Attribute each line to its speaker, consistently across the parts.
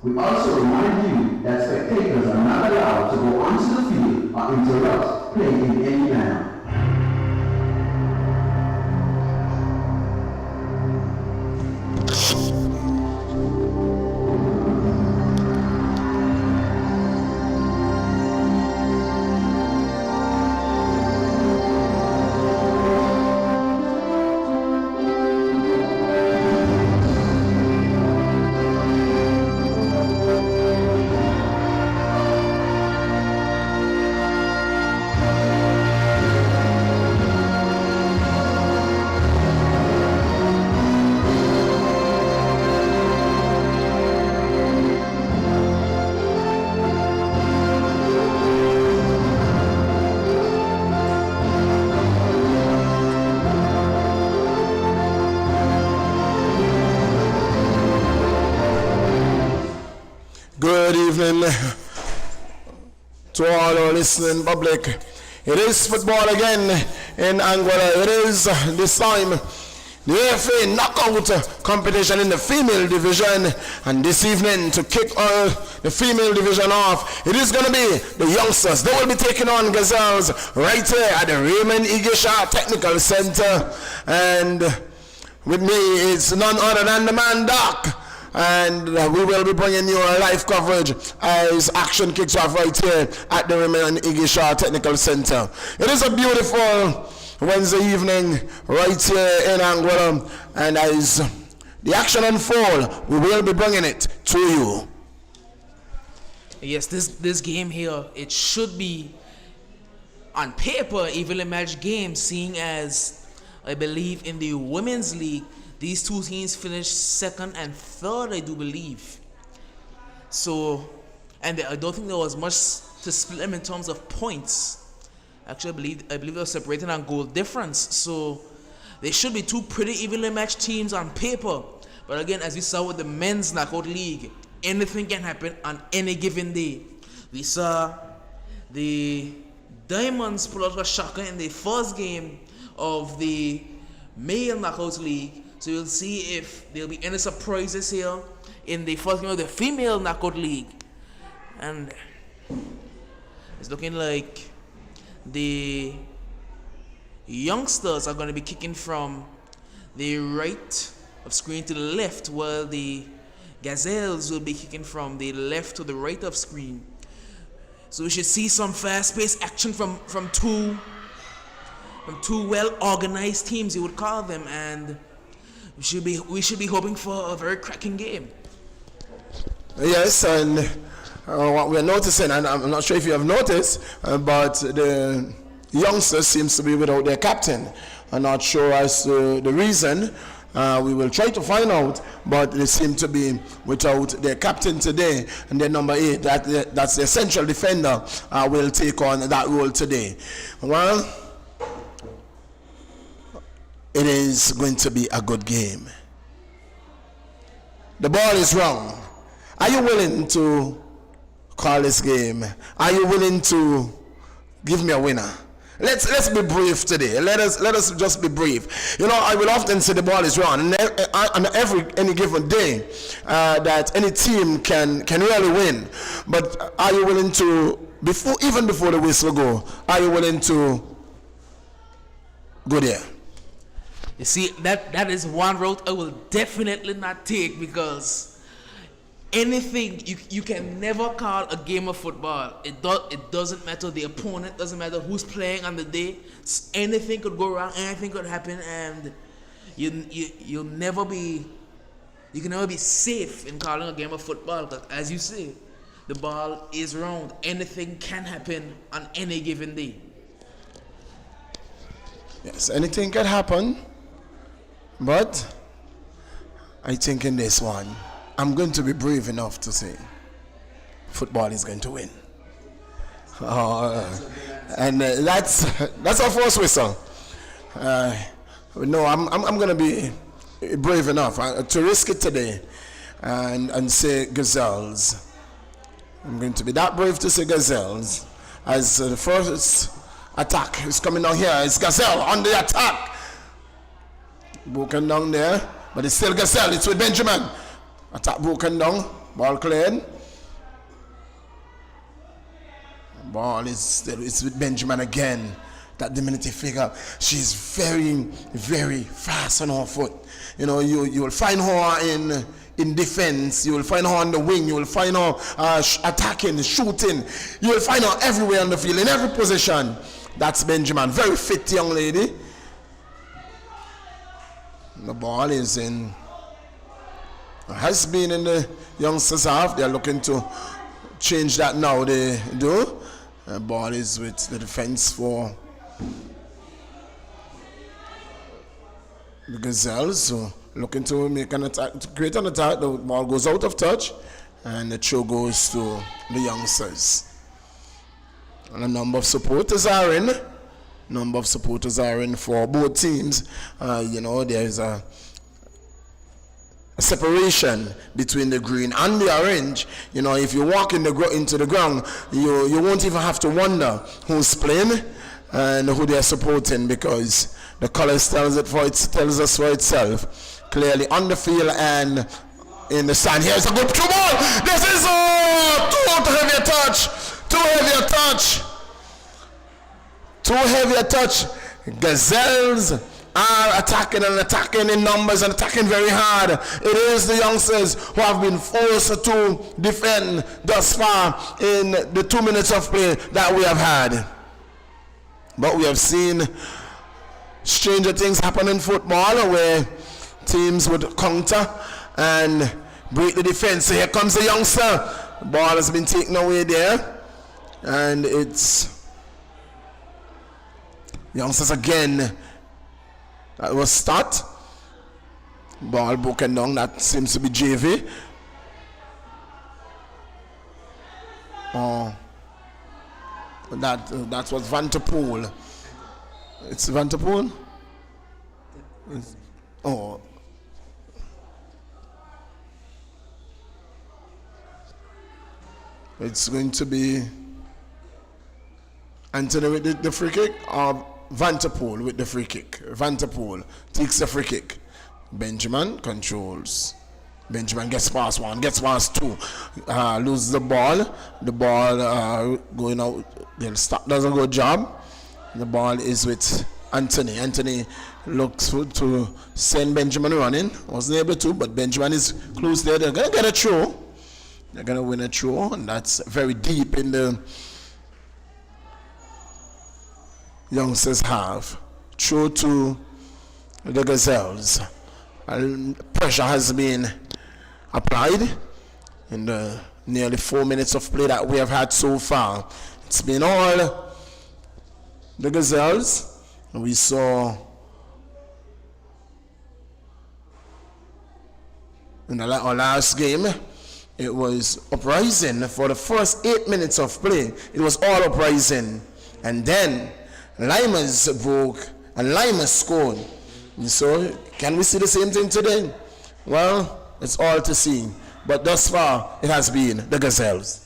Speaker 1: We also remind you that spectators are not allowed to go onto the field or interrupt play in any manner.
Speaker 2: Good evening to all our listening public. It is football again in Angola. It is this time the AFL knockout competition in the female division, and this evening to kick the female division off, it is going to be the youngsters. They will be taking on Gazelles right here at the Raymond Igisha Technical Center, and with me is none other than the man Doc. And we will be bringing you a live coverage as action kicks off right here at the Raymond Igisha Technical Center. It is a beautiful Wednesday evening right here in Angola, and as the action unfolds, we will be bringing it to you.
Speaker 3: Yes, this game here, it should be on paper evenly matched game, seeing as I believe in the women's league these two teams finished second and third, I do believe. So, and I don't think there was much to split them in terms of points. Actually, I believe they were separated on goal difference. So, they should be two pretty evenly matched teams on paper. But again, as we saw with the men's knockout league, anything can happen on any given day. We saw the Diamonds pull out a shocker in the first game of the male knockout league. So we'll see if there'll be any surprises here in the first game of the female knockout league. And it's looking like the youngsters are going to be kicking from the right of screen to the left, while the Gazelles will be kicking from the left to the right of screen. So we should see some fast-paced action from two well-organized teams, you would call them, and we should be hoping for a very cracking game.
Speaker 2: Yes, and what we're noticing, and I'm not sure if you have noticed, but the youngsters seems to be without their captain. I'm not sure as to the reason. We will try to find out, but they seem to be without their captain today, and then number 8, that's the central defender, will take on that role today. Well, it is going to be a good game. The ball is wrong. Are you willing to call this game? Are you willing to give me a winner? Let's be brief today. Let us just be brief. You know, I will often say the ball is wrong, and on any given day that any team can really win. But are you willing to, even before the whistle go, are you willing to go there?
Speaker 3: You see, that is one route I will definitely not take, because anything, you can never call a game of football. It doesn't matter the opponent, doesn't matter who's playing on the day. Anything could go wrong, anything could happen, and you can never be safe in calling a game of football, because as you say, the ball is round. Anything can happen on any given day.
Speaker 2: Yes, anything can happen. But I think in this one, I'm going to be brave enough to say football is going to win. And that's our first whistle. No, I'm going to be brave enough to risk it today and say Gazelles. I'm going to be that brave to say Gazelles, as the first attack is coming down here. It's Gazelle on the attack. Broken down there, but it's still Gazelle. It's with Benjamin. Attack broken down. Ball cleared. Ball is with Benjamin again. That diminutive figure. She's very, very fast on her foot. You know, you will find her in defense. You will find her on the wing. You will find her attacking, shooting. You will find her everywhere on the field, in every position. That's Benjamin. Very fit young lady. The ball is in. Has been in the youngsters' half. They're looking to change that now. They do. The ball is with the defense for the Gazelles. So looking to make an attack, to create an attack. The ball goes out of touch, and the throw goes to the youngsters. And a number of supporters are in. Number of supporters are in for both teams. You know, there's a separation between the green and the orange. You know, if you walk into the ground, you won't even have to wonder who's playing and who they are supporting, because the colors tells us for itself clearly on the field and in the stand. Here's a good through ball. This is too heavy a touch. Too heavy a touch. Too heavy a touch. Gazelles are attacking in numbers and attacking very hard. It is the youngsters who have been forced to defend thus far in the 2 minutes of play that we have had. But we have seen stranger things happen in football, where teams would counter and break the defense. So here comes the youngster. The ball has been taken away there, and it's youngsters again. That was start. Ball broken down. That seems to be JV. That was Vanterpool. It's Vanterpool? Oh. It's going to be Anthony with the free kick, or Vanterpool with the free kick. Vanterpool takes the free kick. Benjamin controls. Benjamin gets past one, gets past two, loses the ball. The ball going out. Does a good job. The ball is with Anthony. Anthony looks to send Benjamin running. Wasn't able to, but Benjamin is close there. They're going to get a throw. They're going to win a throw, and that's very deep in the youngsters half. Throw to the Gazelles. Pressure has been applied in the nearly 4 minutes of play that we have had so far. It's been all the Gazelles. We saw in our last game, it was uprising for the first 8 minutes of play. It was all uprising, and then Limas broke and Limas scored. So can we see the same thing today? Well, it's all to see, but thus far it has been the Gazelles.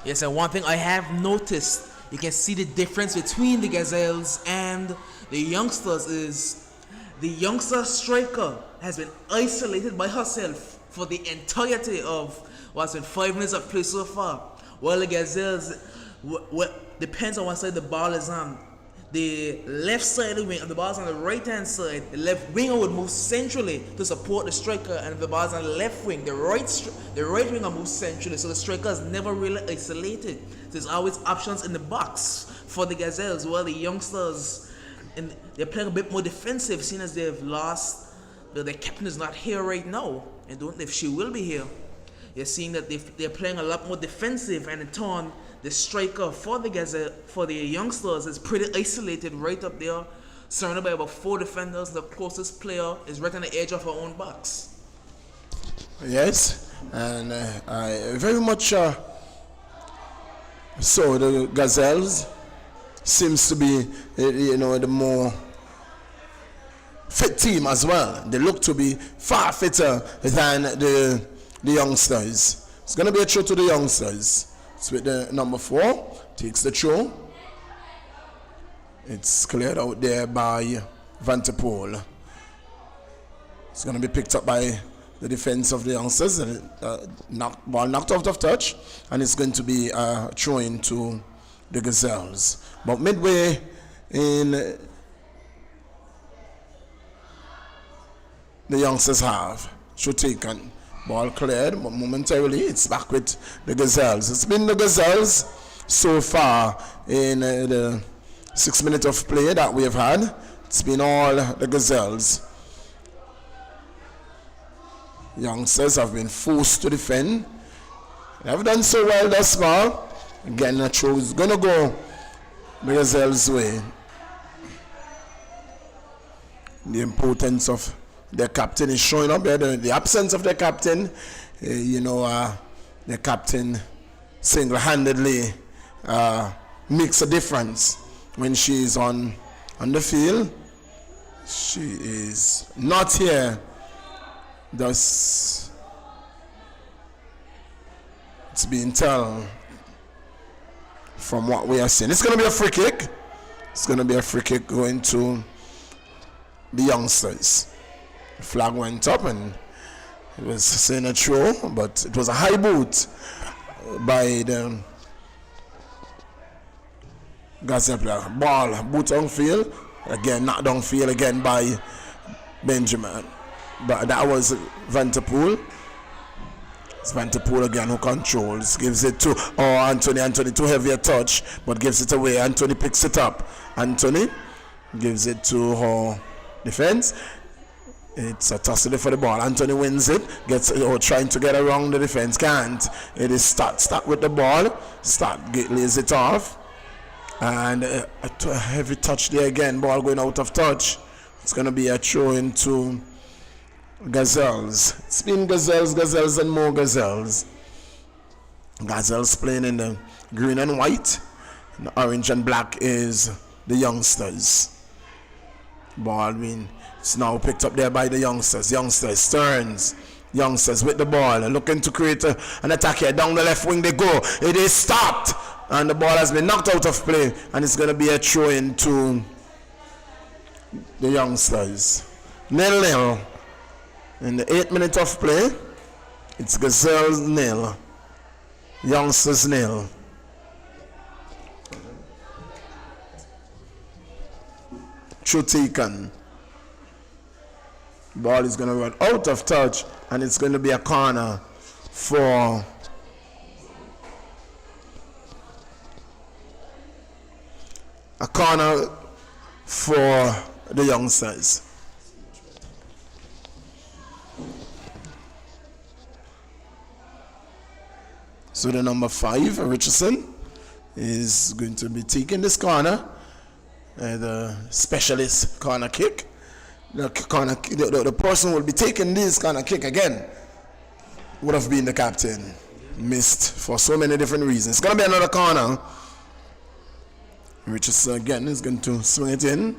Speaker 3: Yes, and one thing I have noticed, you can see the difference between the Gazelles and the youngsters is the youngster striker has been isolated by herself for the entirety of what's been 5 minutes of play so far, while the Gazelles, depends on what side the ball is on. The left side of the wing, if the ball is on the right hand side, the left winger would move centrally to support the striker, and if the ball is on the left wing, the right winger moves centrally, so the striker is never really isolated. There's always options in the box for the Gazelles, while the youngsters, they're playing a bit more defensive, seeing as they've lost, their captain is not here right now, and don't know if she will be here. You're seeing that they're playing a lot more defensive, and in turn, the striker for the Gazelle, for the youngsters, is pretty isolated right up there, surrounded by about 4 defenders. The closest player is right on the edge of her own box.
Speaker 2: Yes, and I very much so the Gazelles seems to be, the more fit team as well. They look to be far fitter than the youngsters. It's going to be a throw to the youngsters. It's with the number 4, takes the throw. It's cleared out there by Vanterpool. It's going to be picked up by the defense of the youngsters. Ball knocked out of touch, and it's going to be thrown to the Gazelles. But midway in the youngsters have should taken. Ball cleared, but momentarily it's back with the Gazelles. It's been the Gazelles so far in the 6 minutes of play that we have had. It's been all the Gazelles. Youngsters have been forced to defend. They have done so well thus far. Again, the throw is going to go the Gazelles' way. The importance of their captain is showing up here. The absence of their captain, the captain single-handedly makes a difference when she is on the field. She is not here. Thus, it's being told from what we are seeing. It's going to be a free kick. It's going to be a free kick going to the youngsters. The flag went up and it was saying a throw, but it was a high boot by the Gazelle player. Ball, boot on field. Again, knocked down field again by Benjamin. But that was Vanterpool. It's Vanterpool again who controls. Gives it to Anthony. Anthony too heavy a touch, but gives it away. Anthony picks it up. Anthony gives it to her defense. It's a tussle for the ball. Anthony wins it. Trying to get around the defense. Can't. It is start with the ball. Lays it off. And a heavy touch there again. Ball going out of touch. It's going to be a throw into Gazelles. It's been Gazelles, and more Gazelles. Gazelles playing in the green and white. And the orange and black is the youngsters. Ball being it's now picked up there by the youngsters. Youngsters turns. Youngsters with the ball. Looking to create an attack here. Down the left wing they go. It is stopped. And the ball has been knocked out of play. And it's going to be a throw into the youngsters. 0-0. In the 8 minutes of play, it's Gazelles 0. Youngsters 0. Throw taken. Ball is going to run out of touch, and it's going to be a corner for the youngsters. So the number 5, Richardson, is going to be taking this corner, the specialist corner kick. The person who will be taking this corner kick again would have been the captain. Missed for so many different reasons. It's going to be another corner. Richardson again is going to swing it in.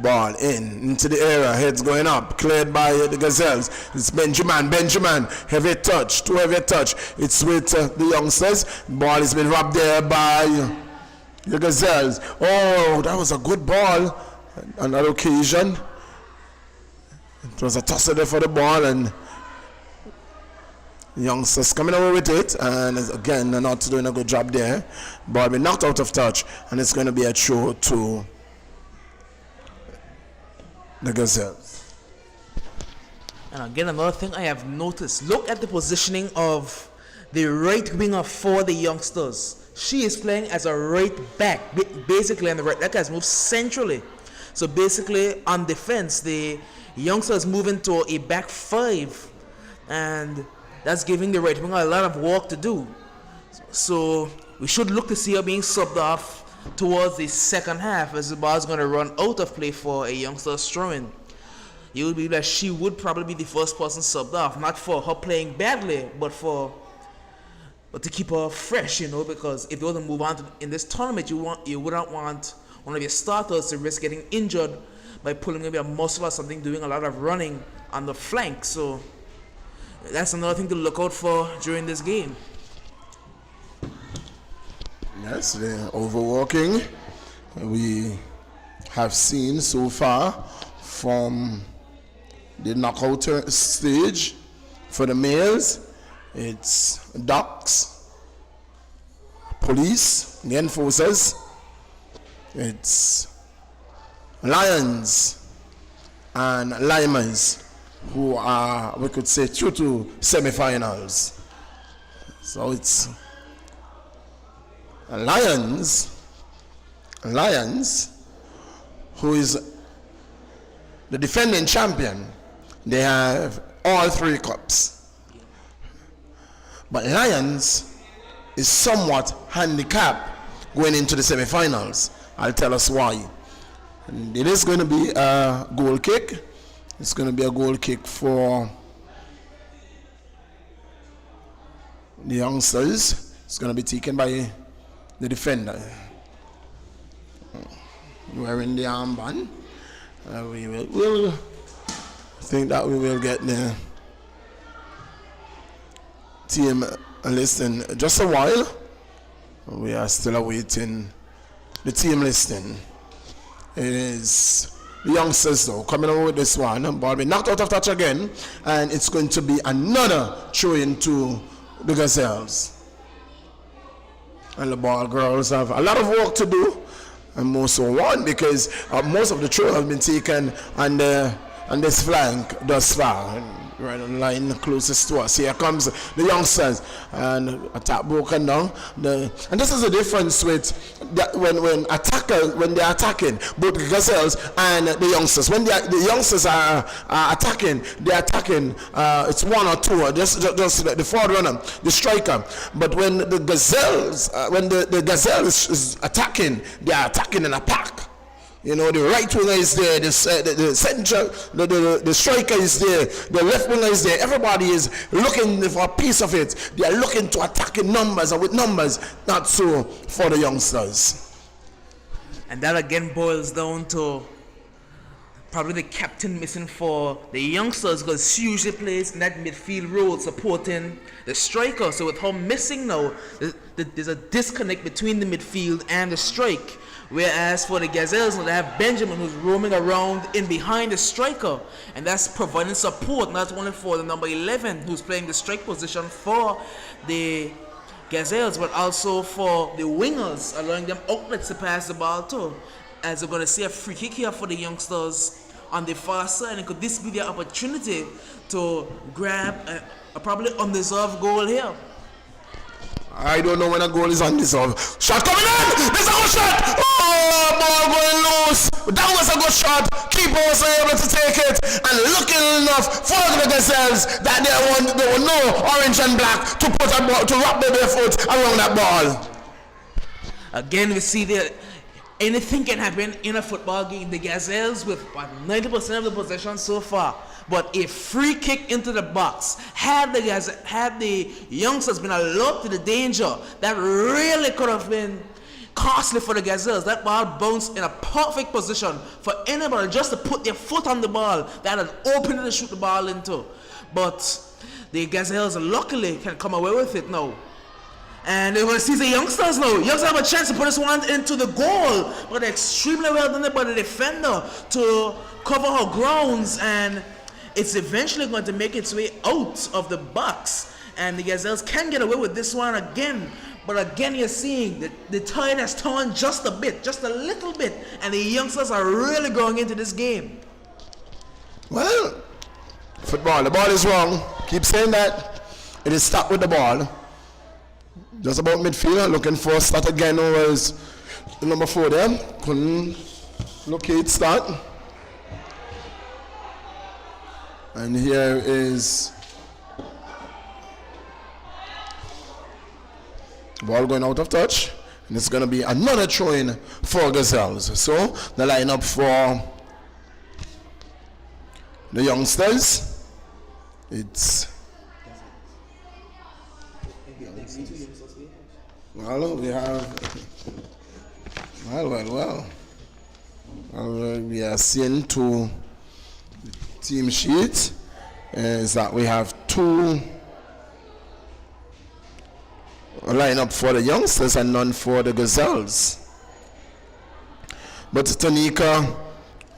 Speaker 2: Ball into the area, heads going up, cleared by the Gazelles. It's Benjamin, heavy touch, too heavy a touch. It's with the youngsters. Ball has been robbed there by the Gazelles. Oh, that was a good ball on that occasion. It was a tussle there for the ball, and the youngsters coming away with it, and again, they're not doing a good job there. Ball been knocked out of touch, and it's going to be a throw to the Gazelles.
Speaker 3: And again, another thing I have noticed, look at the positioning of the right winger for the youngsters. She is playing as a right back, basically, and the right back has moved centrally. So basically, on defense, the youngsters move into a back 5, and that's giving the right winger a lot of work to do. So we should look to see her being subbed off towards the second half, as the ball is going to run out of play for a youngster's throw-in. You would believe that she would probably be the first person subbed off, not for her playing badly, but to keep her fresh, because if they were to move on in this tournament, you wouldn't want one of your starters to risk getting injured by pulling maybe a muscle or something, doing a lot of running on the flank. So that's another thing to look out for during this game.
Speaker 2: Yes, the overworking we have seen so far from the knockout stage for the males. It's ducks, police, the enforcers. It's lions and limers who are, we could say, through to semi-finals. So it's lions, who is the defending champion. They have all 3 cups. But lions is somewhat handicapped going into the semi-finals. I'll tell us why. And it is going to be a goal kick. It's going to be a goal kick for the youngsters. It's going to be taken by the defender. Wearing the armband. We'll think that we will get the team listing just a while. We are still awaiting the team listing. It is the youngsters though coming over with this one. Ball being knocked out of touch again, and it's going to be another throw-in to the Gazelles. And the ball girls have a lot of work to do, and more so one, because most of the throw has been taken on this flank thus far. And right on the line closest to us. Here comes the youngsters, and attack broken down. And this is the difference with that when they're attacking, both the Gazelles and the youngsters. When the youngsters are attacking, they're attacking. It's 1 or 2, just the forward runner, the striker. But when the Gazelles, when the Gazelle is attacking, they are attacking in a pack. You know, the right winger is there, the central, the striker is there, the left winger is there. Everybody is looking for a piece of it. They are looking to attack in numbers, and with numbers, not so for the youngsters.
Speaker 3: And that again boils down to probably the captain missing for the youngsters, because she usually plays in that midfield role supporting the striker. So with her missing now, there's a disconnect between the midfield and the strike. Whereas for the Gazelles, they have Benjamin who's roaming around in behind the striker, and that's providing support not only for the number 11 who's playing the strike position for the Gazelles, but also for the wingers, allowing them outlets to pass the ball to. As we're going to see a free kick here for the youngsters on the far side, and could this be their opportunity to grab a probably undeserved goal here?
Speaker 2: I don't know when a goal is undeserved. Shot coming in! There's a good shot! Oh, ball going loose! That was a good shot. Keeper was able to take it, and looking enough for the Gazelles that there were no orange and black to put a ball, to wrap their foot around that ball.
Speaker 3: Again, we see that anything can happen in a football game. The Gazelles with 90% of the possession so far. But a free kick into the box, had the youngsters been allowed to the danger, that really could have been costly for the Gazelles. That ball bounced in a perfect position for anybody just to put their foot on the ball that had opened to shoot the ball into. But the Gazelles luckily can come away with it now. And they're going to see the youngsters now. Youngsters have a chance to put this one into the goal, but extremely well done by the defender to cover her grounds, and it's eventually going to make its way out of the box, and the Gazelles can get away with this one again. But again, you're seeing that the tide has turned just a bit, just a little bit, and the youngsters are really going into this game.
Speaker 2: Well, football, the ball is wrong. Keep saying that. It is stuck with the ball. Just about midfield, looking for a start again. Was the number 4 there. Couldn't locate start. And here is ball going out of touch, and it's going to be another throw-in for Gazelles. So the lineup for the youngsters, it's well, we have well. We are seeing two team sheet is that we have 2 line up for the youngsters and none for the Gazelles. But Tanika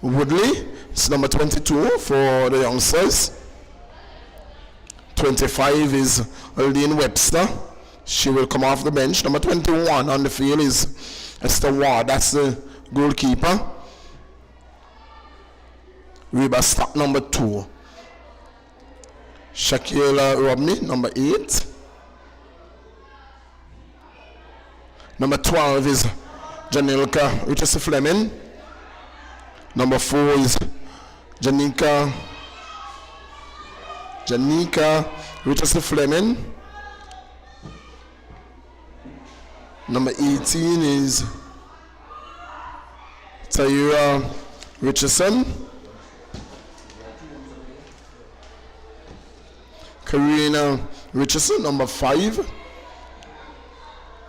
Speaker 2: Woodley is number 22 for the youngsters. 25 is Aldine Webster. She will come off the bench. Number 21 on the field is Esther Ward. That's the goalkeeper. Reba Stock, number 2. Shakila Robney, number 8. Number 12 is Janilka Richardson Fleming. Number 4 is Janika Richardson Fleming. Number 18 is Tyra Richardson. Karina Richardson, number 5.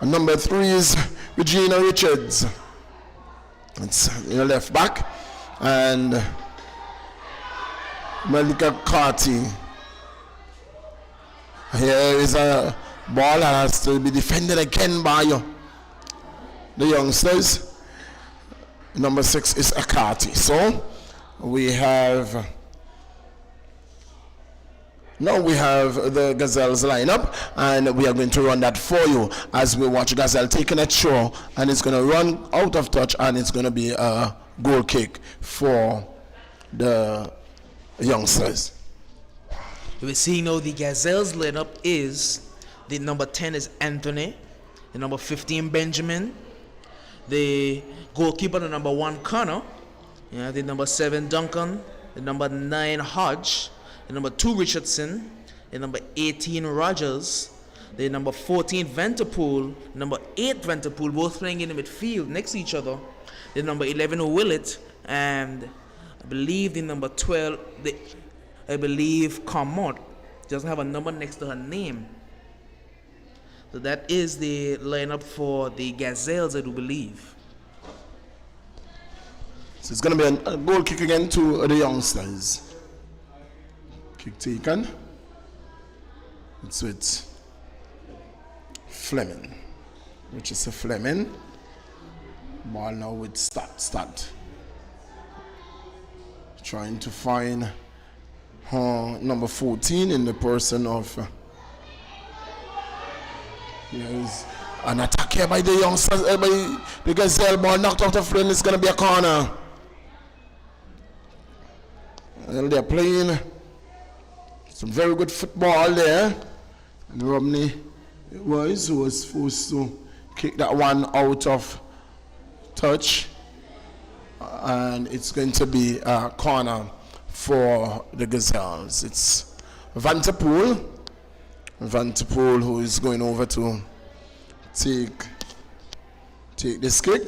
Speaker 2: And number 3 is Regina Richards. It's your left back. And Malika Carty. Here is a ball that has to be defended again by the youngsters. Number 6 is Akati. So we have now the Gazelles lineup, and we are going to run that for you as we watch Gazelle taking a throw, and it's going to run out of touch, and it's going to be a goal kick for the youngsters.
Speaker 3: We're seeing now the Gazelles lineup is the number 10 is Anthony, the number 15 Benjamin, the goalkeeper the number 1 Connor, the number 7 Duncan, the number 9 Hodge, the number 2 Richardson, the number 18 Rogers, the number 14 Vanterpool, number 8 Vanterpool, both playing in the midfield next to each other, the number 11 Willett, and I believe the number 12, Carmont doesn't have a number next to her name. So that is the lineup for the Gazelles, I do believe.
Speaker 2: So it's going to be a goal kick again to the youngsters. Kick taken. It's with Fleming, which is a Fleming. Ball now with Stat. Trying to find number 14 in the person of there's an attack here by the youngsters, by the Gazelle. Ball knocked out of frame. It's going to be a corner. And they're playing some very good football there. And Romney was supposed to kick that one out of touch. And it's going to be a corner for the Gazelles. It's Vanterpool who is going over to take this kick.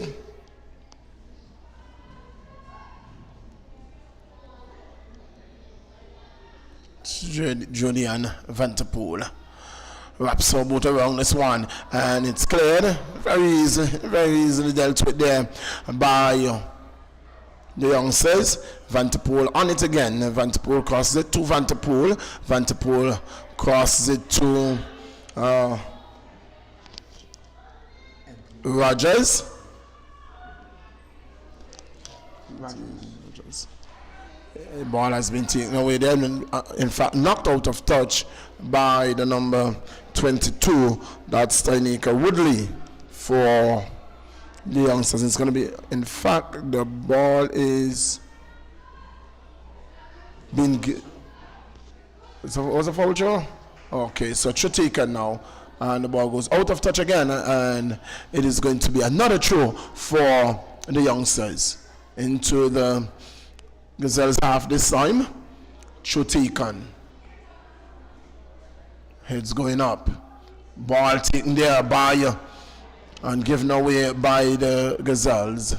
Speaker 2: Julian Vanterpool wraps her boat around this one, and it's cleared. Very easily dealt with there by the youngsters. Vanterpool on it again. Vanterpool crosses it to Vanterpool. Vanterpool crosses it to Rogers. The ball has been taken away there, in fact knocked out of touch by the number 22. That's Tanika Woodley for the youngsters. It's going to be, in fact, the ball is being was a foul, Joe? Okay, so throw taken now, and the ball goes out of touch again, and it is going to be another throw for the youngsters into the Gazelles half this time. Throw taken. Heads going up. Ball taken there by and given away by the Gazelles.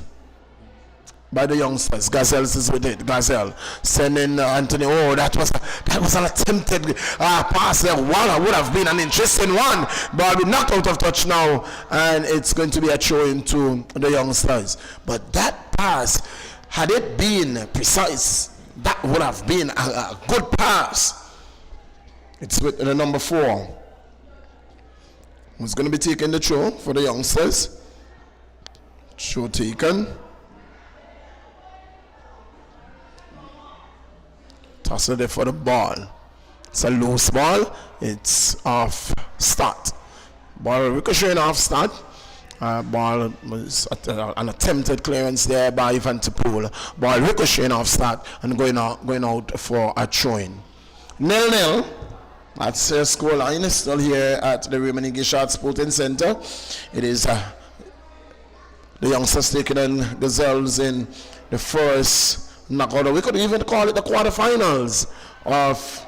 Speaker 2: By the youngsters. Gazelles is with it. Gazelle sending Anthony. Oh, that was an attempted pass there. Wow, would have been an interesting one. Ball be knocked out of touch now, and it's going to be a throw into the youngsters. But that pass, had it been precise, that would have been a good pass. It's with the number 4. who's going to be taking the throw for the youngsters. Throw taken. Tussle there for the ball. It's a loose ball. It's off start. Ball ricocheting off start. Ball was an attempted clearance there by Van de Poel. Ball ricocheting off start and going out for a throw-in. 0-0. That's the score line. Still here at the Raymond Gishard Sporting Center. It is the youngsters taking in Gazelles in the first knockout. We could even call it the quarterfinals of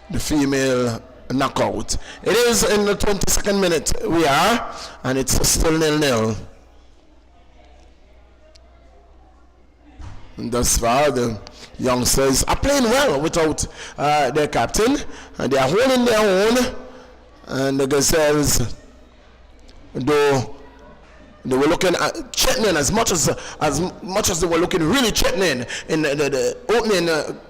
Speaker 2: the female knockout. It is in the 22nd minute we are, and it's still 0-0. And thus far, the youngsters are playing well without their captain, and they are holding their own. And the Gazelles, though they were looking at threatening as much as they were looking really threatening in the opening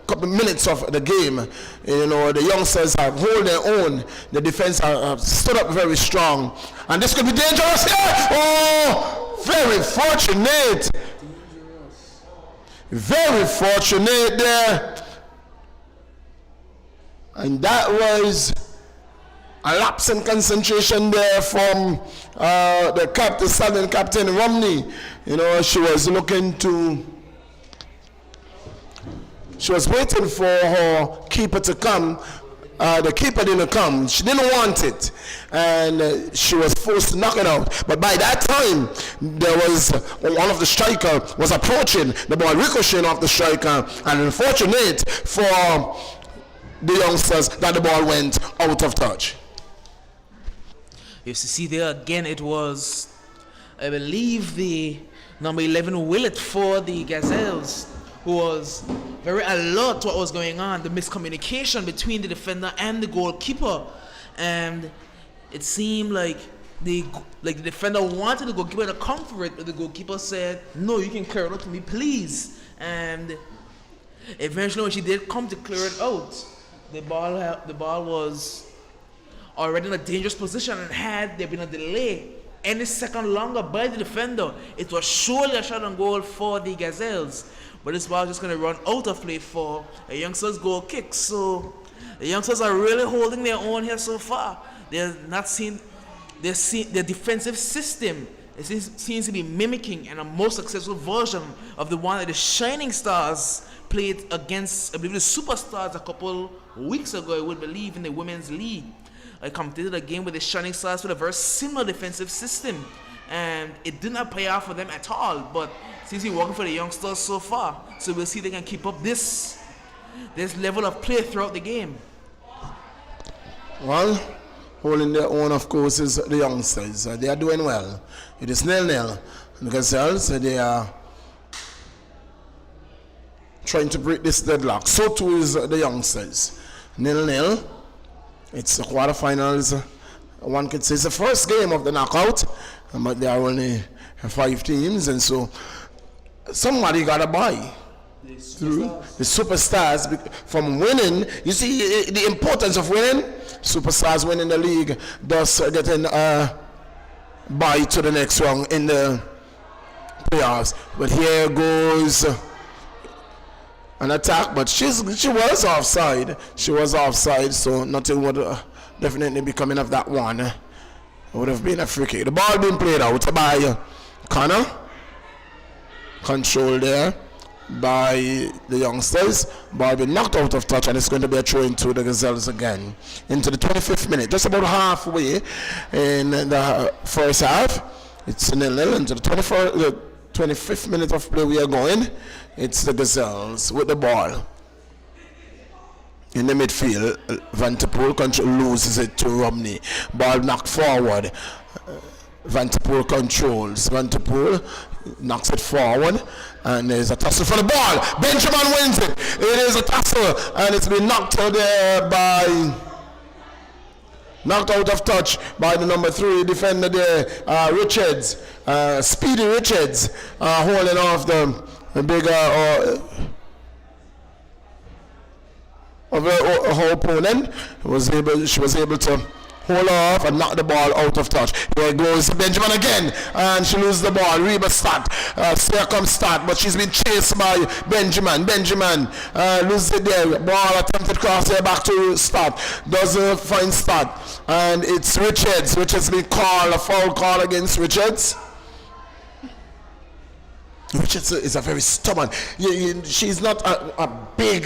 Speaker 2: couple minutes of the game. You know, the youngsters have held their own. The defense have stood up very strong, and this could be dangerous here. Oh, very fortunate. Very fortunate there. And that was a lapse in concentration there from the captain, standing captain Romney. You know, she was waiting for her keeper to come. The keeper didn't come. She didn't want it, and she was forced to knock it out. But by that time, there was one of the striker was approaching. The ball ricocheting off the striker, and unfortunate for the youngsters that the ball went out of touch.
Speaker 3: You see there again, it was, I believe, the number 11 Willett for the Gazelles, who was very alert to what was going on, the miscommunication between the defender and the goalkeeper. And it seemed like the defender wanted the goalkeeper to come for it, but the goalkeeper said, "No, you can clear it out to me, please." And eventually when she did come to clear it out, the ball was already in a dangerous position, and had there been a delay any second longer by the defender, it was surely a shot on goal for the Gazelles. But this ball is just going to run out of play for a youngster's goal kick. So the youngsters are really holding their own here so far. They're not seeing their defensive system. It seems to be mimicking and a more successful version of the one that the Shining Stars played against, I believe, the Superstars a couple weeks ago, I would believe, in the Women's League. I completed a game with the Shining Stars with a very similar defensive system, and it did not pay off for them at all, but seems to be working for the youngsters so far. So we'll see if they can keep up this level of play throughout the game.
Speaker 2: Well, holding their own, of course, is the youngsters. They are doing well. It is 0-0. The Gazelles, they are trying to break this deadlock. So too is the youngsters. 0-0. It's the quarterfinals. One could say it's the first game of the knockout, but there are only 5 teams, and so somebody got to buy through the superstars from winning. You see the importance of winning. Superstars winning the league, thus getting buy to the next round in the playoffs. But here goes an attack, but she was offside. She was offside, so nothing would definitely be coming of that one. It would have been a free kick. The ball being played out by Connor. Control there by the youngsters. Ball being knocked out of touch, and it's going to be a throw into the Gazelles again. Into the 25th minute, just about halfway in the first half. It's 0-0 into the 25th minute of play we are going. It's the Gazelles with the ball. In the midfield, Van de Poel loses it to Romney. Ball knocked forward. Van de Poel controls. Van de Poel knocks it forward, and there's a tussle for the ball. Benjamin wins it. It is a tussle, and it's been knocked out of touch by the number 3 defender there, Richards, Speedy Richards, holding off the bigger of her opponent. She was able to hold off and knock the ball out of touch. Here goes Benjamin again, and she loses the ball. Reba start, here comes start, but she's been chased by Benjamin. Benjamin loses it there. Ball attempted cross here back to start. Doesn't find start, and it's Richards. Richards been called a foul call against Richards. Richards is a very stubborn. She's not a big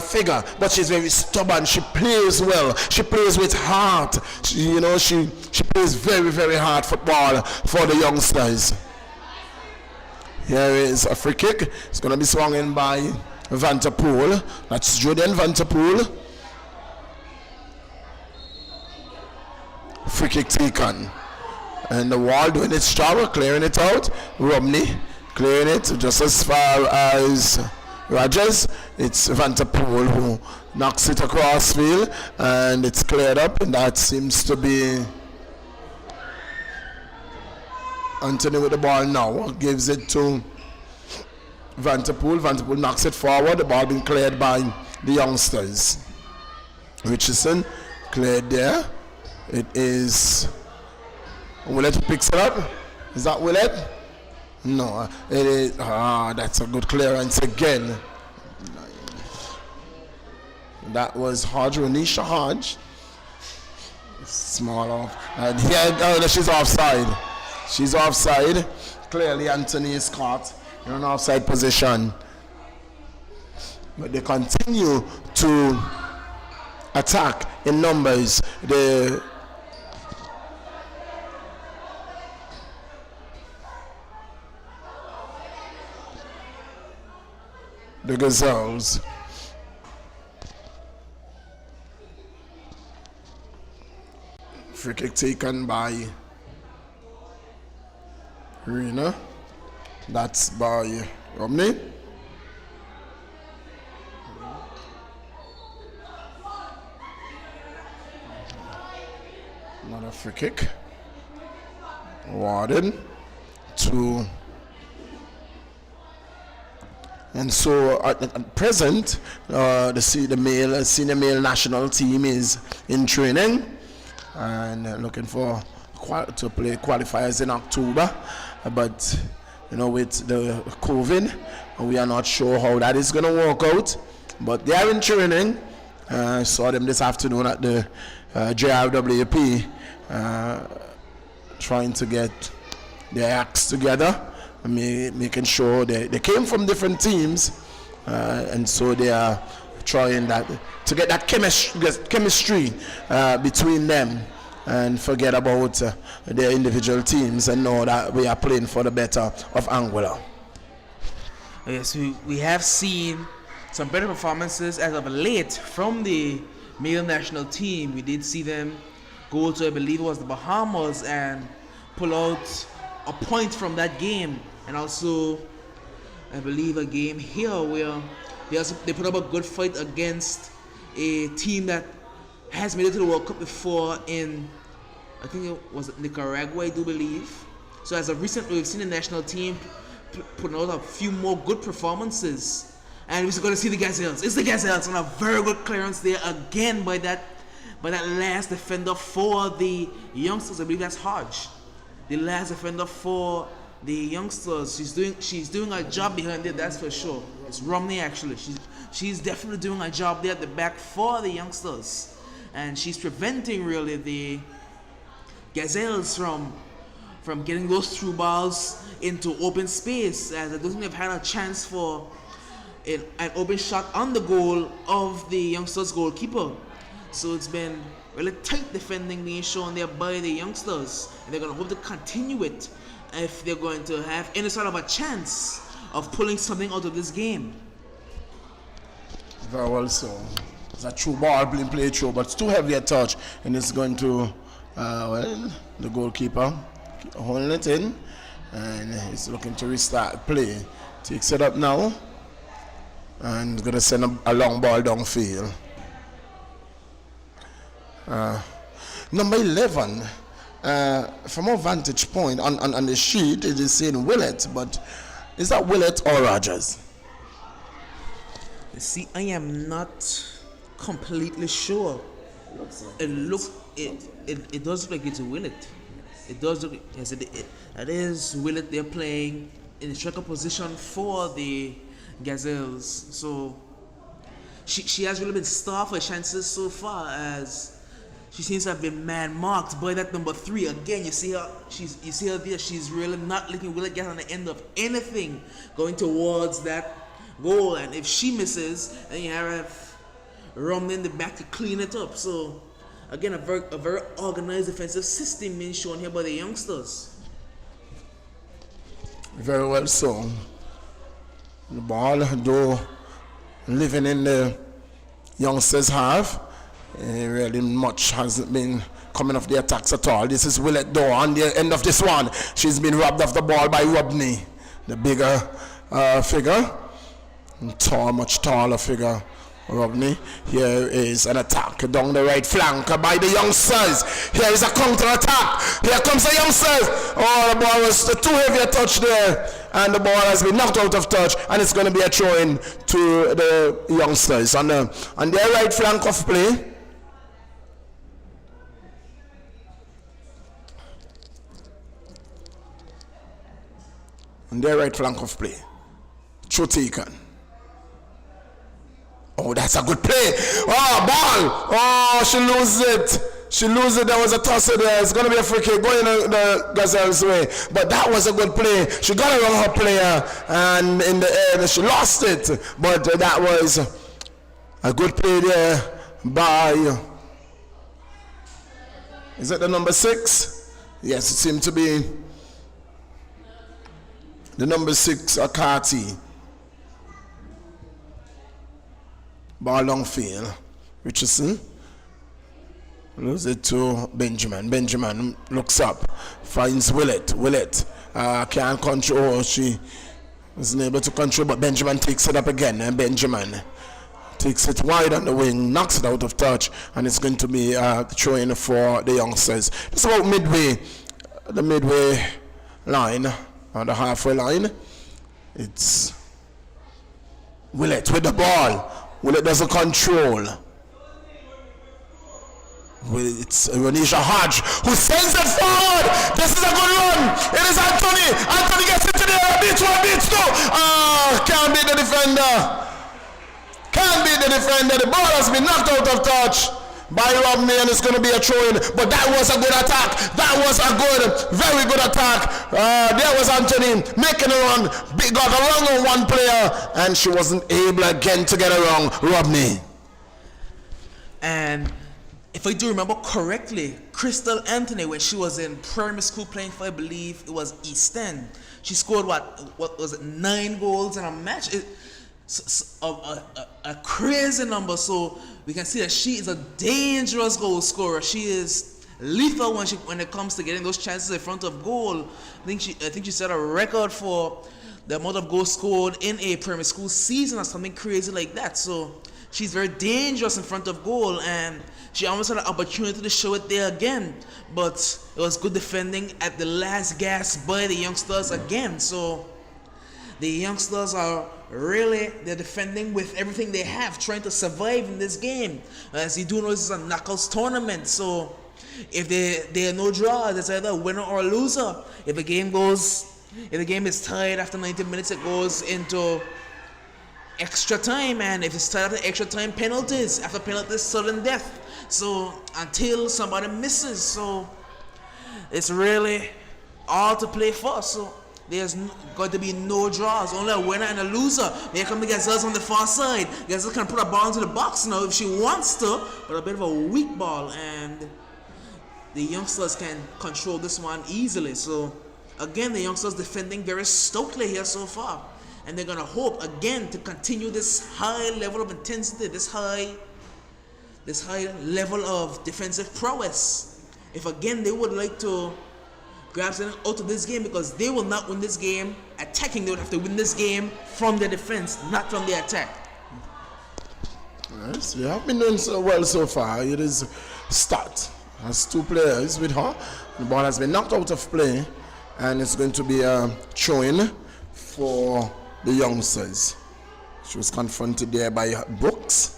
Speaker 2: figure, but she's very stubborn. She plays well. She plays with heart. She plays very, very hard football for the youngsters. Here is a free kick. It's going to be swung in by Vanterpool. That's Julian Vanterpool. Free kick taken. And the wall doing its job, clearing it out. Romney clearing it just as far as Rogers. It's Vanterpool who knocks it across field, and it's cleared up, and that seems to be Anthony with the ball now. Gives it to Vanterpool. Vanterpool knocks it forward. The ball being cleared by the youngsters. Richardson cleared there. It is Willett who picks it up. Is that Willett? No, it is. That's a good clearance again. That was Hodge, Renisha Hodge. Small off. And here, she's offside. She's offside. Clearly, Anthony is caught in an offside position. But they continue to attack in numbers. The Gazelles. Free kick taken by Rena. That's by Romney. Another free kick. Warden to. And so at present, the senior male national team is in training and looking to play qualifiers in October. But with the COVID, we are not sure how that is going to work out. But they are in training. I saw them this afternoon at the JRWP trying to get their acts together. Making sure they came from different teams, and so they are trying to get that chemistry between them and forget about their individual teams and know that we are playing for the better of Anguilla.
Speaker 3: Yes, we have seen some better performances as of late from the male national team. We did see them go to, I believe it was the Bahamas, and pull out a point from that game. And also, I believe a game here where they put up a good fight against a team that has made it to the World Cup before in, I think it was Nicaragua, I do believe. So as of recently, we've seen the national team putting out a few more good performances. And we're going to see the Gazelles. It's the Gazelles, and a very good clearance there again by that last defender for the youngsters. I believe that's Hodge. The last defender for the youngsters. She's doing a job behind it, that's for sure. It's Romney actually. She's definitely doing a job there at the back for the youngsters, and she's preventing really the Gazelles from getting those through balls into open space, as I don't think they've had a chance for an open shot on the goal of the youngsters goalkeeper. So it's been really tight defending being shown there by the youngsters, and they're going to hope to continue it if they're going to have any sort of a chance of pulling something out of this game.
Speaker 2: Very well so. It's a true ball being played through, but it's too heavy a touch, and it's going to, the goalkeeper holding it in, and he's looking to restart play. Takes it up now, and going to send a long ball downfield. Number 11. From our vantage point on the sheet, it is saying Willett, but is that Willett or Rogers?
Speaker 3: See, I am not completely sure It does look like it's Willett. It does look, yes, it is Willett. They're playing in the striker position for the Gazelles. So she has really been starved for chances so far, as she seems to have been man marked by that number 3. Again, you see her there. She's really not letting Willett get on the end of anything going towards that goal. And if she misses, then you have Romney in the back to clean it up. So again, a very organized defensive system being shown here by the youngsters.
Speaker 2: Very well so. The ball, though, living in the youngsters' half, really much hasn't been coming off the attacks at all. This is Willett, though, on the end of this one. She's been robbed of the ball by Rodney, the bigger figure, much taller figure. Rodney. Here is an attack down the right flank by the youngsters. Here is a counter attack. Here comes the youngsters. Oh, the ball was too heavy a touch there, and the ball has been knocked out of touch, and it's going to be a throw-in to the youngsters on their right flank of play. On their right flank of play. Throw taken. Oh, that's a good play. Oh, ball. Oh, she loses it. She loses it. There was a toss there. It's going to be a free kick going the Gazelles' way. But that was a good play. She got around her player, and in the air she lost it. But that was a good play there by, is it the number 6? Yes, it seemed to be the number 6, Akati. Ball downfield. Richardson lose it to Benjamin. Benjamin looks up, finds Willett. Willett can't control. She wasn't able to control, but Benjamin takes it up again. And Benjamin takes it wide on the wing, knocks it out of touch, and it's going to be throwing for the youngsters. It's about midway, the midway line, on the halfway line. It's Willett with the ball. Willett doesn't control. It's Ronisha Hodge who sends it forward. This is a good run. It is Anthony. Anthony gets it to there. Beats 1, beats 2. Can't beat the defender. Can't beat the defender. The ball has been knocked out of touch by Rodney, and it's going to be a throw-in. But that was a good attack. That was a good, very good attack. There was Anthony making a run. Got around on one player, and she wasn't able again to get around Rodney.
Speaker 3: And if I do remember correctly, Crystal Anthony, when she was in primary school playing for, I believe it was East End, she scored what was it, 9 goals in a match. A crazy number. So we can see that she is a dangerous goal scorer. She is lethal when it comes to getting those chances in front of goal. I think she set a record for the amount of goals scored in a primary school season or something crazy like that. So she's very dangerous in front of goal, and she almost had an opportunity to show it there again, but it was good defending at the last gasp by the youngsters again. So the youngsters are they're defending with everything they have, trying to survive in this game. As you do know, this is a knockouts tournament, so if there are no draws, it's either a winner or a loser. If the game is tied after 90 minutes, it goes into extra time, and if it's tied after extra time, penalties. After penalties, sudden death. So until somebody misses, so it's really all to play for. So there's going to be no draws, only a winner and a loser. Here come the Gazelles on the far side. Gazelles can put a ball into the box now if she wants to, but a bit of a weak ball, and the youngsters can control this one easily. So again, the youngsters defending very stoutly here so far, and they're going to hope again to continue this high level of intensity, this high level of defensive prowess. If again they would like to grab something out of this game, because they will not win this game attacking. They would have to win this game from their defense, not from their attack.
Speaker 2: Yes, you have been doing so well so far. It is start. Has 2 players with her. The ball has been knocked out of play, and it's going to be a throw-in for the youngsters. She was confronted there by Brooks.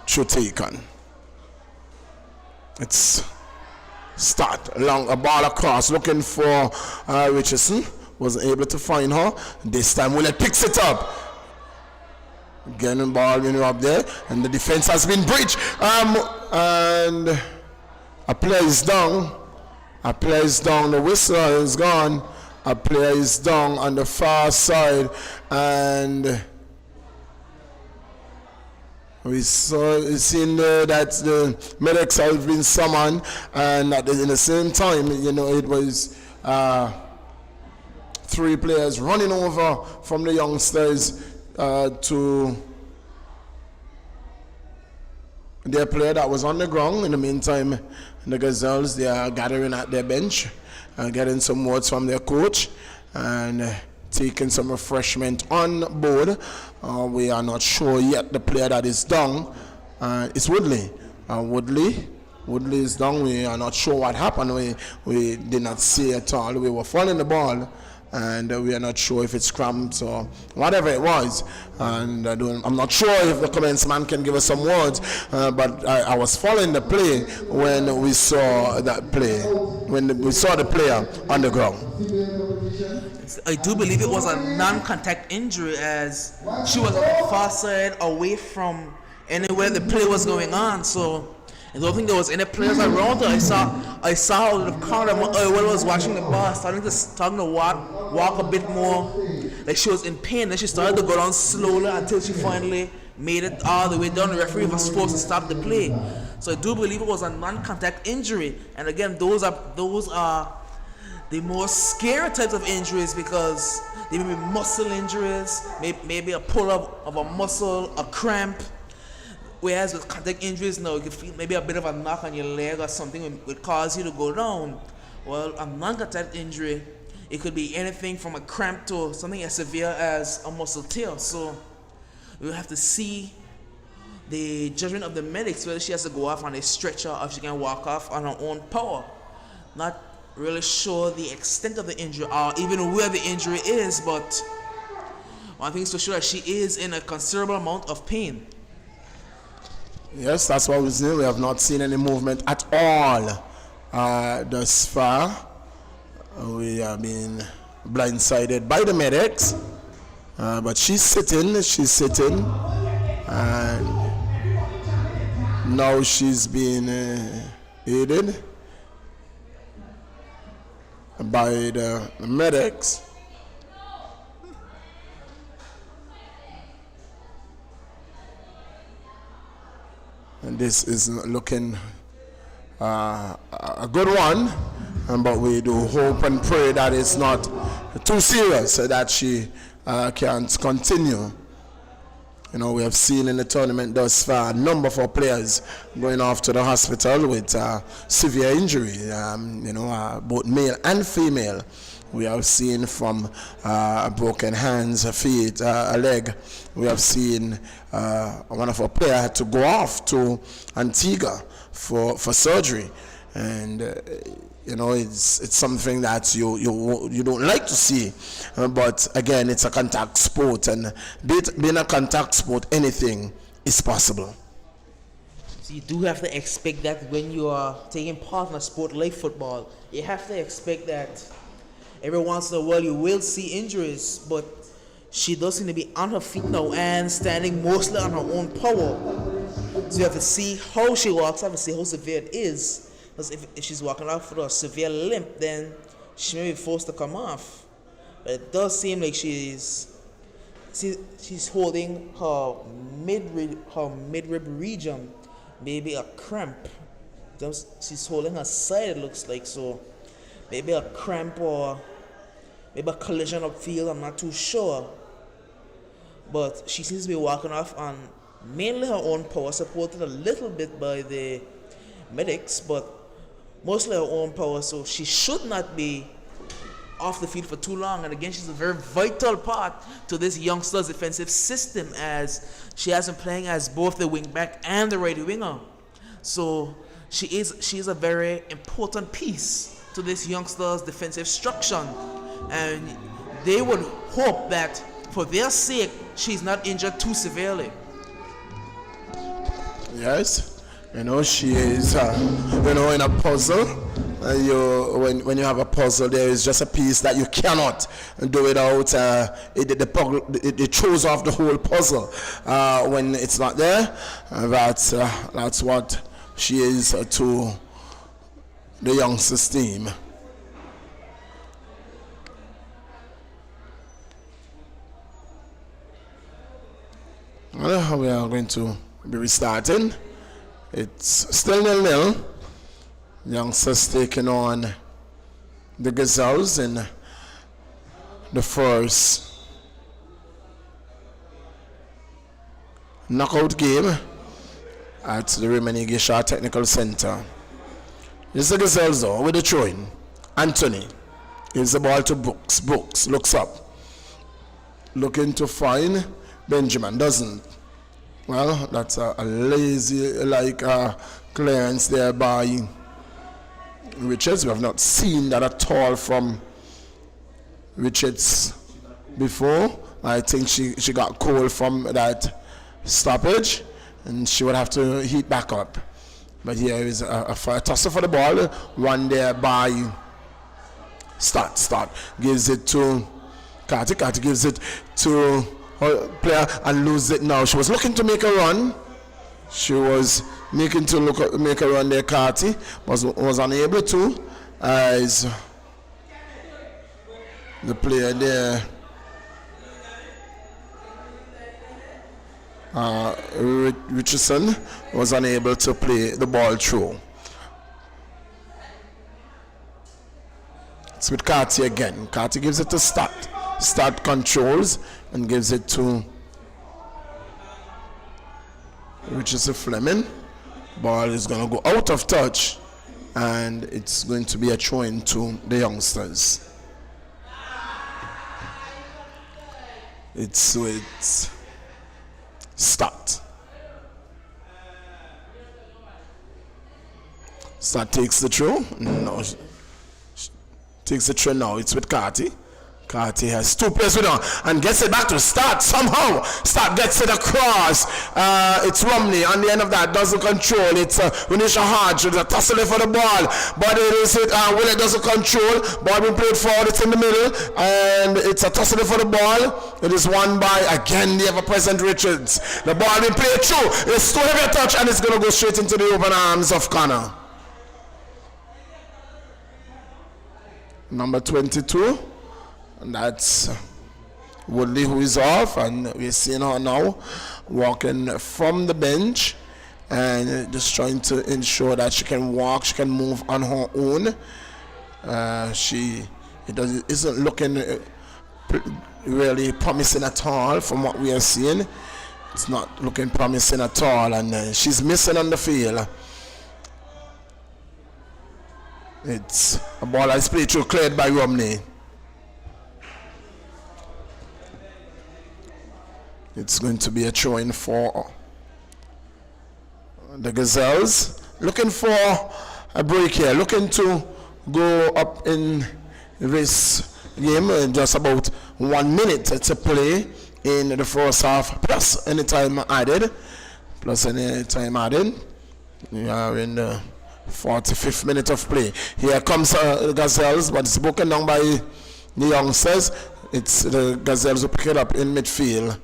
Speaker 2: through taken. It's start along a ball across, looking for Richardson. Wasn't able to find her. This time Willett picks it up. Again, the ball up there, and the defense has been breached. And a player is down. A player is down. The whistle is gone. A player is down on the far side, and we've seen that the medics have been summoned, and at in the same time, it was 3 players running over from the youngsters to their player that was on the ground. In the meantime, the Gazelles, they are gathering at their bench, getting some words from their coach, and taking some refreshment on board. We are not sure yet the player that is down. It's Woodley. Woodley is down. We are not sure what happened. We did not see at all. We were following the ball, and we are not sure if it's cramped or whatever it was. And I'm not sure if the commencement can give us some words, but I was following the play when we saw that play, when we saw the player on the ground.
Speaker 3: I do believe it was a non-contact injury, as she was on the far side away from anywhere the play was going on. So I don't think there was any players around her. I saw her in the corner when I was watching the ball, starting to walk a bit more, like she was in pain. Then she started to go down slowly until she finally made it all the way down. The referee was supposed to stop the play. So I do believe it was a non-contact injury. And again, those are the more scary types of injuries, because they may be muscle injuries, maybe a pull-up of a muscle, a cramp. Whereas with contact injuries, now you can feel maybe a bit of a knock on your leg or something would cause you to go down. Well, a non-contact injury, it could be anything from a cramp to something as severe as a muscle tear. So we'll have to see the judgment of the medics, whether she has to go off on a stretcher or if she can walk off on her own power. Not really sure the extent of the injury or even where the injury is, but one thing is for sure that she is in a considerable amount of pain.
Speaker 2: Yes, that's what we see. We have not seen any movement at all thus far. We have been blindsided by the medics, but she's sitting, and now she's being aided by the medics. And this is looking a good one, but we do hope and pray that it's not too serious, so that she can't continue. We have seen in the tournament thus far a number of our players going off to the hospital with severe injury, both male and female. We have seen from broken hands, feet, a leg. We have seen one of our players had to go off to Antigua for surgery, and it's something that you don't like to see, but again, it's a contact sport, and being a contact sport, anything is possible.
Speaker 3: So you do have to expect that when you are taking part in a sport like football. You have to expect that every once in a while you will see injuries, but she does seem to be on her feet now and standing mostly on her own power. So you have to see how she walks, have to see how severe it is. Because if she's walking off with a severe limp, then she may be forced to come off. But it does seem like she's holding her midrib region, maybe a cramp. She's holding her side, it looks like, so maybe a cramp or maybe a collision upfield, I'm not too sure. But she seems to be walking off on mainly her own power, supported a little bit by the medics, but mostly her own power, so she should not be off the field for too long. And again, she's a very vital part to this youngster's defensive system, as she has been playing as both the wing back and the right winger. So she is a very important piece to this youngster's defensive structure, and they would hope that for their sake she's not injured too severely.
Speaker 2: Yes, she is, in a puzzle. When you have a puzzle, there is just a piece that you cannot do without. It throws off the whole puzzle when it's not there. That's what she is to the youngsters team. Well, we are going to be restarting. It's still 0-0. Youngsters taking on the Gazelles in the first knockout game at the Remini Gisha Technical Center. This is the Gazelles though with the throwing. Anthony gives the ball to Brooks. Brooks looks up, looking to find Benjamin. Doesn't. Well, that's a lazy clearance there by Richards. We have not seen that at all from Richards before. I think she got cold from that stoppage and she would have to heat back up. But here is a tosser for the ball. One there by Start. Gives it to Carty. Carty gives it to her player and loses it now. She was looking to make a run. She was make a run there, Carty was unable to, as the player there Richardson was unable to play the ball through. It's with Carty again. Carty gives it to Start. Start controls and gives it to Richardson Fleming. Ball is going to go out of touch and it's going to be a throw-in to the youngsters. It's with Start. Start takes the throw. No, takes the throw now. It's with Carty. Carty has two players with her and gets it back to Start somehow. Start gets it across. It's Romney on the end of that, doesn't control. It's Renisha Hodge with a tussle for the ball. But it is Willett doesn't control. Ball being played forward, it's in the middle. And it's a tussle for the ball. It is won by, again, the ever-present Richards. The ball being played through. It's too heavy a touch and it's going to go straight into the open arms of Connor. Number 22. And that's Woodley, who is off, and we're seeing her now walking from the bench and just trying to ensure that she can walk, she can move on her own. Isn't looking really promising at all from what we are seeing. It's not looking promising at all, and she's missing on the field. It's a ball that's played through, cleared by Romney. It's going to be a throw-in for the Gazelles. Looking for a break here. Looking to go up in this game. Just about 1 minute to play in the first half. Plus any time added. We are in the 45th minute of play. Here comes the Gazelles, but it's broken down by the youngsters. It's the Gazelles who pick it up in midfield.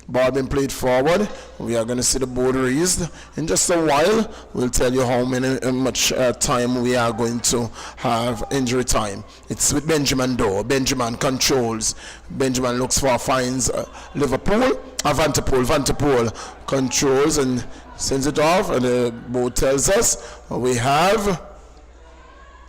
Speaker 2: Ball being played forward. We are going to see the board raised in just a while. We'll tell you how much time we are going to have injury time. It's with Benjamin though. Benjamin controls. Benjamin looks for, finds Liverpool. Vanterpool controls and sends it off. And the board tells us we have.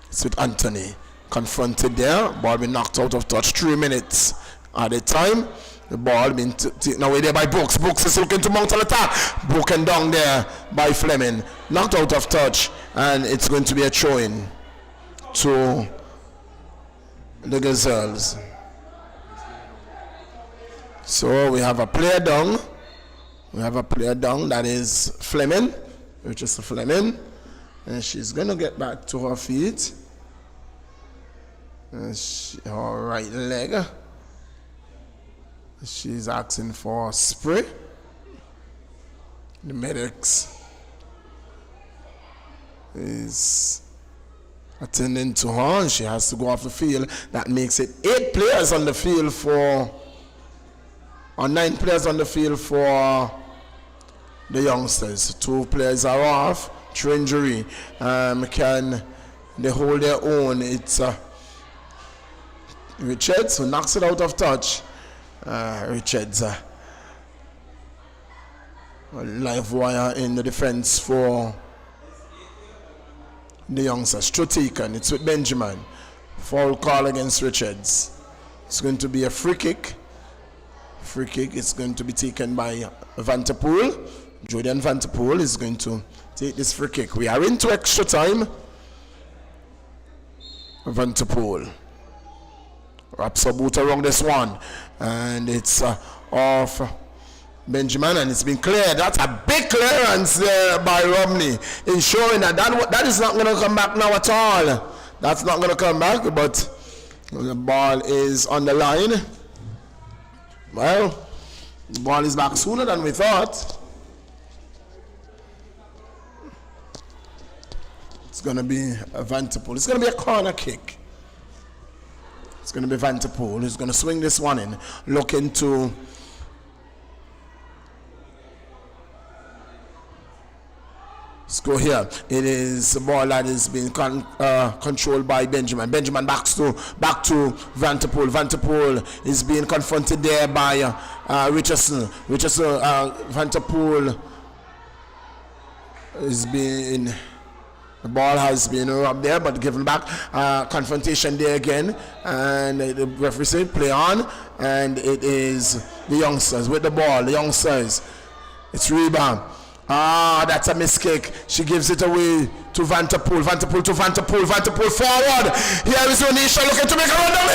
Speaker 2: It's with Anthony confronted there. Ball being knocked out of touch. 3 minutes at a time. The ball being taken away there by Brooks. Brooks is looking to mount an attack. Broken down there by Fleming. Knocked out of touch. And it's going to be a throw-in to the Gazelles. So we have a player down. That is Fleming. Which is Fleming. And she's going to get back to her feet. Her right leg. She's asking for spray. The medics is attending to her, and she has to go off the field. That makes it 8 players on the field for, or 9 players on the field for the youngsters. 2 players are off through injury. Can they hold their own? It's Richards who knocks it out of touch. Richards, live wire in the defense for the youngsters. Throw taken. It's with Benjamin. Foul call against Richards. It's going to be a free kick. Free kick. It's going to be taken by Vanterpool. Jordan Vanterpool is going to take this free kick. We are into extra time. Vanterpool wraps a boot around this one, and it's off Benjamin, and it's been cleared. That's a big clearance there by Romney, ensuring that is not going to come back now at all. That's not going to come back, but the ball is on the line. Well, the ball is back sooner than we thought. It's going to be a Vanterpool. It's going to be a corner kick. It's going to be Vanterpool who's going to swing this one in, looking to score here. It is a ball that is being controlled by Benjamin. Benjamin back to Vanterpool. Vanterpool is being confronted there by Richardson. Vanterpool is being... The ball has been rubbed there, but given back. Confrontation there again, and the referee said play on, and it is the youngsters with the ball. The youngsters. It's rebound. That's a miss kick. She gives it away to Vanterpool. Vanterpool to Vanterpool. Vanterpool forward. Here is Onisha looking to make a run down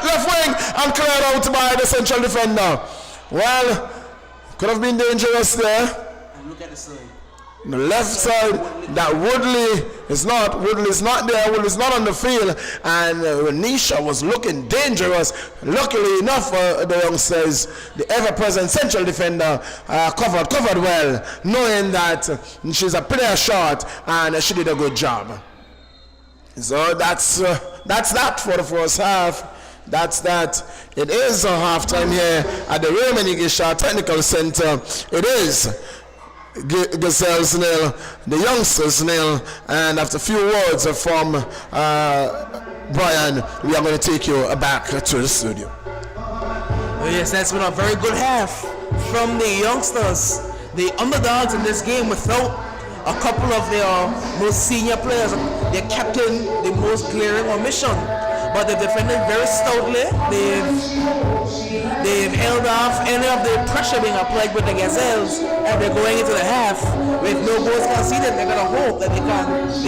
Speaker 2: the left wing and cleared out by the central defender. Well, could have been dangerous there.
Speaker 3: And look at the side.
Speaker 2: The left side, that Woodley is not there. Woodley's not on the field, and Renisha was looking dangerous. Luckily enough for the youngsters, the ever-present central defender covered well, knowing that she's a player short, and she did a good job. So that's that for the first half. That's that. It is a halftime here at the Raymond Igisha Technical Center. It is Gazelles nil, the youngsters nil, and after a few words from Brian, we are going to take you back to the studio.
Speaker 3: Oh yes, that's been a very good half from the youngsters, the underdogs in this game, without a couple of their most senior players, their captain, the most glaring omission. But they've defended very stoutly. They've held off any of the pressure being applied with the Gazelles, and they're going into the half with no goals conceded. They're going to hope that they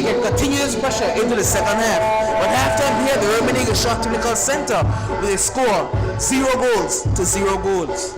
Speaker 3: can continue this pressure into the second half. But halftime here, the Roman Eagle Shot Technical Center with a score 0 goals to 0 goals.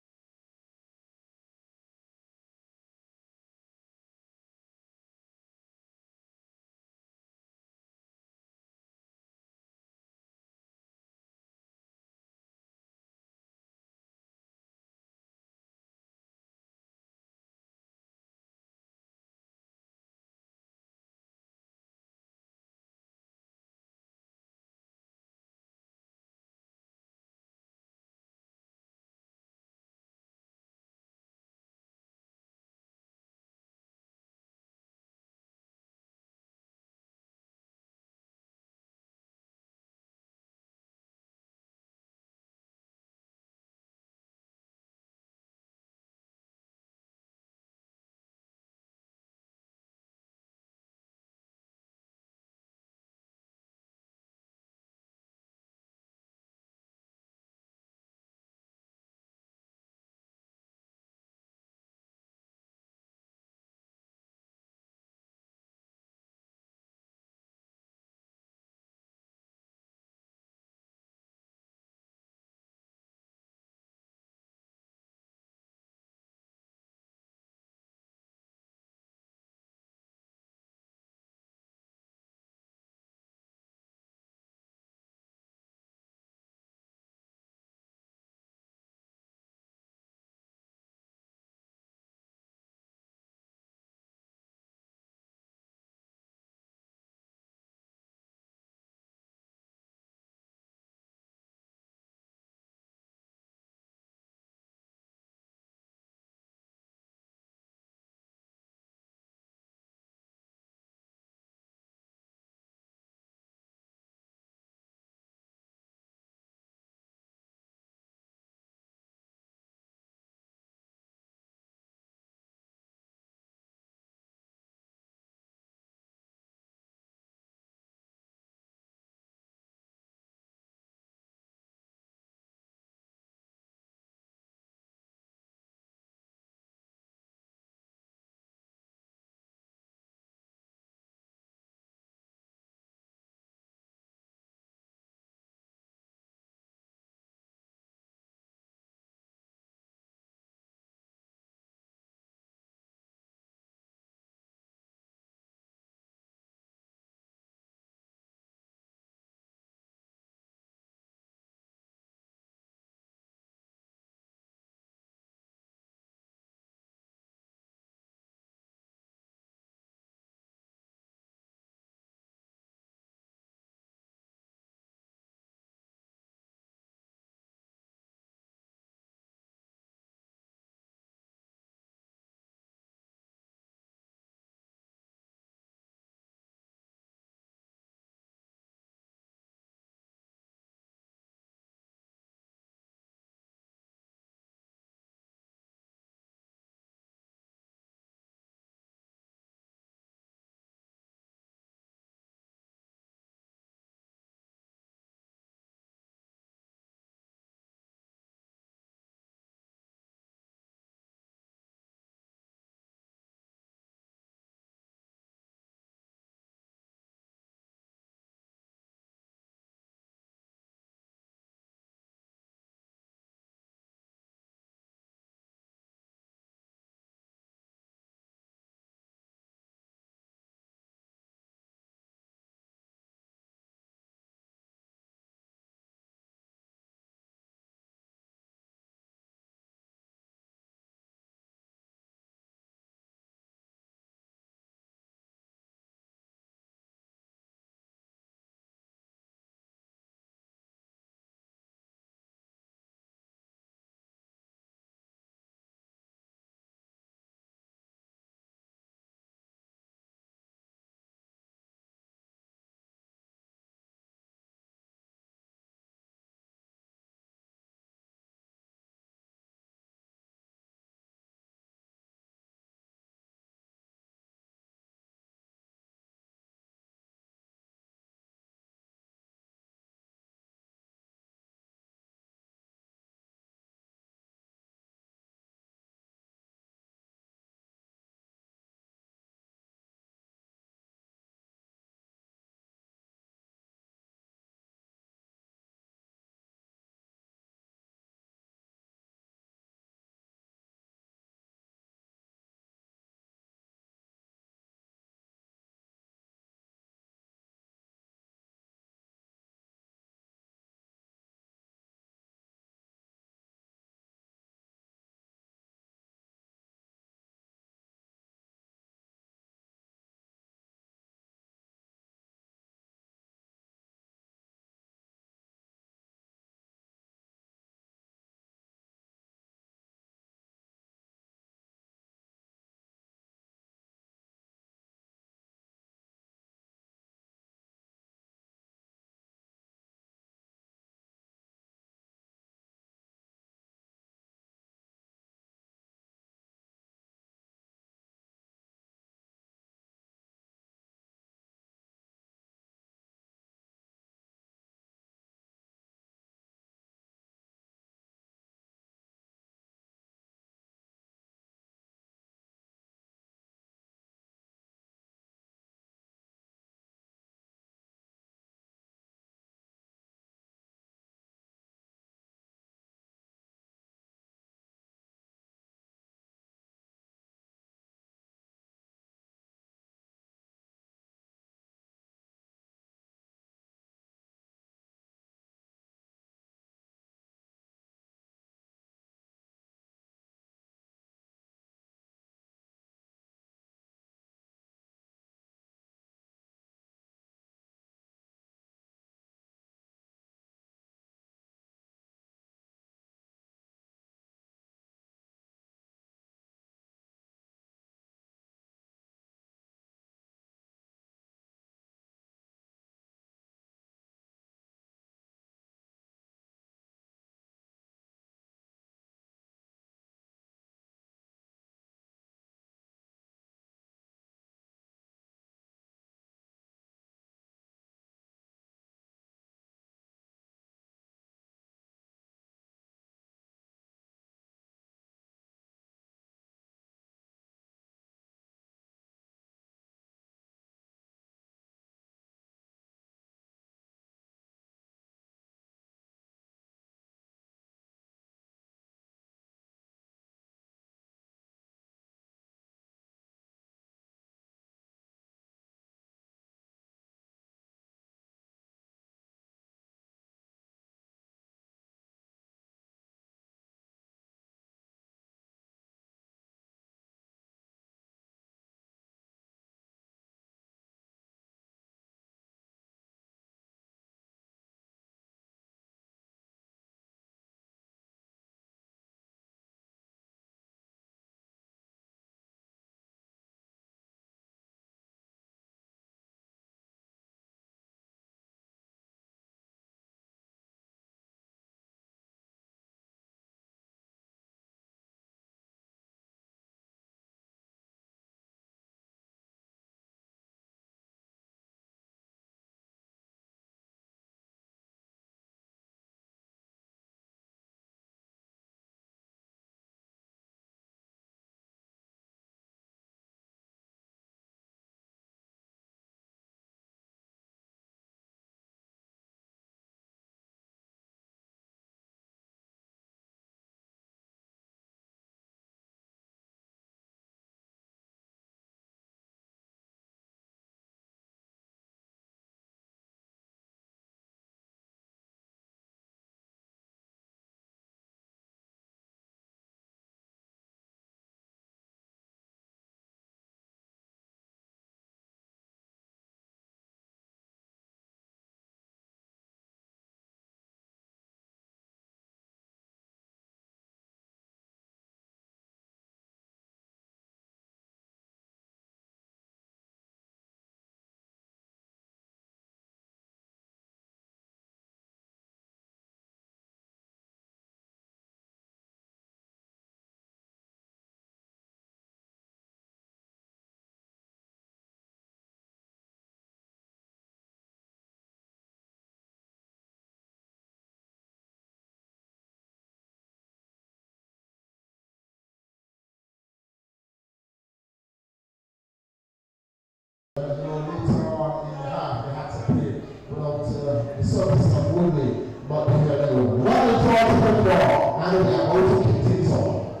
Speaker 4: Later on in the half, they had to play without the service of Woodley, but they had a one towards football, and they are going to kick things off.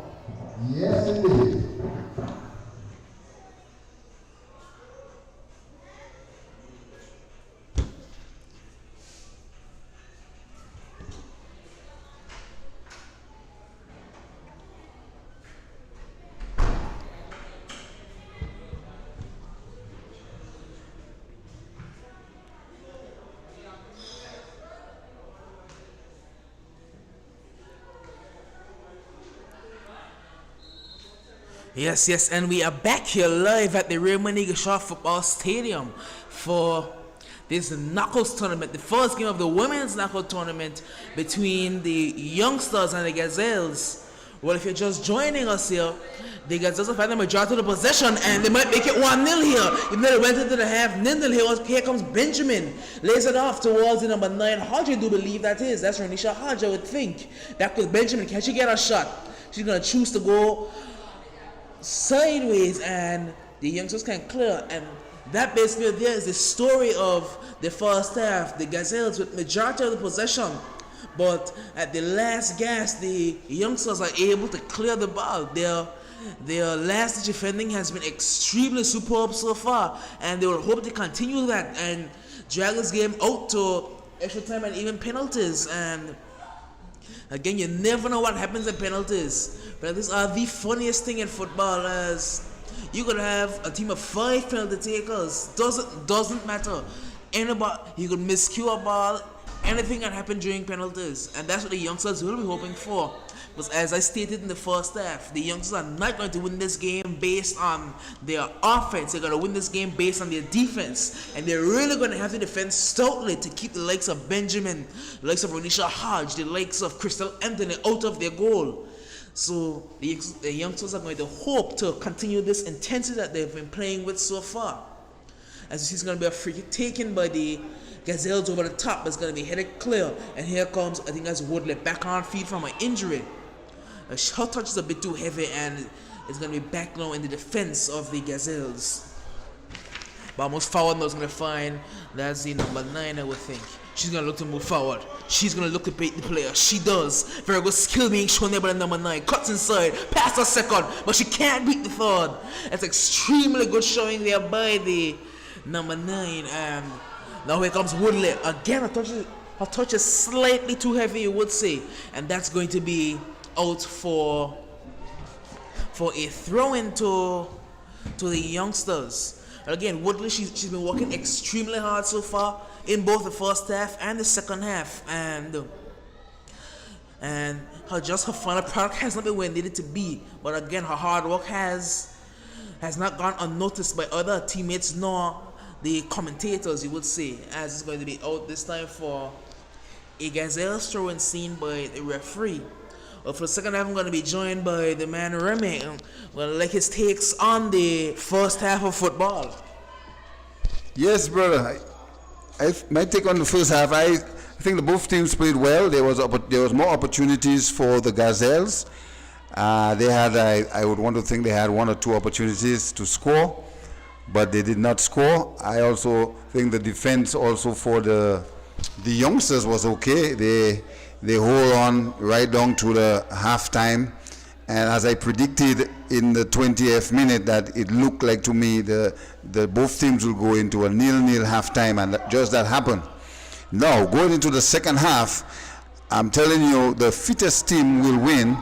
Speaker 4: Yes, indeed.
Speaker 3: Yes, and we are back here live at the Raymond Eagleshot Football Stadium for this Knuckles tournament, the first game of the women's Knuckles tournament between the youngsters and the Gazelles. Well, if you're just joining us here, the Gazelles have had the majority of the possession and they might make it 1-0 here. Even though they went into the half, 0-0 here comes Benjamin. Lays it off towards the number 9 Hodge, I do believe that is. That's Renisha Hodge, I would think. Back with Benjamin. Can she get a shot? She's going to choose to go sideways and the youngsters can clear, and that basically there is the story of the first half. The Gazelles with majority of the possession, but at the last gasp the youngsters are able to clear the ball. Their last defending has been extremely superb so far, and they will hope to continue that and drag this game out to extra time and even penalties. And again, you never know what happens in penalties. Penalties are the funniest thing in football, as you could have a team of 5 penalty takers. Doesn't matter. Anybody, you could miscue a ball. Anything can happen during penalties, and that's what the youngsters will be hoping for. Because as I stated in the first half, the youngsters are not going to win this game based on their offense. They're going to win this game based on their defense. And they're really going to have to defend stoutly to keep the likes of Benjamin, the likes of Renisha Hodge, the likes of Crystal Anthony out of their goal. So the youngsters are going to hope to continue this intensity that they've been playing with so far. As you see, it's going to be a free kick taken by the Gazelles over the top. It's going to be headed clear. And here comes, I think that's Woodley, back on feet from an injury. Her touch is a bit too heavy, and it's going to be back now in the defense of the Gazelles. But almost forward now is going to find that's the number 9, I would think. She's going to look to move forward. She's going to look to beat the player. She does. Very good skill being shown there by the number 9. Cuts inside. Past her second. But she can't beat the third. That's extremely good showing there by the number 9. And now here comes Woodley. Again, her touch is slightly too heavy, you would say. And that's going to be out for a throw-in to the youngsters. Again, Woodley, she's been working extremely hard so far in both the first half and the second half, and her final product has not been where it needed to be. But again, her hard work has not gone unnoticed by other teammates nor the commentators, you would say, as it's going to be out this time for a Gazelles throw-in seen by the referee. For the second half, I'm going to be joined by the man Remy. Well, like his takes on the first half of football.
Speaker 5: Yes, brother. My take on the first half, I think both teams played well. There was more opportunities for the Gazelles. They had, I would want to think they had 1 or 2 opportunities to score, but they did not score. I also think the defense also for the youngsters was okay. They hold on right down to the halftime, and as I predicted in the 20th minute, that it looked like to me the both teams will go into a 0-0 halftime, and just that happened. Now going into the second half, I'm telling you the fittest team will win,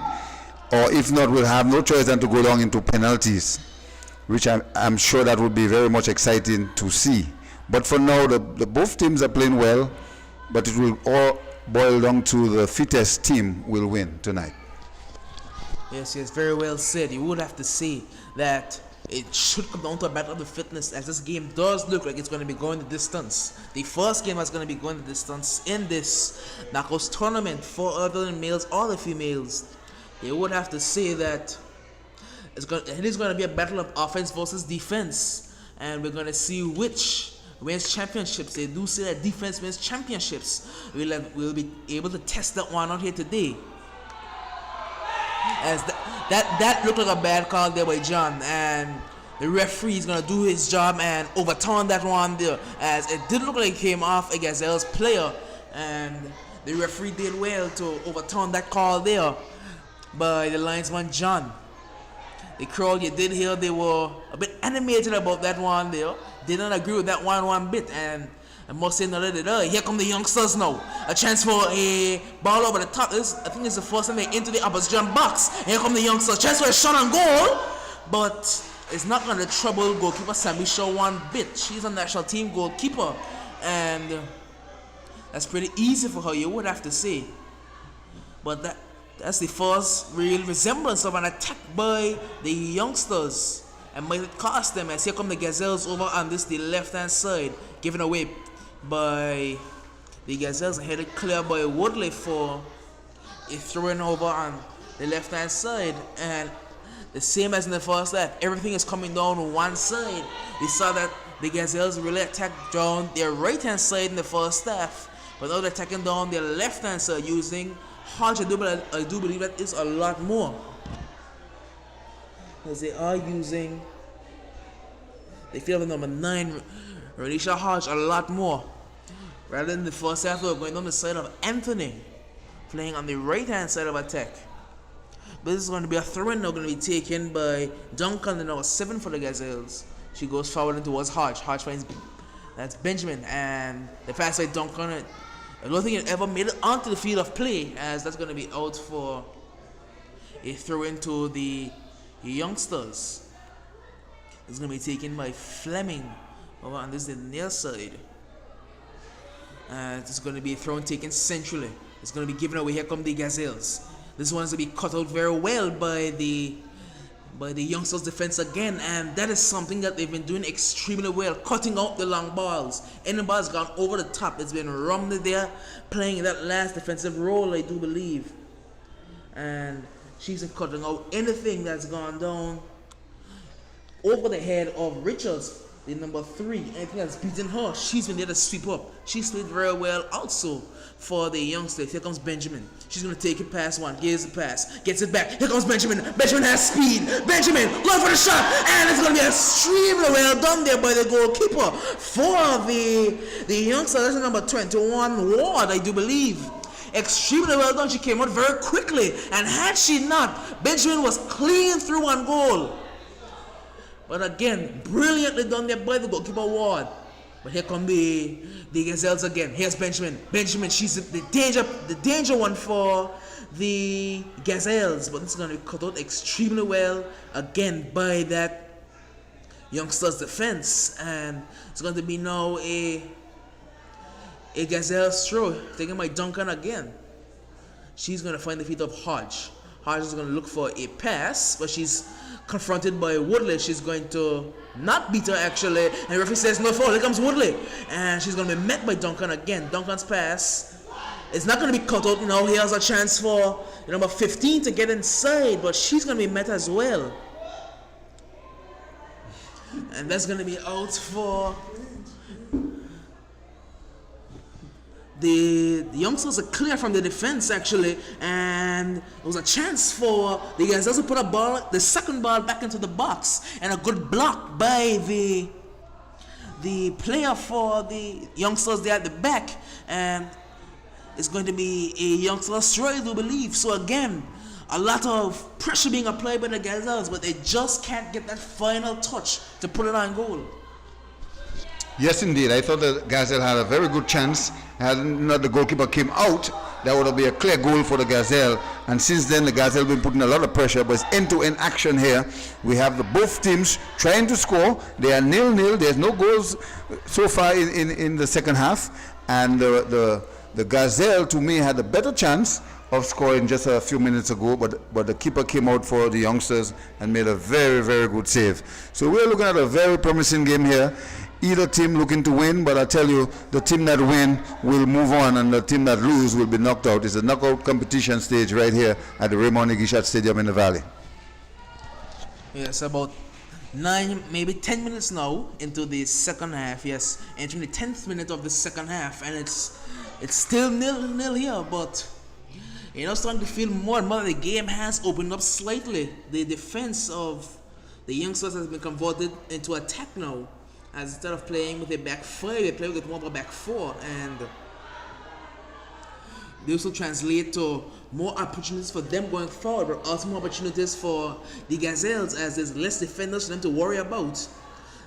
Speaker 5: or if not, will have no choice than to go down into penalties, which I'm sure that would be very much exciting to see. But for now, the both teams are playing well, but it will all boil down to the fittest team will win tonight.
Speaker 3: Yes, very well said. You would have to say that it should come down to a battle of the fitness, as this game does look like it's going to be going the distance. The first game is going to be going the distance in this Knuckles tournament for other than males or the females. You would have to say that it is going to be a battle of offense versus defense, and we're going to see which wins championships. They do say that defense wins championships. We'll be able to test that one out here today. As that looked like a bad call there by John, and the referee is gonna do his job and overturn that one there, as it did look like it came off a Gazelles player, and the referee did well to overturn that call there by the linesman John. The crowd, you did hear, they were a bit animated about that one there. They didn't agree with that one bit, and I must say, here come the youngsters now. A chance for a ball over the top. I think it's the first time they into the opposition box. Here come the youngsters. Chance for a shot on goal, but it's not going to trouble goalkeeper Sammy Shaw one bit. She's a national team goalkeeper, and that's pretty easy for her, you would have to say. But that's the first real resemblance of an attack by the youngsters, and might it cost them, as here come the Gazelles over on the left-hand side, given away by the Gazelles, headed clear by Woodley for a throwing over on the left-hand side. And the same as in the first half, everything is coming down one side. We saw that the Gazelles really attacked down their right-hand side in the first half, but now they're attacking down their left-hand side using Hodge. I do believe that is a lot more, because they are using the field of number 9, Renisha Hodge, a lot more. Rather than the first half, we're going on the side of Anthony, playing on the right-hand side of attack. But this is going to be a throw-in now, going to be taken by Duncan, the number 7 for the Gazelles. She goes forward and towards Hodge. Hodge finds that's Benjamin, and the pass by Duncan, I don't think it ever made it onto the field of play, as that's going to be out for a throw-in to the youngsters. It's going to be taken by Fleming over on this the near side. And it's going to be thrown taken centrally. It's going to be given away. Here come the Gazelles. This one's going to be cut out very well by the youngsters' defense again, and that is something that they've been doing extremely well, cutting out the long balls. Any ball's gone over the top. It's been Romney there playing that last defensive role, I do believe, and she's been cutting out anything that's gone down over the head of Richards, the number 3. Anything that's beaten her, she's been there to sweep up. She's played very well also for the youngsters. Here comes Benjamin. She's going to take it past one. Gives the pass. Gets it back. Here comes Benjamin. Benjamin has speed. Benjamin going for the shot. And it's going to be extremely well done there by the goalkeeper for the youngster. That's number 21, Ward, I do believe. Extremely well done. She came out very quickly. And had she not, Benjamin was clean through on goal. But again, brilliantly done there by the goalkeeper Ward. But here come the Gazelles again. Here's Benjamin. Benjamin, she's the danger one for the Gazelles. But this is going to be cut out extremely well again by that youngster's defense. And it's going to be now a Gazelles throw taken by Duncan again. She's going to find the feet of Hodge. Hodge is going to look for a pass, but she's confronted by Woodley. She's going to not beat her actually, and the referee says no foul. Here comes Woodley, and she's going to be met by Duncan again. Duncan's pass is not going to be cut out now. Here's a chance for number 15 to get inside, but she's going to be met as well, and that's going to be out for the youngsters are clear from the defense actually, and it was a chance for the Gazelles to put the second ball back into the box, and a good block by the player for the youngsters there at the back, and it's going to be a youngster's throw, I do believe. So again, a lot of pressure being applied by the Gazelles, but they just can't get that final touch to put it on goal.
Speaker 5: Yes, indeed. I thought the Gazelle had a very good chance. Had not the goalkeeper came out, that would be a clear goal for the Gazelle. And since then, the Gazelle been putting a lot of pressure. But it's end-to-end action here. We have both teams trying to score. They are 0-0. There's no goals so far in the second half. And the Gazelle, to me, had a better chance of scoring just a few minutes ago, but the keeper came out for the youngsters and made a very, very good save. So we're looking at a very promising game here. Either team looking to win, but I tell you, the team that win will move on, and the team that lose will be knocked out. It's a knockout competition stage right here at the Raymond Igishat Stadium in the Valley.
Speaker 3: Yes, about 9, maybe 10 minutes now into the second half. Yes, entering the 10th minute of the second half, and it's still 0-0 here, but starting to feel more and more the game has opened up slightly. The defense of the youngsters has been converted into attack now. As instead of playing with a back five, they play with more of a back four, and this will translate to more opportunities for them going forward, but also more opportunities for the Gazelles, as there's less defenders for them to worry about.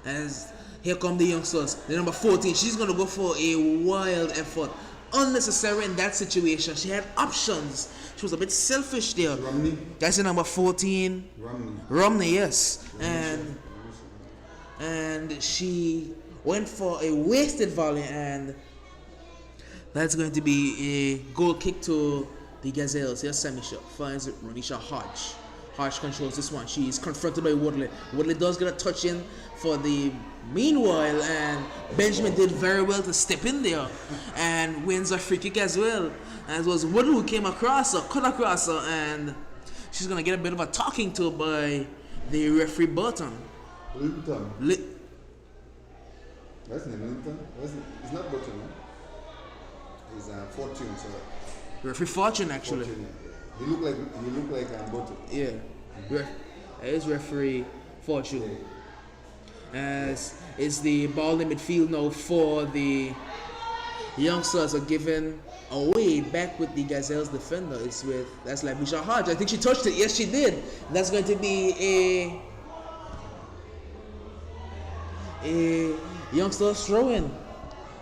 Speaker 3: As here come the youngsters, the number 14, she's going to go for a wild effort. Unnecessary in that situation. She had options. She was a bit selfish there.
Speaker 5: Romney?
Speaker 3: That's the number 14. Romney, yes. And she went for a wasted volley, and that's going to be a goal kick to the Gazelles. Here's Samisha, finds Ronisha Hodge. Hodge controls this one. She's confronted by Woodley. Woodley does get a touch in for the meanwhile, and Benjamin did very well to step in there and wins a free kick as well. And it was Woodley who came across her, cut across her, and she's going to get a bit of a talking to by the referee Burton.
Speaker 5: Linton. That's not Linton. It's not Burton, no? He's Fortune, so.
Speaker 3: Referee Fortune, actually.
Speaker 5: Fortune, yeah. He looked like Burton.
Speaker 3: Yeah. It is referee Fortune. As is the ball in midfield now for the youngsters are given away back with the Gazelles defender. That's like Misha Hodge. I think she touched it. Yes, she did. That's going to be a youngsters throw-in.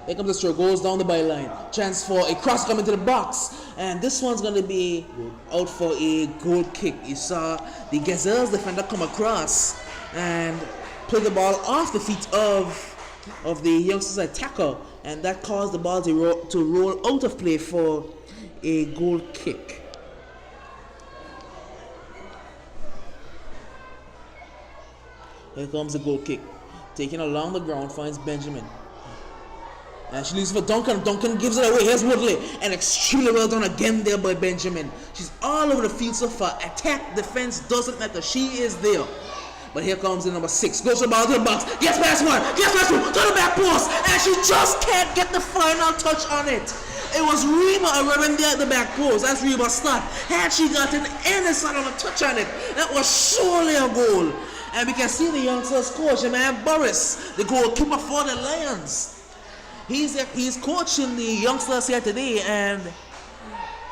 Speaker 3: Here comes the throw, goes down the byline. Chance for a cross coming to the box. And this one's going to be out for a goal kick. You saw the Gazelles defender come across and play the ball off the feet of the youngsters attacker. And that caused the ball to roll out of play for a goal kick. Here comes the goal kick. Taken along the ground, finds Benjamin. And she leaves for Duncan. Duncan gives it away. Here's Woodley. And extremely well done again there by Benjamin. She's all over the field so far. Attack, defense, doesn't matter. She is there. But here comes the number 6. Goes the ball to the box. Gets past one. Gets past two. To the back post. And she just can't get the final touch on it. It was Reba arriving there at the back post. That's Reba's start. Had she gotten any sort of a touch on it, that was surely a goal. And we can see the youngsters coach, the man Boris, the goalkeeper for the Lions. He's coaching the youngsters here today, and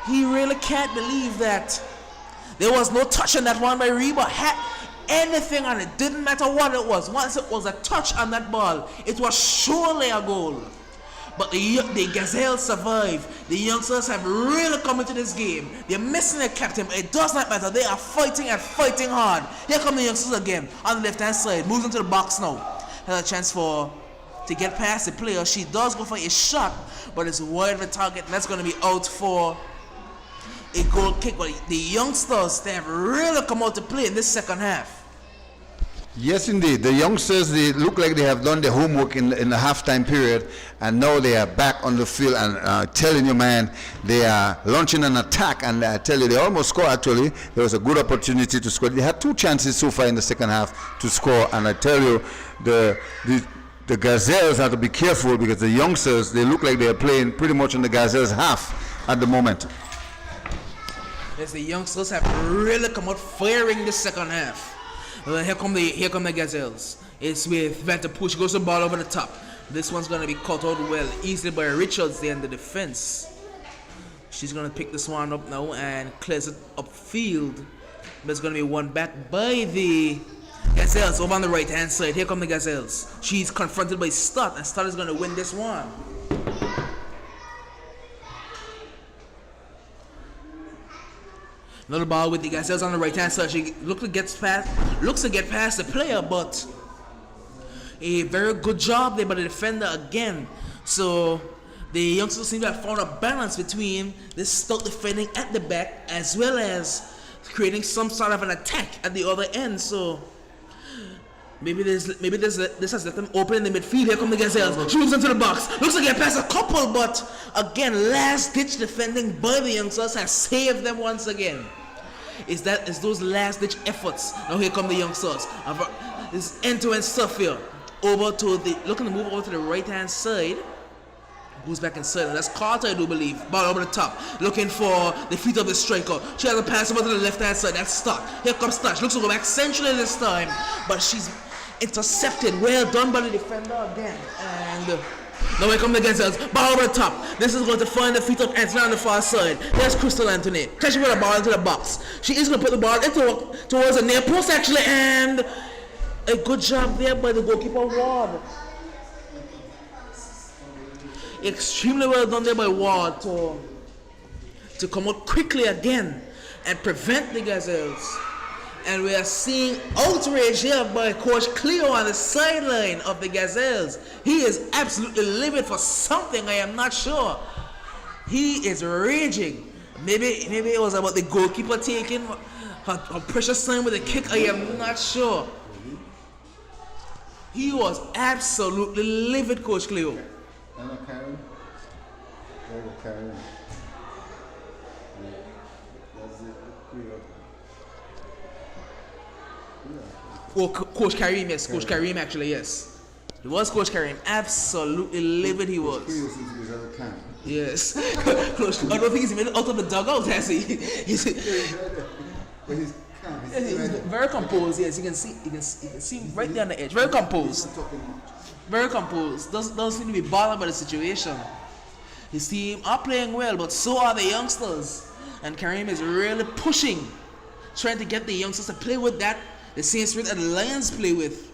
Speaker 3: he really can't believe that there was no touch on that one by Reba. Had anything on it, didn't matter what it was. Once it was a touch on that ball, it was surely a goal. But the Gazelles survive. The youngsters have really come into this game. They're missing their captain. It does not matter. They are fighting and fighting hard. Here come the youngsters again on the left-hand side. Moves into the box now. Has a chance to get past the player. She does go for a shot, but it's wide of the target. And that's going to be out for a goal kick. But the youngsters, they have really come out to play in this second half.
Speaker 5: Yes, indeed. The youngsters, they look like they have done their homework in the halftime period, and now they are back on the field and telling you, man, they are launching an attack, and I tell you, they almost scored actually. There was a good opportunity to score. They had 2 chances so far in the second half to score, and I tell you, the Gazelles have to be careful because the youngsters, they look like they are playing pretty much in the Gazelles half at the moment.
Speaker 3: Yes, the youngsters have really come out firing the second half. Here come the Gazelles. It's with Vanderpool. She goes the ball over the top. This one's going to be caught out well, easily by Richards there in the defense. She's going to pick this one up now and clears it upfield. There's going to be one back by the Gazelles over on the right hand side. Here come the Gazelles. She's confronted by Stott, and Stott is going to win this one. Another ball with the Gazelles on the right hand side. She looks to get past the player, but a very good job there by the defender again. So the youngsters seem to have found a balance between this stout defending at the back as well as creating some sort of an attack at the other end. So maybe this has let them open in the midfield. Here come the Gazelles. She moves into the box. Looks like it past a couple, but again, last ditch defending by the youngsters has saved them once again. Is those last ditch efforts. Now here come the youngsters. This end-to-end stuff here. Looking to move over to the right hand side. Who's back inside? And that's Carter, I do believe. Ball over the top. Looking for the feet of the striker. She has a pass over to the left hand side. That's Stock. Here comes Stock. Looks to go back centrally this time. But she's intercepted. Well done by the defender again. And now here come the Gazelles. Ball over the top. This is going to find the feet of Anthony on the far side. There's Crystal Anthony. Catching with the ball into the box. She is going to put the ball towards the near post actually. And a good job there by the goalkeeper Ward. Extremely well done there by Ward to come out quickly again and prevent the Gazelles. And we are seeing outrage here by Coach Cleo on the sideline of the Gazelles. He is absolutely livid for something, I am not sure. He is raging. Maybe it was about the goalkeeper taking her precious time with a kick, I am not sure. He was absolutely livid, Coach Cleo. Oh, Coach Kareem, yes. Coach Kareem, actually, yes. It was Coach Kareem. Absolutely livid he was. Yes. Coach, I don't think he's even out of the dugout, has he? He's very composed, yes. You can see right there on the edge. Very composed. Very composed. Doesn't seem to be bothered by the situation. His team are playing well, but so are the youngsters. And Kareem is really pushing, trying to get the youngsters to play with that, the same spirit that the Lions play with.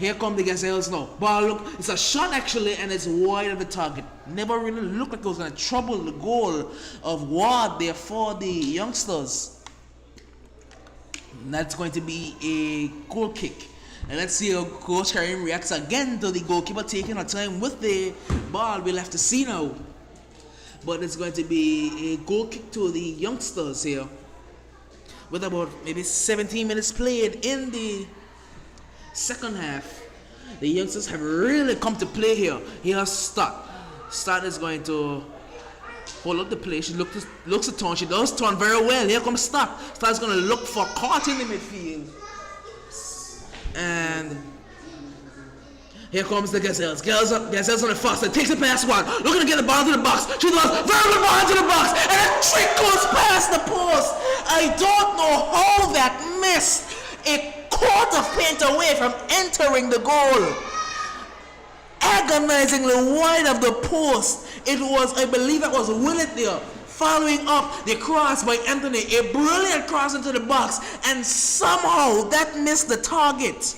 Speaker 3: Here come the Gazelles now. Ball, look, it's a shot actually, and it's wide of the target. Never really looked like it was going to trouble the goal of Ward there for the youngsters. And that's going to be a goal kick. And let's see how Coach Kareem reacts again to the goalkeeper taking her time with the ball. We'll have to see now. But it's going to be a goal kick to the youngsters here. With about maybe 17 minutes played in the second half. The youngsters have really come to play here. Here's Stott. Stott is going to hold up the play. She looks to turn. She does turn very well. Here comes Stott. Stott's going to look for Cart in the midfield. And here comes the Gazelles. Gazelles on the far side. Takes the pass one. Looking to get the ball into the box. She does very good ball into the box. And a trick goes past the post. I don't know how that missed. A quarter of paint away from entering the goal. Agonizingly wide of the post. It was, I believe it was Willett there. Following up the cross by Anthony. A brilliant cross into the box. And somehow that missed the target.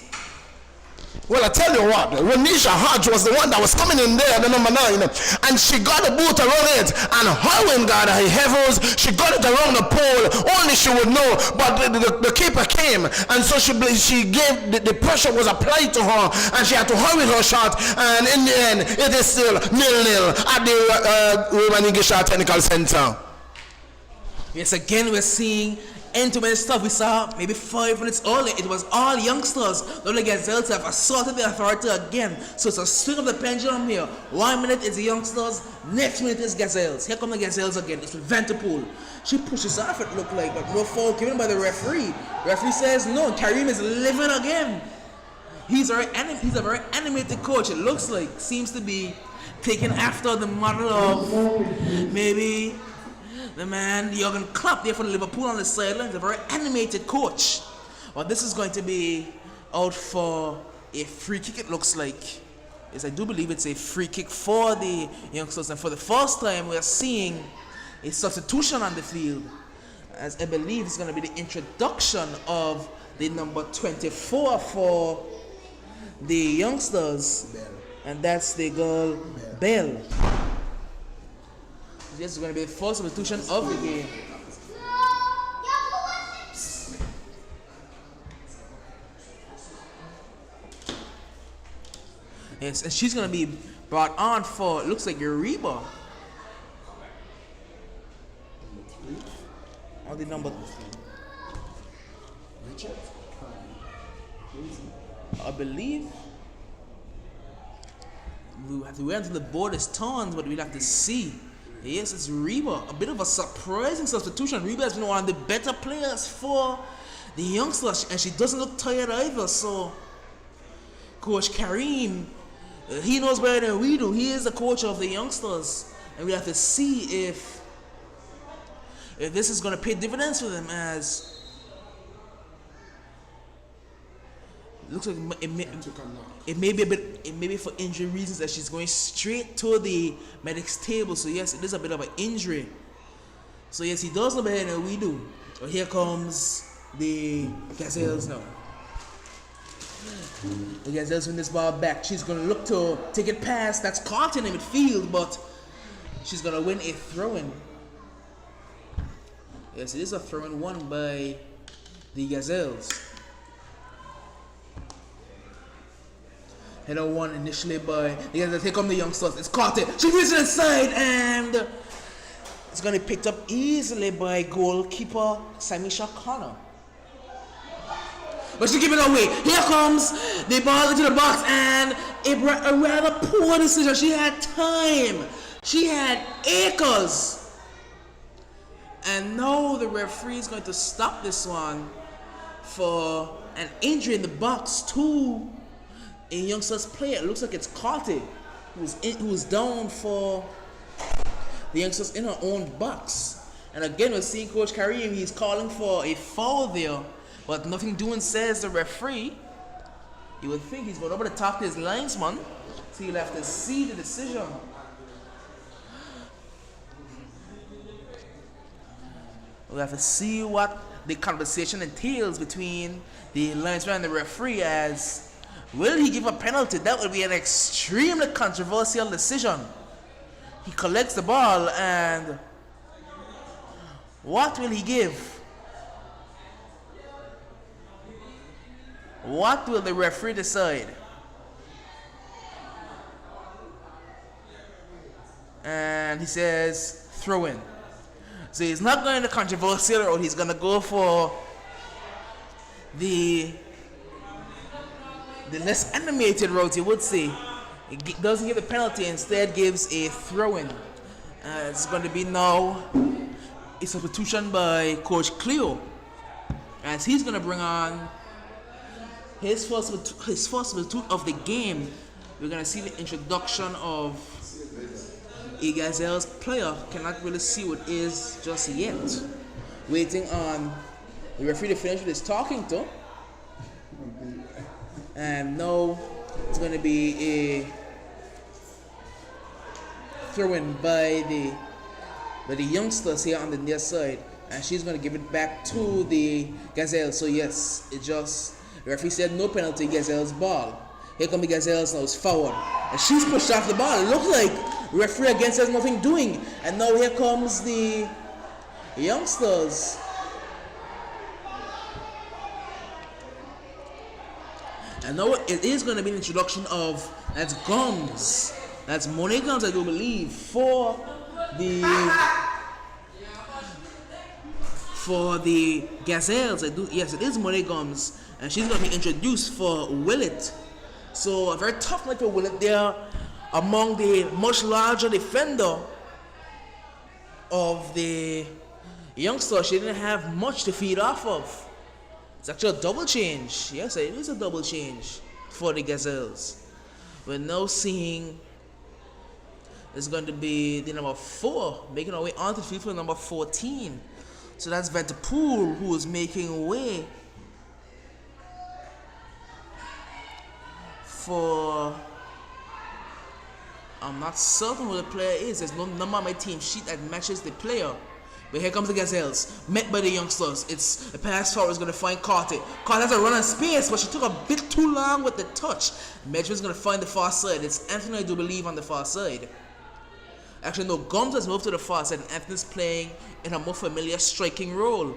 Speaker 2: Well, I tell you what, Renisha Hodge was the one that was coming in there, the number 9, and she got the boot around it, and Howen got her heavers, she got it around the pole, only she would know, but the keeper came, and so she gave, the pressure was applied to her, and she had to hurry her shot, and in the end, it is still 0-0 at the Roman English Technical Center.
Speaker 3: Yes, again we're seeing end-to-end stuff. We saw maybe 5 minutes earlier. It was all youngsters. The Gazelles have assaulted the authority again. So it's a swing of the pendulum here. 1 minute is the youngsters. Next minute is Gazelles. Here come the Gazelles again. It's with Vanterpool. She pushes off, it looked like, but no foul given by the referee. The referee says no. Kareem is livid again. He's a very animated coach. It looks like. Seems to be taken after the model of maybe the man Jurgen Klopp there for Liverpool on the sidelines, a very animated coach. Well, this is going to be out for a free kick, it looks like. Yes, I do believe it's a free kick for the youngsters. And for the first time, we are seeing a substitution on the field, as I believe it's going to be the introduction of the number 24 for the youngsters. And that's the girl, Bell. This is going to be the first substitution of the game. Yes, and she's going to be brought on for, it looks like Uriba. Or the number... I believe... We have to wait until the board is turned, but we'll have to see. Yes, it's Reba. A bit of a surprising substitution. Reba has been one of the better players for the youngsters, and she doesn't look tired either. So, Coach Kareem He knows better than we do. He is the coach of the youngsters, and we have to see if this is going to pay dividends for them. As looks like it may be a bit, it may be for injury reasons that she's going straight to the medic's table. So yes, it is a bit of an injury. So yes, he does know better than we do. But here comes the Gazelles now. The Gazelles win this ball back. She's going to look to take it past. That's caught in the midfield, but she's going to win a throw-in. Yes, it is a throw-in won by the Gazelles. Header won initially by the Gazelles. Here come the youngsters. It's caught it. She gets it inside, and it's going to be picked up easily by goalkeeper Samisha Connor. But she give it away. Here comes the ball into the box, and a rather poor decision. She had time. She had acres. And now the referee is going to stop this one for an injury in the box to a youngster's player. It looks like it's Carty, who's down for the youngsters in her own box. And again, we're seeing Coach Kareem. He's calling for a foul there. But nothing doing, says the referee. You would think he's going over to talk to his linesman, so you'll have to see the decision. We'll have to see what the conversation entails between the linesman and the referee. As will he give a penalty? That would be an extremely controversial decision. He collects the ball, and what will he give? What will the referee decide? And he says throw in. So he's not going the controversial route. He's going to go for the less animated route, you would say. He doesn't give a penalty, instead gives a throw in. It's going to be now a substitution by Coach Cleo, as he's going to bring on his first substitute of the game. We're going to see the introduction of a Gazelles player. Cannot really see what it is just yet. Waiting on the referee to finish with his talking to. And now it's going to be a throw-in by the youngsters here on the near side. And she's going to give it back to the Gazelles. So yes, it just... The referee said no penalty, Gazelles ball. Here come the Gazelles, now it's forward. And she's pushed off the ball. It looks like the referee again says nothing doing. And now here comes the youngsters. And now it is going to be an introduction of, that's Gums. That's Monet Gums, I do believe, for the Gazelles. Yes, it is Monet Gums. And she's going to be introduced for Willett. So a very tough night for Willett there, among the much larger defender of the youngster. She didn't have much to feed off of. It's actually a double change. Yes, it is a double change for the Gazelles. We're now seeing it's going to be the number 4 making our way onto the field for number 14. So that's Vanderpool, who is making way for, I'm not certain who the player is. There's no number on my team sheet that matches the player. But here comes the Gazelles, met by the youngsters. It's a pass forward, is going to find Carty. Carty has a run on space, but she took a bit too long with the touch. Medjman's going to find the far side. It's Anthony, I do believe, on the far side. Actually, no, Gums has moved to the far side, and Anthony's playing in a more familiar striking role.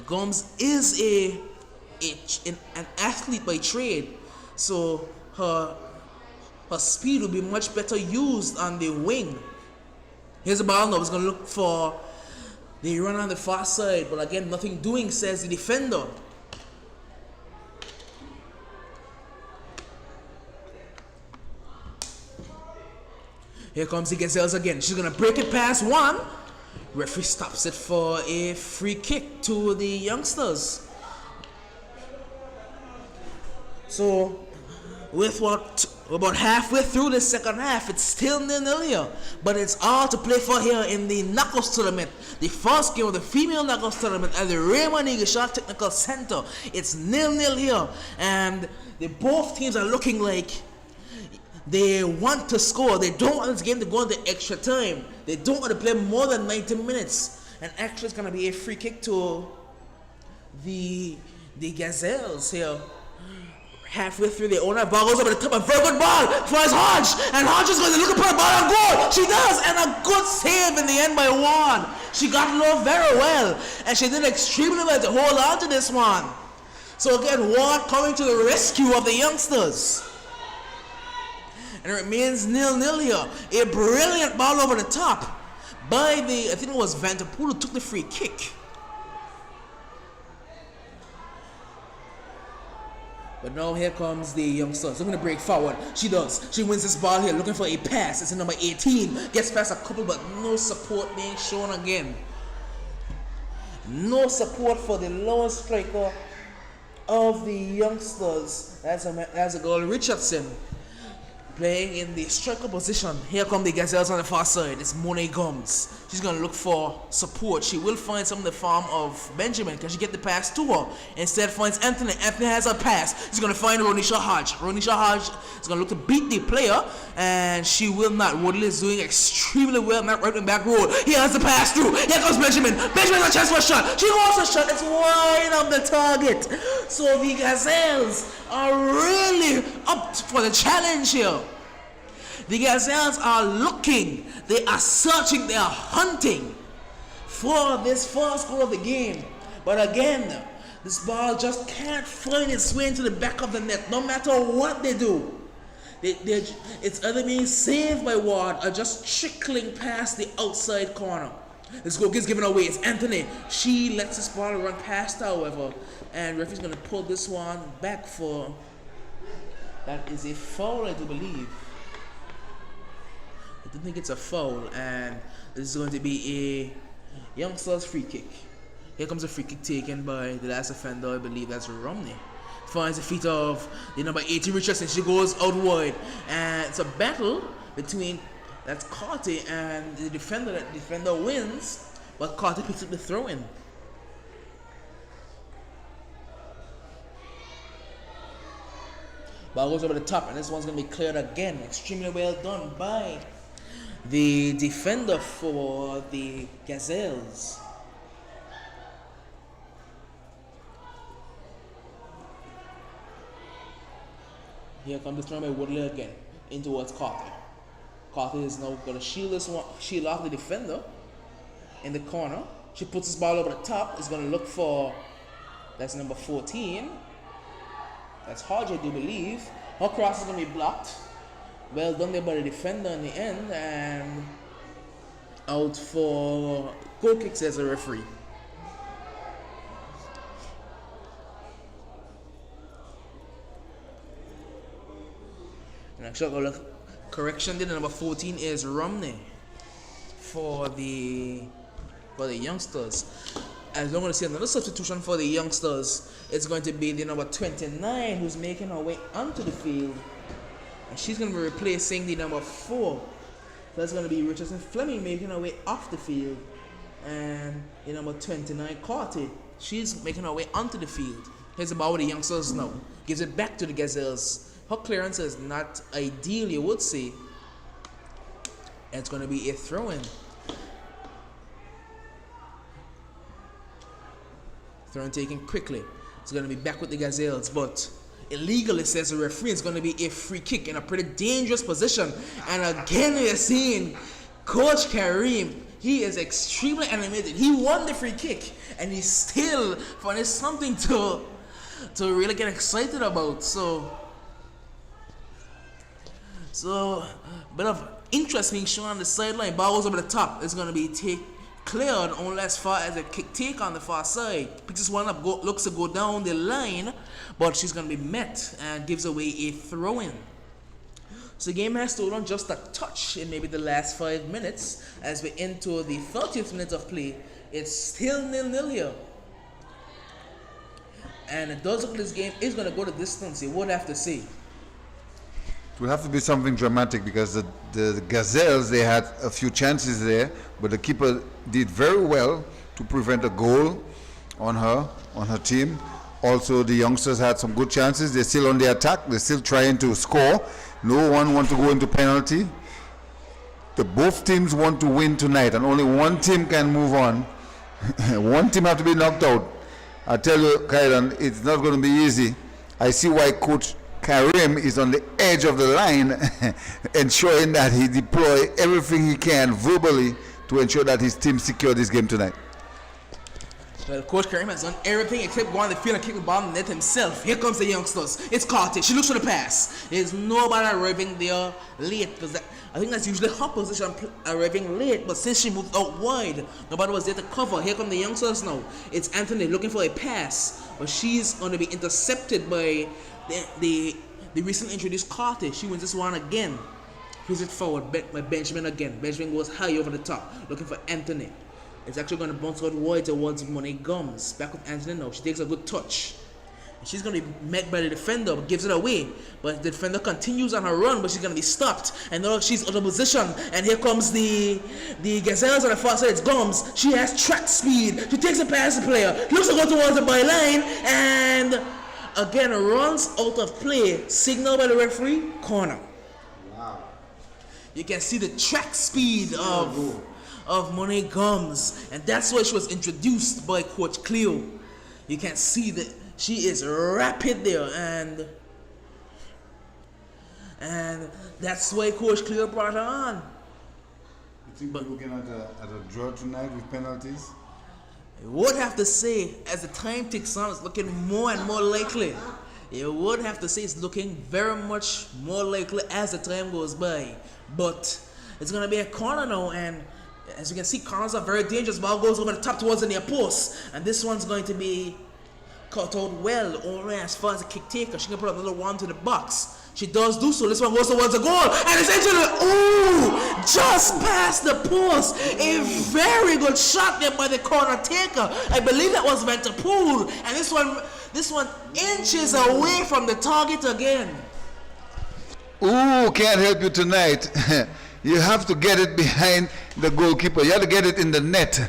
Speaker 3: Gums is an athlete by trade, so her speed will be much better used on the wing. Here's the ball now. He's going to look for the run on the far side, but again, nothing doing, says the defender. Here comes the Gazelles again. She's going to break it past one. Referee stops it for a free kick to the youngsters. So, with We're about halfway through the second half. It's still 0-0 here. But it's all to play for here in the Knockouts tournament. The first game of the female Knockouts tournament at the Raymond Eagleshot Technical Center. It's 0-0 here. And both teams are looking like they want to score. They don't want this game to go into extra time. They don't want to play more than 90 minutes. And actually it's going to be a free kick to the Gazelles here. Halfway through the owner, ball goes over the top, a very good ball for his Hodge, and Hodge is going to look at the ball and goal. She does, and a good save in the end by Juan. She got low very well, and she did extremely well to hold on to this one. So again, Juan coming to the rescue of the youngsters. And it remains 0-0 here. A brilliant ball over the top by I think it was Vanderpool who took the free kick. But now here comes the youngsters. They're going to break forward. She does. She wins this ball here, looking for a pass. It's in number 18. Gets past a couple, but no support being shown again. No support for the lowest striker of the youngsters. That's a girl, Richardson, playing in the striker position. Here come the Gazelles on the far side. It's Monet Gums. She's going to look for support. She will find some in the form of Benjamin. Can she get the pass to her? Instead finds Anthony. Anthony has a pass. She's going to find Ronisha Hodge. Ronisha Hodge is going to look to beat the player, and she will not. Woodley is doing extremely well. Not right in back row. He has the pass through. Here comes Benjamin. Benjamin has a chance for a shot. She wants a shot. It's wide of the target. So the Gazelles are really up for the challenge here. The Gazelles are looking, they are searching, they are hunting for this first goal of the game. But again, this ball just can't find its way into the back of the net, no matter what they do. It's either being saved by Ward or just trickling past the outside corner. This goal gets given away. It's Anthony. She lets this ball run past, however, and referee's going to pull this one back for, that is a foul, I do believe. I don't think it's a foul, and this is going to be a youngster's free kick. Here comes a free kick taken by the last offender, I believe that's Romney. Finds the feet of the number 80 Richardson. She goes out wide, and it's a battle between, that's Carty and the defender. That defender wins, but Carty picks up the throw-in. Ball goes over the top, and this one's going to be cleared again. Extremely well done by the defender for the Gazelles. Here comes the throw by Woodley again in towards Carter. Carter is now going to shield off the defender in the corner. She puts this ball over the top. Is going to look for, that's number 14. That's Hodge, I do believe. Her cross is going to be blocked. Well done there by the defender in the end, and out for goal kicks as a referee. And actually, correction there, number 14 is Romney for the youngsters. As long as see another substitution for the youngsters, it's going to be the number 29 who's making her way onto the field. And she's going to be replacing the number 4. So that's going to be Richardson Fleming making her way off the field. And the number 29, Carty, she's making her way onto the field. Here's the ball with the youngsters now. Gives it back to the Gazelles. Her clearance is not ideal, you would say. And it's going to be a throw-in. Throw-in taken quickly. It's going to be back with the Gazelles, but illegally, says the referee, it's going to be a free kick in a pretty dangerous position. And again, we are seeing Coach Kareem. He is extremely animated. He won the free kick, and he's still finding something to really get excited about. So a bit of interest being shown on the sideline. Ball goes over the top. It's going to be cleared only as far as a kick take on the far side. Picks this one up, looks to go down the line, but she's going to be met and gives away a throw-in. So the game has slowed on just a touch in maybe the last 5 minutes. As we enter the 30th minute of play, it's still 0-0 here. And it does look like this game is going to go the distance, you would have to say.
Speaker 5: will have to be something dramatic because the Gazelles, they had a few chances there, but the keeper did very well to prevent a goal on her team. Also, the youngsters had some good chances. They're still on the attack. They're still trying to score. No one wants to go into penalty. Both teams want to win tonight, and only one team can move on. One team have to be knocked out. I tell you, Kaidan, it's not going to be easy. I see why Coach Karim is on the edge of the line, ensuring that he deploy everything he can verbally to ensure that his team secure this game tonight.
Speaker 3: Well, Coach Karim has done everything except go on the field and kick the ball in the net himself. Here comes the youngsters. It's Carter. She looks for the pass. There's nobody arriving there late because I think that's usually her position, arriving late. But since she moved out wide, nobody was there to cover. Here come the youngsters now. It's Anthony looking for a pass, but she's going to be intercepted by the recently introduced Carter. She wins this one again. Plays it forward by Benjamin again. Benjamin goes high over the top, looking for Anthony. It's actually going to bounce out wide towards Monet Gums. Back with Anthony now. She takes a good touch. And she's going to be met by the defender, but gives it away. But the defender continues on her run, but she's going to be stopped. And now she's out of position. And here comes the Gazelles on the far side. It's Gums. She has track speed. She takes a pass the player. Looks to go towards the byline. And again runs out of play. Signal by the referee. Corner.
Speaker 5: Wow.
Speaker 3: You can see the track speed of Monet Gums, and that's why she was introduced by Coach Cleo. You can see that she is rapid there, and that's why Coach Cleo brought her on.
Speaker 5: You think we're looking at a draw tonight with penalties?
Speaker 3: I would have to say, as the time ticks on, it's looking more and more likely. You would have to say it's looking very much more likely as the time goes by. But it's going to be a corner now, and as you can see, corners are very dangerous. Ball goes over the top towards the near post, and this one's going to be cut out well, only as far as the kick taker. She can put another one to the box. She does do so. This one goes towards the goal, and essentially, just past the post. A very good shot there by the corner taker. I believe that was Vanterpool, and this one inches away from the target again.
Speaker 5: Ooh, can't help you tonight. You have to get it behind the goalkeeper. You have to get it in the net.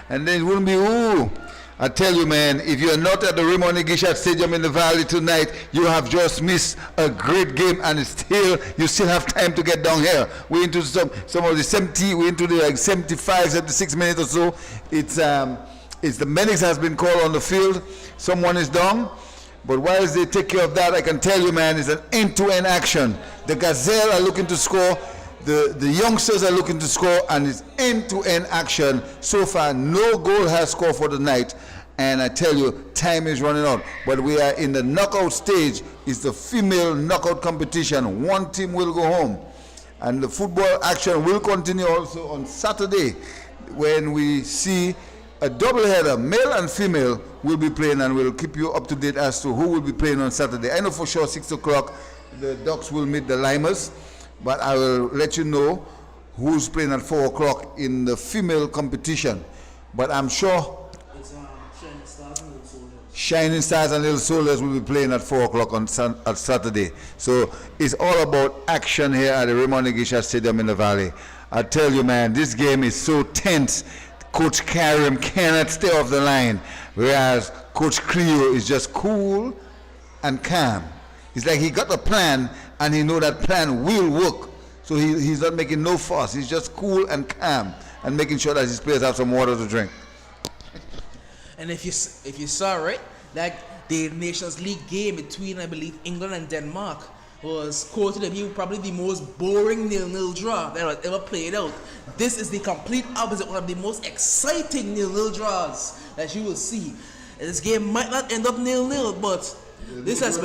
Speaker 5: And then it wouldn't be, ooh. I tell you, man, if you're not at the Raymond Igishat Stadium in the Valley tonight, you have just missed a great game, and you still have time to get down here. We're into some of the we're into the 75, 76 minutes or so. It's the medics has been called on the field. Someone is down. But whilst they take care of that, I can tell you, man, it's an end-to-end action. The Gazelle are looking to score. The youngsters are looking to score, and it's end-to-end action. So far, no goal has scored for the night, and I tell you, time is running out. But we are in the knockout stage. It's the female knockout competition. One team will go home, and the football action will continue also on Saturday when we see a doubleheader. Male and female will be playing, and we'll keep you up to date as to who will be playing on Saturday. I know for sure 6 o'clock the Ducks will meet the Limers. But I will let you know who's playing at 4 o'clock in the female competition. But I'm sure
Speaker 3: It's Shining Stars and Little Soldiers.
Speaker 5: Shining Stars and Little Soldiers will be playing at 4 o'clock on Saturday. So it's all about action here at the Raymond Igishat Stadium in the Valley. I tell you, man, this game is so tense. Coach Karim cannot stay off the line, whereas Coach Cleo is just cool and calm. It's like he got a plan, and he know that plan will work. So he's not making no fuss. He's just cool and calm and making sure that his players have some water to drink.
Speaker 3: And if you saw, right, like the Nations League game between, I believe, England and Denmark was quoted to be probably the most boring 0-0 draw that was ever played out. This is the complete opposite, one of the most exciting 0-0 draws that you will see. And this game might not end up 0-0, but this has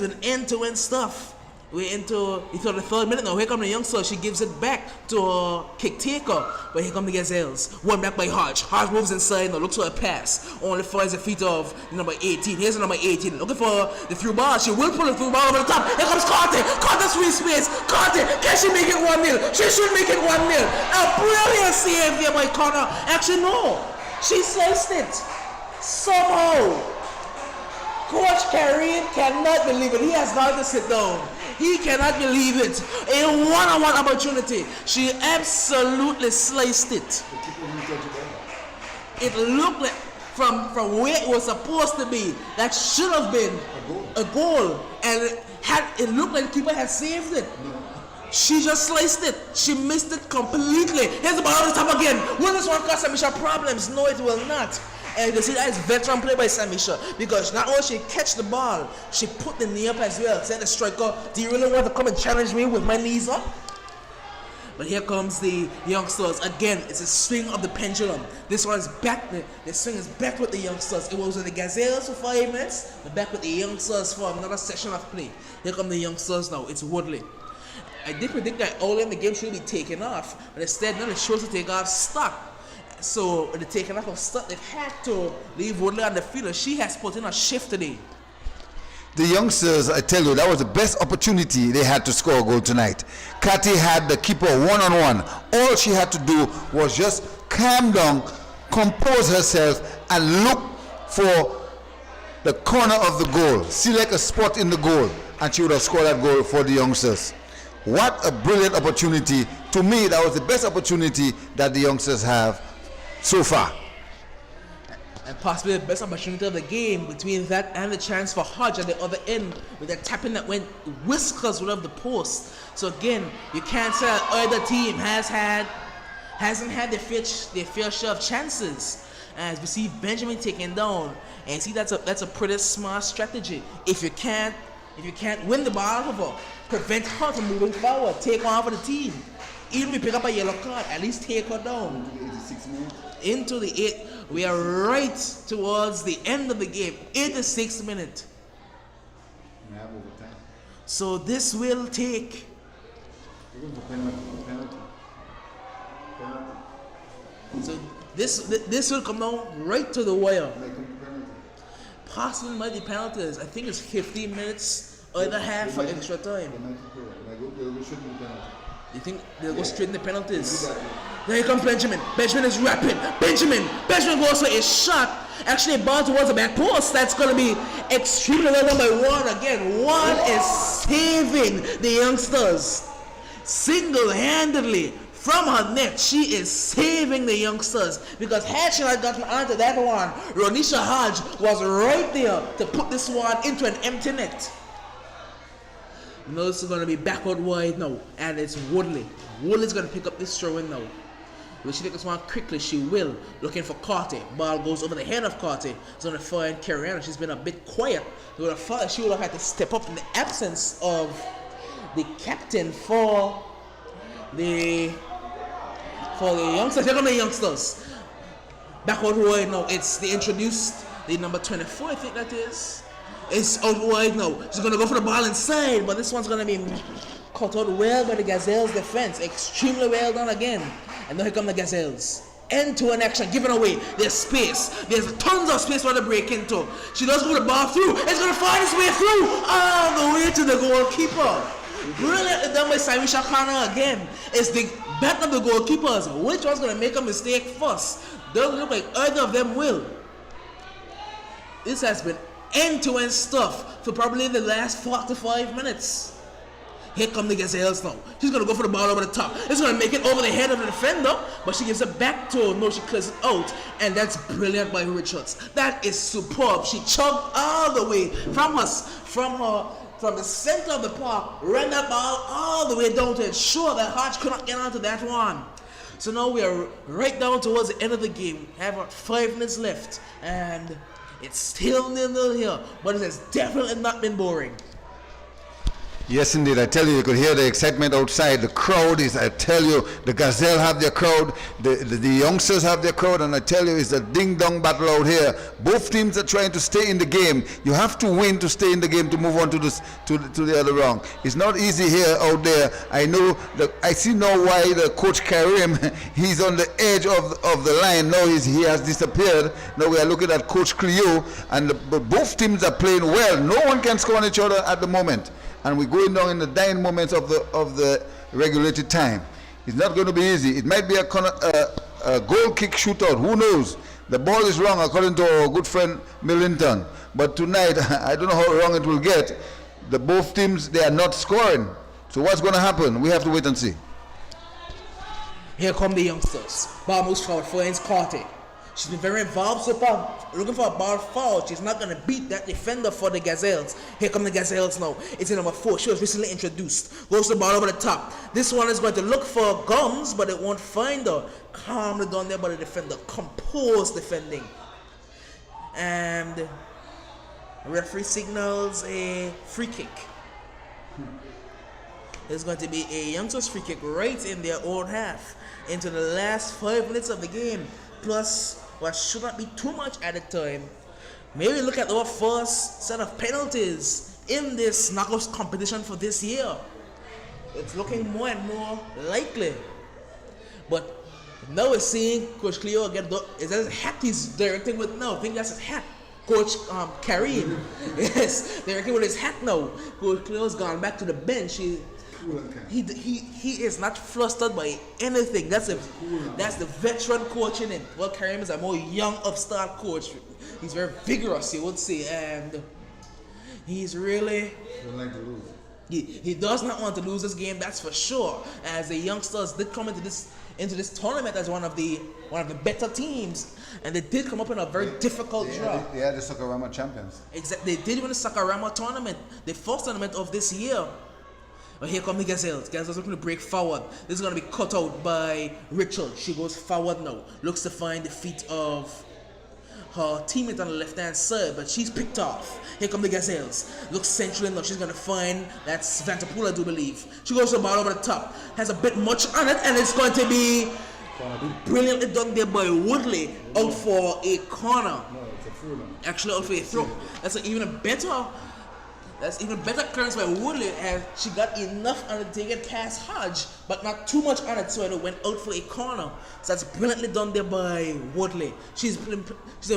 Speaker 3: been end-to-end stuff. We're into the third minute now. Here come the youngster. She gives it back to a kick taker. But here come the Gazelles. One back by Hodge. Hodge moves inside now. Looks for a pass. Only finds the feet of number 18. Here's the number 18. Looking for the through ball. She will pull the through ball over the top. Here comes Carter. Carter's free space. Carter. Can she make it 1-0? She should make it 1-0. A brilliant save there by Connor. Actually, no. She sliced it. Somehow. Coach Karim cannot believe it. He has got to sit down. He cannot believe it. A one-on-one opportunity. She absolutely sliced it. It looked like from where it was supposed to be, that should have been a goal. And it looked like the keeper had saved it. She just sliced it. She missed it completely. Here's the ball on the top again. Will this one cause Samisha problems? No, it will not. And you can see that is veteran play by Samisha, because not only she catch the ball, she put the knee up as well. Said the striker, do you really want to come and challenge me with my knees up? But here comes the youngsters. Again, it's a swing of the pendulum. This one is back. The swing is back with the youngsters. It was with the Gazelles for 5 minutes, but back with the youngsters for another session of play. Here come the youngsters now. It's Woodley. I did predict that early in the game should be taken off, but instead none of the shows to take off stuck. So with the taking off of stuck, they've had to leave Woodley on the field, and she has put in a shift today.
Speaker 5: The youngsters, I tell you, that was the best opportunity they had to score a goal tonight. Cathy had the keeper one-on-one. All she had to do was just calm down, compose herself, and look for the corner of the goal, select a spot in the goal, and she would have scored that goal for the youngsters. What a brilliant opportunity. To me, that was the best opportunity that the youngsters have so far.
Speaker 3: And possibly the best opportunity of the game, between that and the chance for Hodge at the other end with that tapping that went whiskers rid of the post. So again, you can't say either team hasn't had their fair share of chances. As we see Benjamin taken down, and see that's a pretty smart strategy. If you can't win the ball out of her, prevent her from moving forward, take her off of the team. Even if you pick up a yellow card, at least take her down. Into the 8th. We are right towards the end of the game, 86th minute. So this will take. So this will come down right to the wire. Possibly might be penalties. I think it's 15 minutes, either half for extra time. You think they'll go straight in the penalties? There comes Benjamin. Benjamin is rapid. Benjamin goes for a shot. Actually, a ball towards the back post. That's going to be extremely well done by One. Again, One is saving the youngsters. Single-handedly from her net, she is saving the youngsters. Because had she not gotten onto that one, Ronisha Hodge was right there to put this one into an empty net. Now this is going to be backward wide now, and it's Woodley. Woodley's going to pick up this throw-in now. Will she take this one quickly? She will. Looking for Carty. Ball goes over the head of Carty. It's going to find Carriana. She's been a bit quiet. She would have had to step up in the absence of the captain for the youngsters. Here come the youngsters. Backward wide now. It's the introduced, the number 24, I think that is. It's out wide now. She's going to go for the ball inside, but this one's going to be caught out well by the Gazelles defense. Extremely well done again. And now here come the Gazelles. End-to-end action, given away. There's space. There's tons of space for her to break into. She does put the ball through. It's going to find its way through all the way to the goalkeeper. Brilliantly done by Samisha Khanna again. It's the bet of the goalkeepers. Which one's going to make a mistake first? Doesn't look like either of them will. This has been end-to-end stuff for probably the last 45 minutes. Here come the Gazelles now. She's going to go for the ball over the top. It's going to make it over the head of the defender, but she gives it back to her. No, she clears it out, and that's brilliant by Richards. That is superb. She chugged all the way from the center of the park, ran that ball all the way down to ensure that Hodge could not get onto that one. So now we are right down towards the end of the game. We have about 5 minutes left, and it's still 0-0 here, but it has definitely not been boring.
Speaker 5: Yes, indeed. I tell you, you could hear the excitement outside. The crowd is, I tell you, the Gazelle have their crowd, the youngsters have their crowd, and I tell you, it's a ding-dong battle out here. Both teams are trying to stay in the game. You have to win to stay in the game to move on to the other round. It's not easy here out there. I know, I see now why the coach Karim, he's on the edge of the line. Now he has disappeared. Now we are looking at Coach Cleo, and both teams are playing well. No one can score on each other at the moment. And we're going down in the dying moments of the regulated time. It's not going to be easy. It might be a goal kick shootout. Who knows? The ball is wrong according to our good friend Millington. But tonight, I don't know how wrong it will get. the both teams, they are not scoring. So what's going to happen? We have to wait and see.
Speaker 3: Here come the youngsters. Ball moves forward for Ins Carter. She's been very involved so far, looking for a ball foul. She's not going to beat that defender for the Gazelles. Here come the Gazelles now. It's in number 4. She was recently introduced. Goes the ball over the top. This one is going to look for Gums, but it won't find her. Calmly done there by the defender. Composed defending. And the referee signals a free kick. There's going to be a youngsters free kick right in their own half into the last 5 minutes of the game. Plus, what should not be too much at a time. Maybe look at our first set of penalties in this knockouts competition for this year. It's looking more and more likely. But now we're seeing Coach Cleo get is that his hat he's directing with now? I think that's his hat. Coach Kareem. Yes, directing with his hat now. Coach Cleo's gone back to the bench. He is not flustered by anything. That's the veteran coach in it. Well, Kareem is a more young upstart coach. He's very vigorous, you would say, and he's really. He does not want to lose this game. That's for sure. As the youngsters did come into this tournament as one of the better teams, and they did come up in a very difficult draw.
Speaker 5: They are the Sakarama champions.
Speaker 3: Exactly. They did win the Sakarama tournament, the first tournament of this year. But here come the Gazelles. Gazelles looking to break forward. This is going to be cut out by Richard. She goes forward now. Looks to find the feet of her teammate on the left-hand side, but she's picked off. Here come the Gazelles. Looks central now. She's going to find, that's Vanterpool, I do believe. She goes to the ball over the top. Has a bit much on it, and it's going to be brilliantly done there by Woodley. Out for a corner.
Speaker 6: No, it's a throw.
Speaker 3: Actually out for a throw. That's even better clearance by Woodley, and she got enough on it to take it past Hodge, but not too much on it, so it went out for a corner. So that's brilliantly done there by Woodley. She's been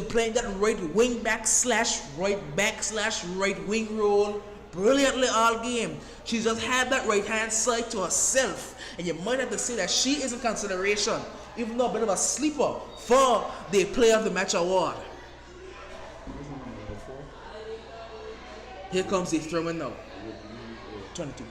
Speaker 3: playing that right wing back slash right wing role brilliantly all game. She just had that right hand side to herself, and you might have to say that she is in consideration, even though a bit of a sleeper, for the Player of the Match award. Here comes the throw-in now. 22.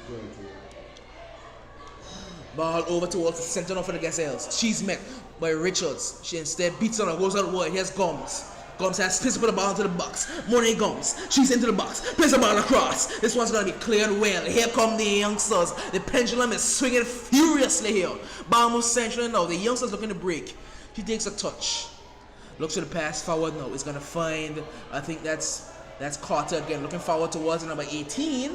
Speaker 3: Ball over towards the center now for the Gazelles. She's met by Richards. She instead beats on her, goes out wide. Here's Gums. Gums has space to put the ball into the box. Monet Gums. She's into the box. Plays the ball across. This one's going to be cleared well. Here come the youngsters. The pendulum is swinging furiously here. Ball moves centrally now. The youngsters looking to break. She takes a touch. Looks to the pass forward now. It's going to find, I think that's Carter again, looking forward towards number 18.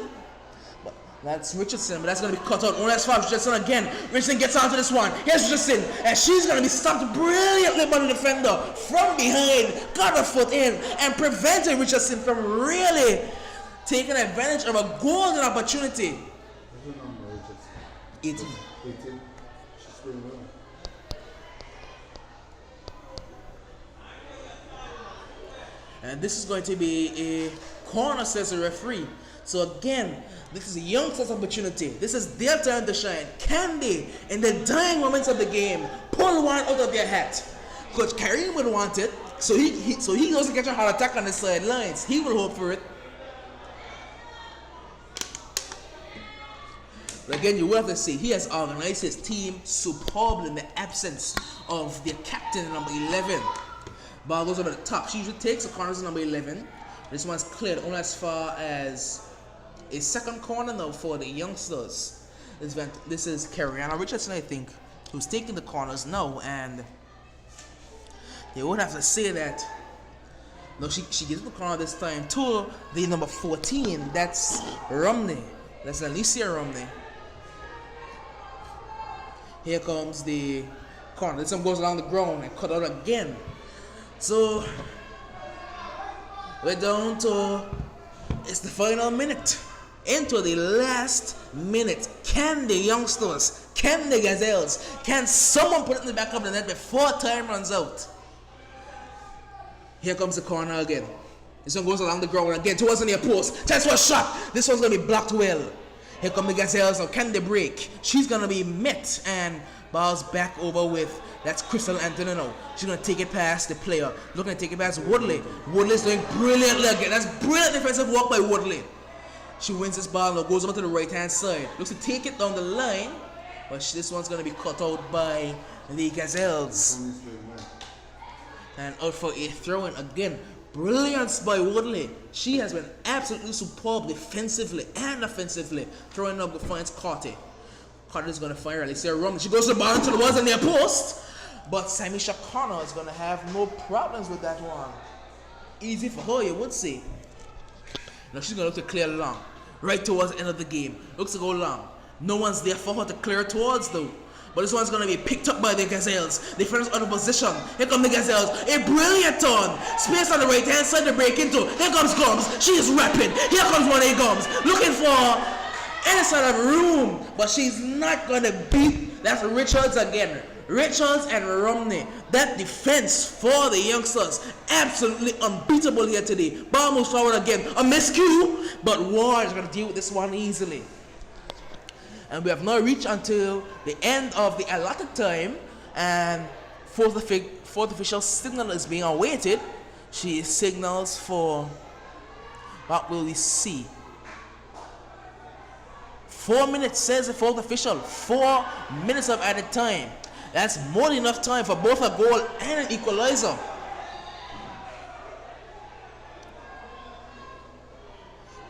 Speaker 3: But that's Richardson, but that's going to be cut out. Oh, that's foul. Richardson again. Richardson gets onto this one. Here's Richardson, and she's going to be stopped brilliantly by the defender from behind. Got her foot in and prevented Richardson from really taking advantage of a golden opportunity. 18.
Speaker 6: She's doing well.
Speaker 3: And this is going to be a corner, says the referee. So again, this is a youngster's opportunity. This is their time to shine. Can they, in the dying moments of the game, pull one out of their hat? Coach Kareem would want it, so he goes to catch a heart attack on the sidelines. He will hope for it. But again, you will have to see, he has organized his team superbly in the absence of their captain, number 11. Ball goes over the top. She usually takes the corners of number 11. This one's cleared only as far as a second corner now for the youngsters. This is Kariana Richardson, I think, who's taking the corners now, and they would have to say that. No, she gives the corner this time to the number 14. That's Romney. That's Alicia Romney. Here comes the corner. This one goes along the ground and cut out again. So we're down to, it's the final minute. Into the last minute. Can the youngsters, can the Gazelles, can someone put it in the back of the net before time runs out? Here comes the corner again. This one goes along the ground again towards the near post. Chance for a shot. This one's going to be blocked well. Here come the Gazelles. Now can they break? She's going to be met and balls back over with, that's Crystal Antonino. She's going to take it past the player. Looking to take it past Woodley. Woodley's doing brilliantly again. That's brilliant defensive work by Woodley. She wins this ball now, goes over to the right hand side. Looks to take it down the line, but this one's going to be cut out by the Gazelles. And out for a throw-in again. Brilliance by Woodley. She has been absolutely superb defensively and offensively. Throwing up the finds Carty. Carty's going to fire Alicia Rum. She goes to the ball into the walls on their post. But Samisha Connor is going to have no problems with that one. Easy for her, you would say. Now she's going to look to clear long. Right towards the end of the game. Looks to go long. No one's there for her to clear towards though. But this one's going to be picked up by the Gazelles. Defenders out of position. Here come the Gazelles. A brilliant turn. Space on the right hand side to break into. Here comes Gums. She is rapid. Here comes one A Gums. Looking for any sort of room. But she's not going to beat. That's Richards again. Richards and Romney. That defense for the youngsters. Absolutely unbeatable here today. Ball moves forward again. A miscue. But Ward is going to deal with this one easily. And we have now reached until the end of the allotted time, and fourth official signal is being awaited. She signals for, what will we see? 4 minutes, says the fourth official. 4 minutes of added time. That's more than enough time for both a goal and an equalizer.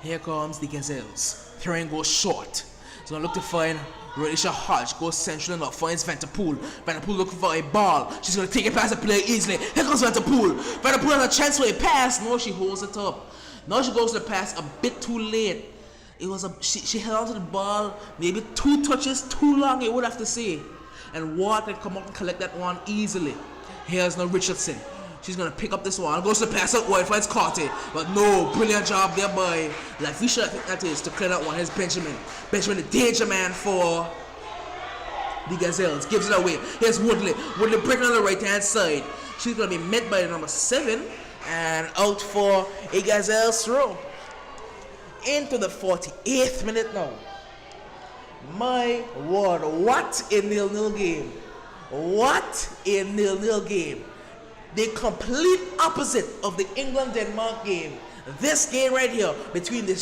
Speaker 3: Here comes the Gazelles. Throwing goes short. He's going to look to find Rodisha Hodge. Goes central enough. Finds Vanderpool. Vanderpool looking for a ball. She's going to take it past the player easily. Here comes Vanderpool. Vanderpool has a chance for a pass. No, she holds it up. Now she goes to the pass a bit too late. It was she held onto the ball maybe 2 touches too long, it would have to say. And Ward can come up and collect that one easily. Here's now Richardson. She's going to pick up this one. Goes to pass out wide, finds Carty. But no, brilliant job there by Lafisha, I think that is, to clear that one. Here's Benjamin. Benjamin, the danger man for the Gazelles. Gives it away. Here's Woodley. Woodley breaking on the right-hand side. She's going to be met by the number 7. And out for a Gazelles throw. Into the 48th minute now. My word, what a 0-0 game. What a 0-0 game. The complete opposite of the England-Denmark game. This game right here between the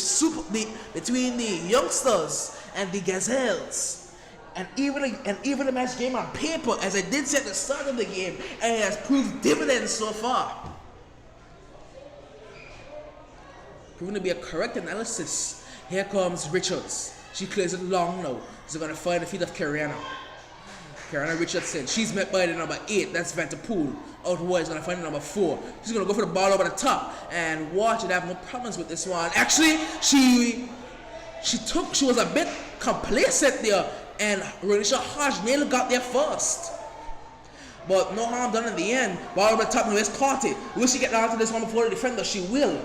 Speaker 3: youngsters and the Gazelles, and even a match game on paper, as I did say at the start of the game, and it has proved dividends so far. Proving to be a correct analysis. Here comes Richards. She clears it long now. She's going to find the feet of Kariana Richardson. She's met by the number 8. That's Vanderpool. Out wide, is going to find the number 4. She's going to go for the ball over the top. And Watch should have no problems with this one. Actually, she was a bit complacent there. And Renisha Hodge nearly got there first. But no harm done in the end. Ball over the top. Now it's Carty. Will she get down to this one before the defender? She will.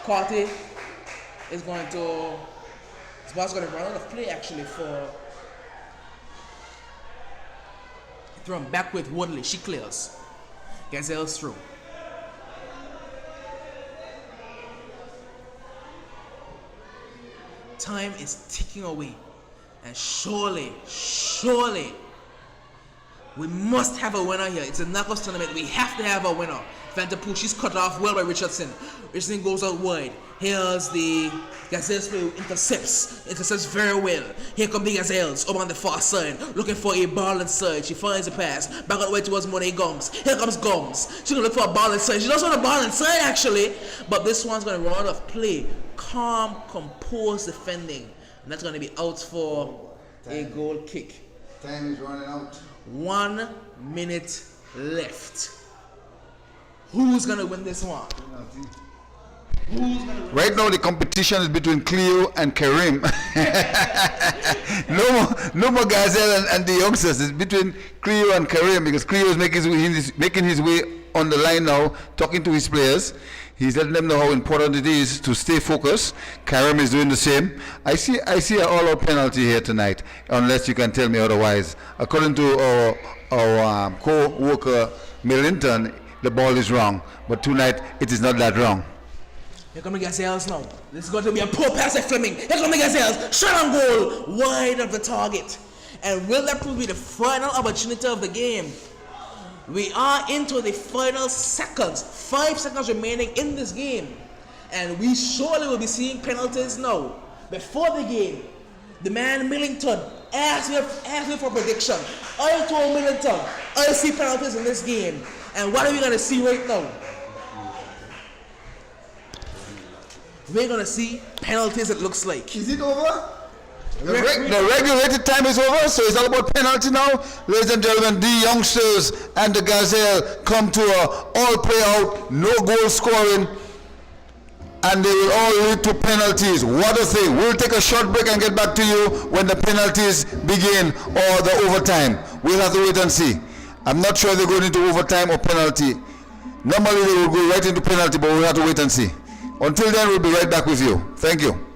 Speaker 3: Carty is going to... This ball's going to run out of play actually for... Thrown back with Woodley. She clears. Gazelles through. Time is ticking away. And surely, we must have a winner here. It's a knockouts tournament. We have to have a winner. Vanderpool, she's cut off well by Richardson. Richardson goes out wide. Here's the Gazelles who intercepts very well. Here come the Gazelles up on the far side, looking for a ball inside. She finds a pass. Back out the way towards Monet Gums. Here comes Gums. She's going to look for a ball inside. She does want a ball inside actually, but this one's going to run out of play. Calm, composed defending. And that's going to be out for a goal kick.
Speaker 5: Time is running out.
Speaker 3: 1 minute left. Who's going to win this one?
Speaker 5: Right now the competition is between Cleo and Karim. no more Gazelle and the youngsters. It's between Cleo and Karim, because Cleo is making his way on the line now, talking to his players. He's letting them know how important it is to stay focused. Karim is doing the same. I see an all-out penalty here tonight, unless you can tell me otherwise. According to our co-worker Millington, the ball is wrong, but tonight it is not that wrong.
Speaker 3: Here come the Gazelles now. This is going to be a poor pass at Fleming. Here come the Gazelles. Shot on goal. Wide of the target. And will that prove to be the final opportunity of the game? We are into the final seconds. 5 seconds remaining in this game. And we surely will be seeing penalties now. Before the game, the man Millington asked me for prediction. I told Millington, I see penalties in this game. And what are we going to see right now? We're going to see penalties, it looks like.
Speaker 5: Is it over? The regulated time is over, so it's all about penalty now. Ladies and gentlemen, the youngsters and the Gazelle come to a all play out, no goal scoring, and they will all lead to penalties. What a thing. We'll take a short break and get back to you when the penalties begin or the overtime. We'll have to wait and see. I'm not sure they're going into overtime or penalty. Normally they will go right into penalty, but we'll have to wait and see. Until then, we'll be right back with you. Thank you.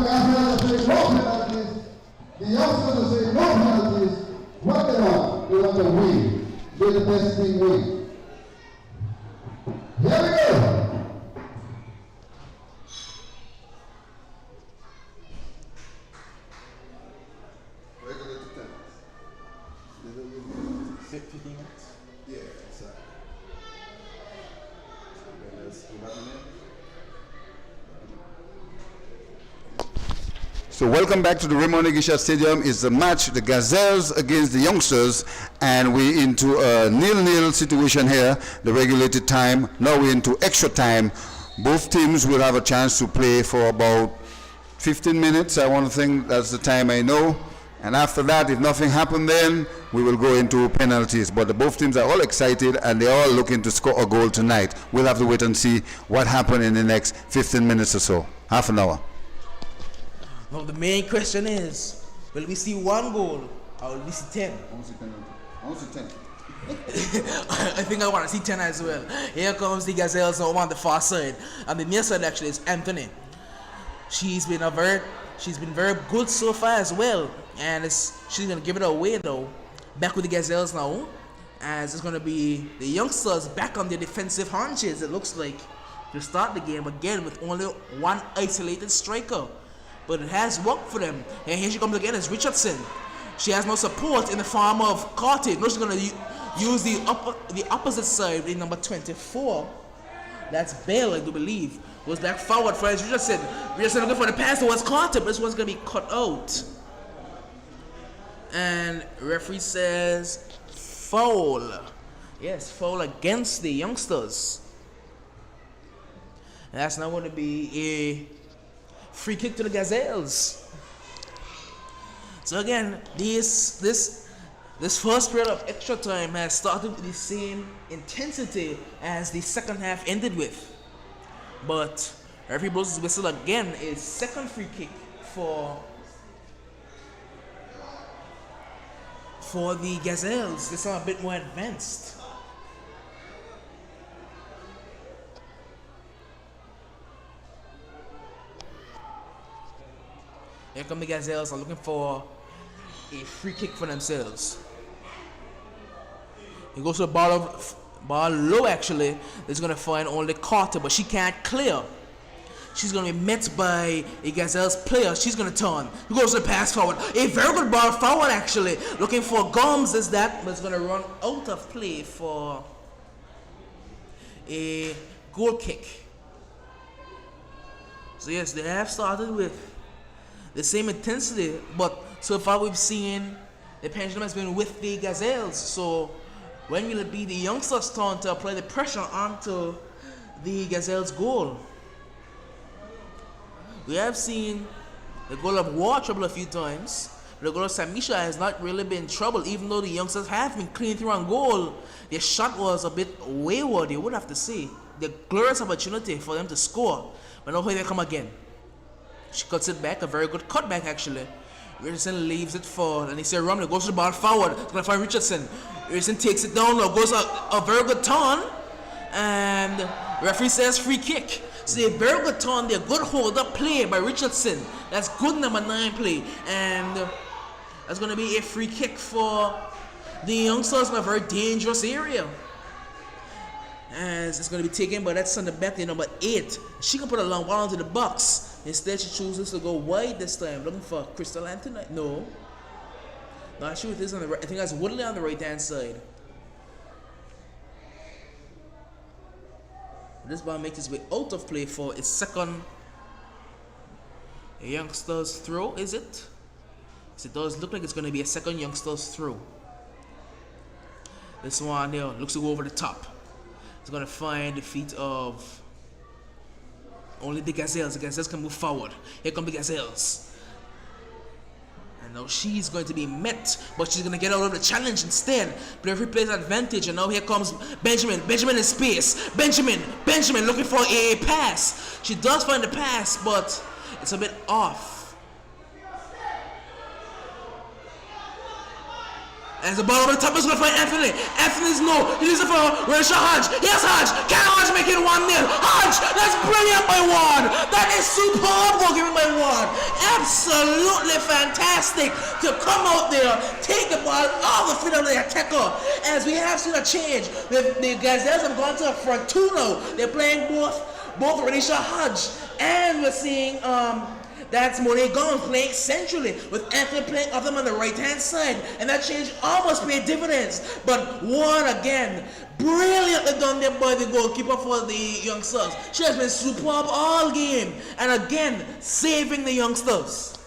Speaker 4: the Gazelles say no penalties. The youngsters say no penalties. What they want? They want to win. Let the best team win. Here we go.
Speaker 5: Regular
Speaker 6: 15 minutes?
Speaker 5: Yeah, exactly. So welcome back to the Raymond Egisha Stadium. It's the match, the Gazelles against the youngsters, and we're into a 0-0 situation here, the regulated time. Now we're into extra time. Both teams will have a chance to play for about 15 minutes. I want to think that's the time I know. And after that, if nothing happened then, we will go into penalties. But both teams are all excited and they're all looking to score a goal tonight. We'll have to wait and see what happened in the next 15 minutes or so. Half an hour.
Speaker 3: Now the main question is, will we see one goal or will we see 10?
Speaker 5: I want to see 10.
Speaker 3: I think I want to see 10 as well. Here comes the Gazelles now on the far side. And the near side actually is Anthony. She's been very good so far as well. And she's going to give it away though. Back with the Gazelles now. As it's going to be the youngsters back on their defensive haunches, it looks like, to start the game again with only one isolated striker. But it has worked for them. And here she comes again as Richardson. She has no support in the form of Carty. No, she's going to use the opposite side in number 24. That's Bale, I do believe. Goes back forward for Richardson. Richardson looking for the pass towards Carter, but this one's going to be cut out. And referee says foul. Yes, foul against the youngsters. And that's now going to be a free kick to the Gazelles. So again, this first period of extra time has started with the same intensity as the second half ended with. But referee blows his whistle again. A second free kick for the Gazelles. They are a bit more advanced. Here come the Gazelles are looking for a free kick for themselves. He goes to the ball low actually. He's going to find only Carter, but she can't clear. She's going to be met by a Gazelles player. She's going to turn. He goes to the pass forward. A very good ball forward actually. Looking for Gomes is that, but it's going to run out of play for a goal kick. So yes, they have started with the same intensity, but so far we've seen the pendulum has been with the Gazelles. So when will it be the youngsters' turn to apply the pressure onto the Gazelles' goal? We have seen the goal of War trouble a few times. The goal of Samisha has not really been trouble, even though the youngsters have been clean through on goal. Their shot was a bit wayward, you would have to say. The glorious opportunity for them to score. But now here they come again. She cuts it back, a very good cutback actually. Richardson leaves it for Anissa Romney, goes to the ball forward. It's going to find Richardson. Richardson takes it down, now goes a very good turn. And the referee says free kick. So a very good turn there, good hold up play by Richardson. That's good number 9 play. And that's going to be a free kick for the youngsters in a very dangerous area. As it's going to be taken by that center back there, number 8. She can put a long ball into the box. Instead, she chooses to go wide this time, looking for Crystal Anthony. No. Not sure if this is on the right. I think that's Woodley on the right-hand side. This ball makes its way out of play for its second youngster's throw, is it? Yes, it does look like it's going to be a second youngster's throw. This one here looks to go over the top. It's going to find the feet of only the Gazelles. The Gazelles can move forward. Here come the Gazelles. And now she's going to be met, but she's going to get out of the challenge instead. But every plays advantage, and now here comes Benjamin. Benjamin in space. Benjamin looking for a pass. She does find the pass, but it's a bit off. As the ball over the top is going to find Anthony. Anthony's no. He needs it for Rachel Hodge. Yes, Hodge. Can Hodge make it 1-0? Hodge Hodge. That's brilliant by Ward. That is superb goalkeeping by Ward. Absolutely fantastic to come out there, take the ball off the field of the attacker. As we have seen a change, the Gazelles have gone to a front two now. They're playing both Renisha Hodge, and we're seeing that's Monet Gons playing centrally with Anthony playing off them on the right hand side, and that change almost paid dividends. But Ward again, brilliantly done there by the goalkeeper for the youngsters. She has been superb all game, and again saving the youngsters.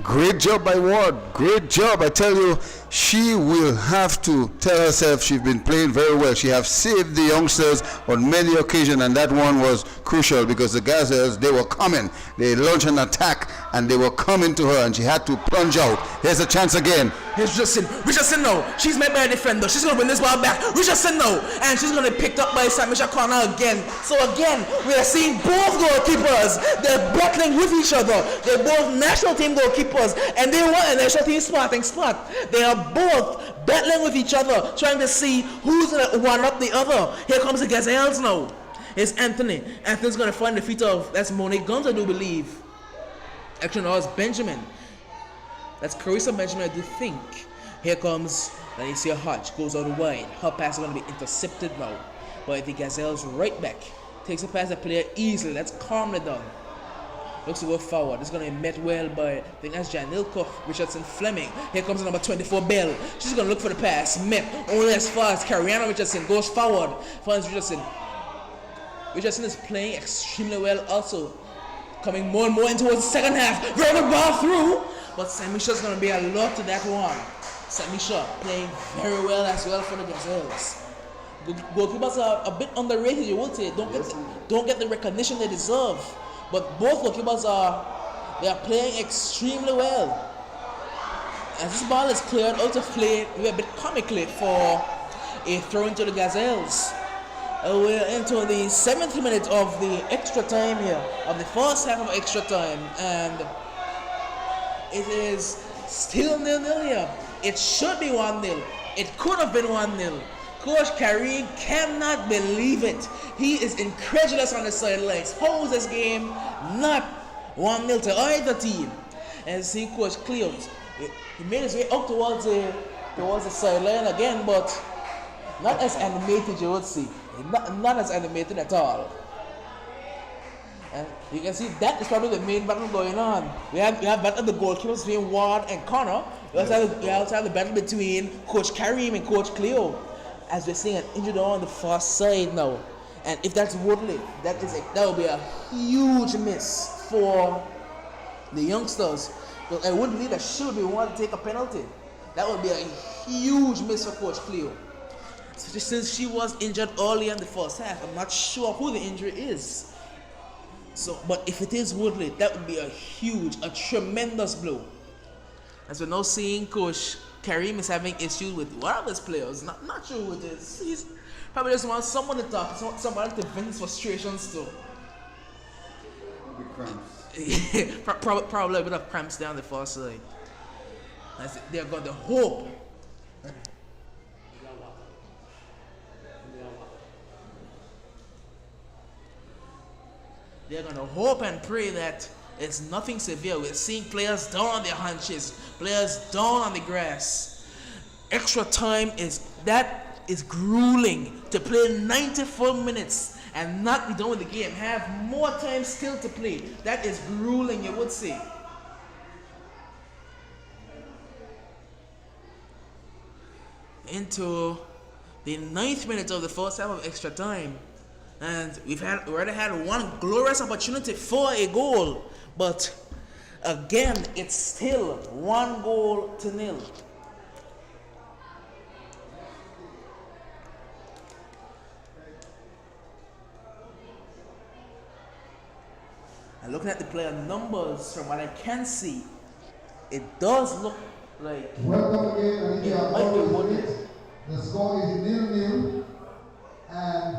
Speaker 5: Great job by Ward. Great job. I tell you, she will have to tell herself she's been playing very well. She has saved the youngsters on many occasions, and that one was crucial because the Gazelles, they were coming. They launched an attack, and they were coming to her, and she had to plunge out. Here's a chance again.
Speaker 3: Here's Richardson now. She's met by a defender. She's going to win this ball back. Richardson now. And she's going to be picked up by Samisha Connor again. So again, we are seeing both goalkeepers. They're battling with each other. They're both national team goalkeepers. And they want a national team spot. They are both battling with each other, trying to see who's going to one up the other. Here comes the Gazelles now. It's Anthony. Anthony's going to find the feet of, that's Monet Guns, I do believe. Actually, no, it's Benjamin. That's Carissa Benjamin, I do think. Here comes Alicia Hodge, goes out wide. Her pass is going to be intercepted now by the Gazelles right back. Takes a pass the player easily. That's calmly done. Looks to go forward. It's going to be met well by, I think that's Janilko Richardson Fleming. Here comes the number 24, Bell. She's going to look for the pass. Met only as far as Kariana Richardson goes forward. Finds Richardson. Richardson is playing extremely well also. Coming more and more into the second half. Very good ball through. But Samisha's going to be a lot to that one. Samisha playing very well as well for the Gazelles. Goalkeepers are a bit underrated, you would say. Don't get the recognition they deserve. But both goalkeepers they are playing extremely well. As this ball is cleared out of play, a bit comically for a throw into the Gazelles. We're into the 7th minute of the extra time here, of the first half of extra time, and it is still 0-0 here. It should be 1-0. It could have been 1-0. Coach Kareem cannot believe it. He is incredulous on the sidelines. How is this game not 1-0 to either team? And see Coach Cleo, he made his way up towards the sideline again, but not as animated, you would see. Not as animated at all. And you can see that is probably the main battle going on. We have battle of the goalkeepers between Ward and Connor. We also have the battle between Coach Kareem and Coach Cleo. As we're seeing an injured on the far side now. And if that's Woodley, that will be a huge miss for the youngsters. But I would believe that should be one to take a penalty. That would be a huge miss for Coach Cleo. Since she was injured early in the first half, I'm not sure who the injury is. So, but if it is Woodley, that would be a tremendous blow. As we're now seeing Coach Kareem is having issues with one of his players. Not sure who it is. He's probably just wants someone to talk, someone to vent his frustrations to. Probably a bit of cramps down the far side. They're going to hope. They're going to hope and pray that it's nothing severe. We're seeing players down on their hunches, players down on the grass. Extra time is grueling to play 94 minutes and not be done with the game. Have more time still to play. That is grueling, you would say. Into the 9th minute of the first half of extra time. And we already had one glorious opportunity for a goal. But again, it's still 1-0. And looking at the player numbers, from what I can see, it does look like
Speaker 4: Welcome again, and
Speaker 3: it might be Woodley.
Speaker 4: The score is 0-0, and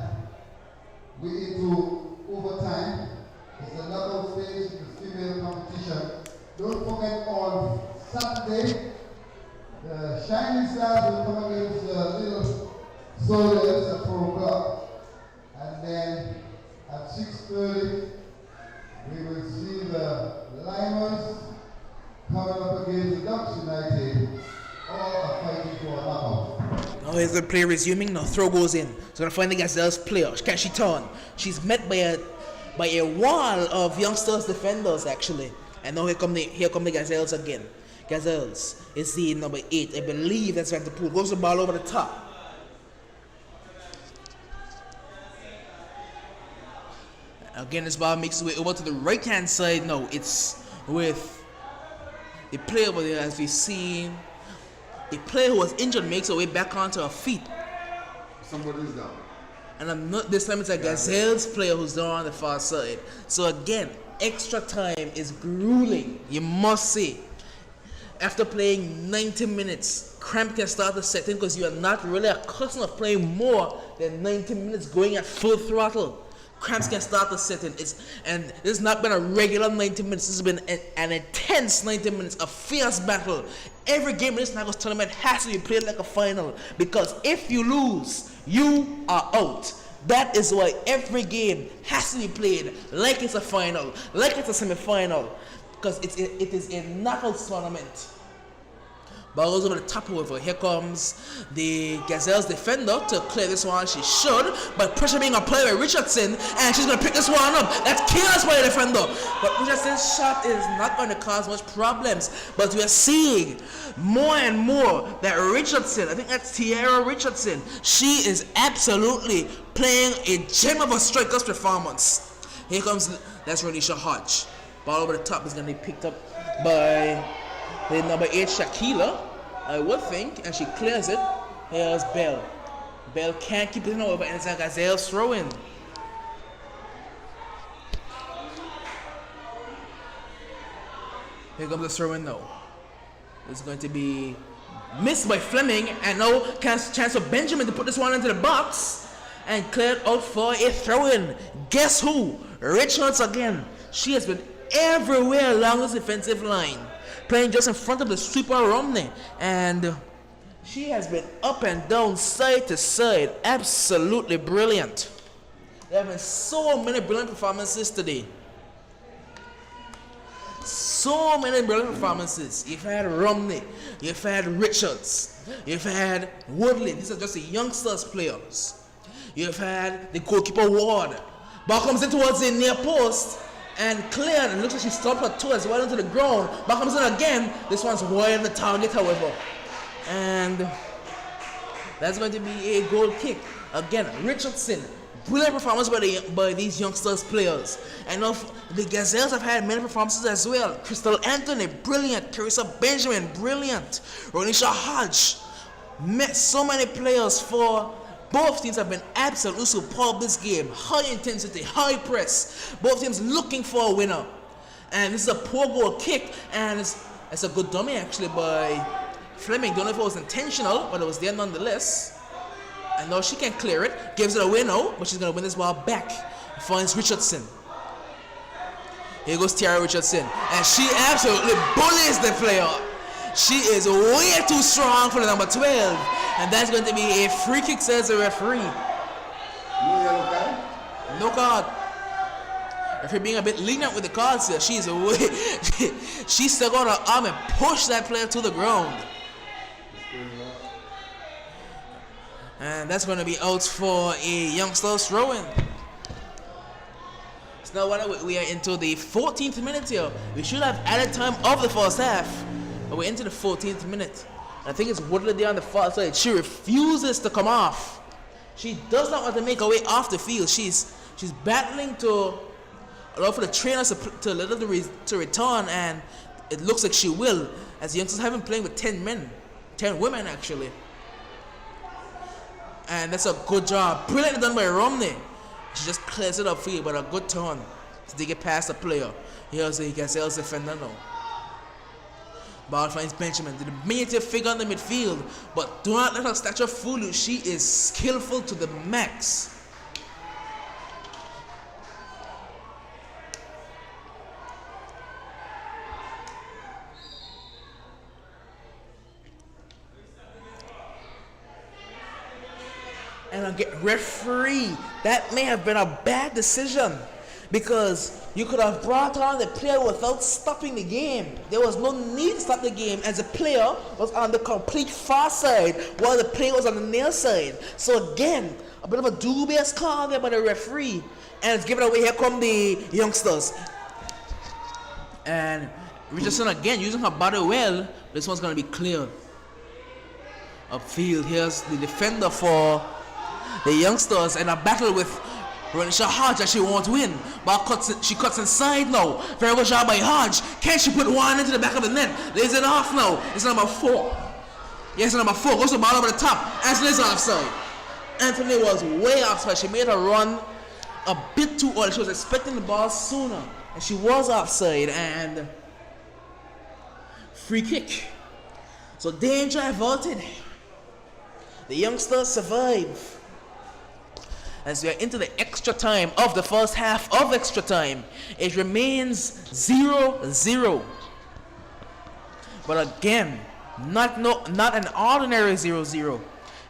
Speaker 4: we're into overtime. It's a knockout phase in the female competition. Don't forget on Saturday, the Shining Stars will come against the Little Soldiers at 4 o'clock. And then at 6:30, we will see the Lions coming up against the Ducks United. All are fighting for a knockout.
Speaker 3: Now here's the play resuming. Now throw goes in. So gonna find the Gazelles player. Can she turn? She's met by a wall of youngsters defenders actually. And now here come the Gazelles again. Gazelles is the number 8. I believe that's Van der Poel. Goes the ball over the top. Again, this ball makes its way over to the right hand side. No, it's with the player over there, as we see. The player who was injured makes her way back onto her feet.
Speaker 6: Somebody's down.
Speaker 3: And this time it's a Gazelles player who's down on the far side. So again, extra time is grueling, you must say. After playing 90 minutes, cramp can start to set in because you are not really accustomed to playing more than 90 minutes going at full throttle. Cramps can start to set in. And this has not been a regular 90 minutes. This has been an intense 90 minutes, a fierce battle. Every game in this Nago's tournament has to be played like a final, because if you lose, you are out. That is why every game has to be played like it's a final, like it's a semi-final, because it is a knockout tournament. Ball goes over the top over. Here comes the Gazelles defender to clear this one. She should, but pressure being applied by Richardson, and she's going to pick this one up. That's careless by the defender. But Richardson's shot is not going to cause much problems. But we are seeing more and more that Richardson, I think that's Tiara Richardson, she is absolutely playing a gem of a striker's performance. Here comes, that's Ronisha Hodge. Ball over the top is going to be picked up by the number 8, Shakila, I would think, and she clears it. Here's Bell. Bell can't keep it over, and it's a Gazelles throw in. Here comes the throw in now. It's going to be missed by Fleming, and now chance for Benjamin to put this one into the box and cleared out for a throw in. Guess who? Richards again. She has been everywhere along this defensive line, playing just in front of the sweeper Romney, and she has been up and down, side to side, absolutely brilliant. There have been so many brilliant performances today. So many brilliant performances. You've had Romney, you've had Richards, you've had Woodley. These are just the youngsters players. You've had the goalkeeper Ward. Ball comes in towards the near post and cleared, and looks like she stopped her toe as well into the ground. Back comes in again. This one's wide on the target, however. And that's going to be a goal kick. Again, Richardson. Brilliant performance by these youngsters players. And the Gazelles have had many performances as well. Crystal Anthony, brilliant. Carissa Benjamin, brilliant. Ronisha Hodge. Met so many players for both teams have been absolutely superb this game. High intensity, high press. Both teams looking for a winner. And this is a poor goal kick, and it's a good dummy actually by Fleming. Don't know if it was intentional, but it was there nonetheless. And now she can clear it. Gives it away now, but she's going to win this ball back. Finds Richardson. Here goes Tiara Richardson. And she absolutely bullies the player. She is way too strong for the number 12. And that's going to be a free kick, says the referee.
Speaker 6: No yellow card?
Speaker 3: No card. Referee being a bit lenient with the cards here. She's away. She stuck on her arm and pushed that player to the ground. And that's going to be out for a youngster's throw-in. So now we are into the 14th minute here. We should have added time of the first half, but we're into the 14th minute. I think it's Woodley there on the far side. She refuses to come off. She does not want to make her way off the field. She's battling to allow for the trainers to let her to return, and it looks like she will, as the youngsters have been playing with 10 women actually. And that's a good job. Brilliantly done by Romney. She just clears it up for you, but a good turn to take it past the player. Here's the Gazelles defender now. Ball finds Benjamin, the diminutive figure in the midfield, but do not let her stature fool you. She is skillful to the max. And gonna get referee. That may have been a bad decision because you could have brought on the player without stopping the game. There was no need to stop the game as the player was on the complete far side while the player was on the near side. So again, a bit of a dubious call there by the referee, and it's given away. Here come the youngsters, and Richardson again using her body well. This one's gonna be cleared upfield. Here's the defender for the youngsters in a battle with Renisha Hodge that she won't win. But she cuts inside now. Very well shot by Hodge. Can she put one into the back of the net? Lays it off now. It's number 4. Yes, number 4. Goes the ball over the top. Anthony's offside. Anthony was way offside. She made her run a bit too early. She was expecting the ball sooner. And she was offside. And free kick. So danger averted. The youngsters survive. As we are into the extra time of the first half of extra time, it remains 0-0. But again, not an ordinary 0-0,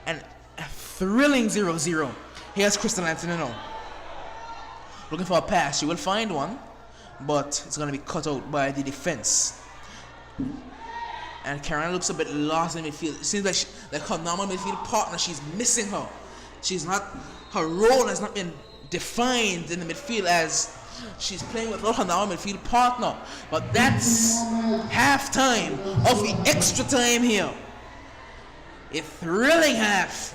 Speaker 3: and a thrilling 0-0. Here's Crystal Antonino. Looking for a pass. She will find one, but it's going to be cut out by the defense. And Karen looks a bit lost in midfield. It seems like her normal midfield partner, she's missing her. Her role has not been defined in the midfield as she's playing without her normal midfield partner. But that's half time of the extra time here. A thrilling half.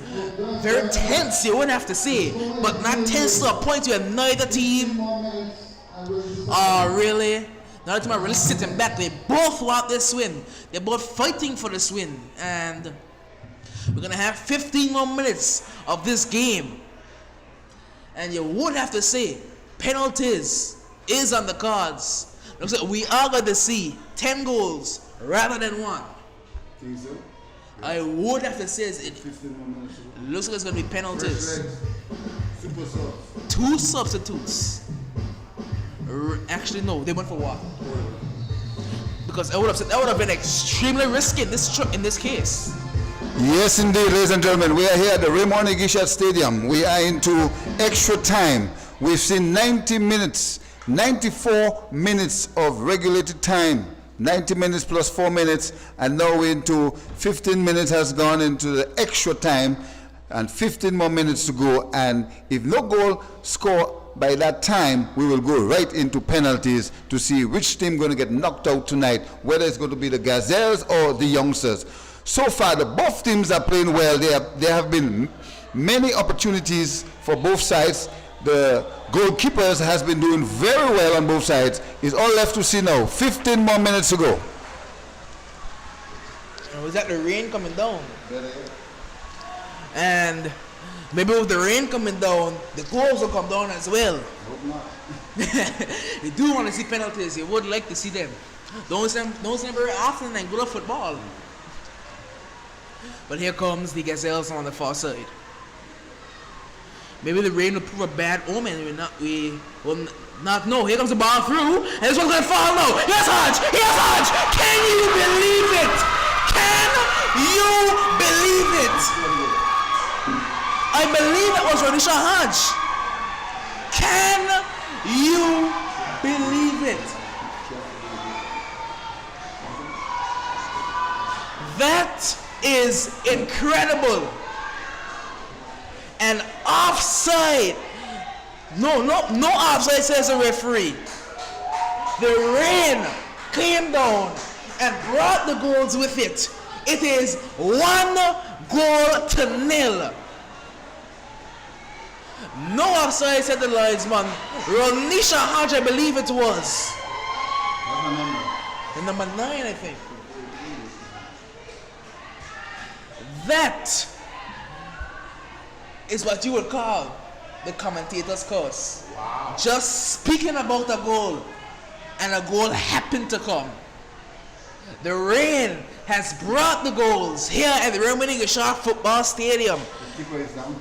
Speaker 3: Very tense, you wouldn't have to say. But not tense to a point where neither team are really sitting back. They both want this win. They're both fighting for this win. And we're going to have 15 more minutes of this game. And you would have to say penalties is on the cards. Looks like we are going to see 10 goals rather than 1.
Speaker 6: Think so?
Speaker 3: I would have to say it
Speaker 6: 15 more minutes.
Speaker 3: looks like it's going to be penalties.
Speaker 6: Super subs.
Speaker 3: 2 substitutes. Actually, no, they went for what? Because that would have been extremely risky in this case.
Speaker 5: Yes, indeed, ladies and gentlemen. We are here at the Raymond Igishat Stadium. We are into extra time. We've seen 90 minutes, 94 minutes of regulated time. 90 minutes plus 4 minutes, and now we're into 15 minutes has gone into the extra time, and 15 more minutes to go. And if no goal scored by that time, we will go right into penalties to see which team going to get knocked out tonight, whether it's going to be the Gazelles or the youngsters. So far, both teams are playing well. There have been many opportunities for both sides. The goalkeepers has been doing very well on both sides. It's all left to see now. 15 more minutes to go.
Speaker 3: Was that the rain coming down? And maybe with the rain coming down, the goals will come down as well.
Speaker 6: Hope not.
Speaker 3: You do want to see penalties. You would like to see them. Don't see them very often in good football. But here comes the Gazelles on the far side. Maybe the rain will prove a bad omen. We will not know. Here comes the ball through, and this one's going to fall now. Yes, Hodge! Yes, Hodge! Can you believe it? Can you believe it? I believe it was Renisha Hodge. Can you believe it? That is incredible. And offside. No offside, says the referee. The rain came down and brought the goals with it. It is 1-0. No offside, said the linesman. Renisha Hodge, I believe it was. The number 9, I think. That is what you would call the commentator's curse. Wow. Just speaking about a goal, and a goal happened to come. The rain has brought the goals here at the Raymond Igishat Football Stadium.
Speaker 6: The keeper is down.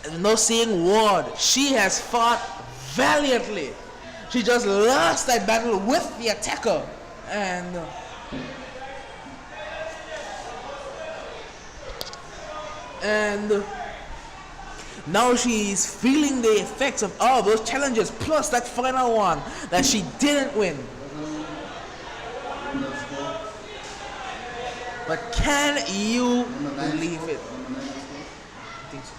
Speaker 3: And no saying word. She has fought valiantly. She just lost that battle with the attacker. And now she's feeling the effects of all those challenges, plus that final one that she didn't win. But can you believe it? I think so.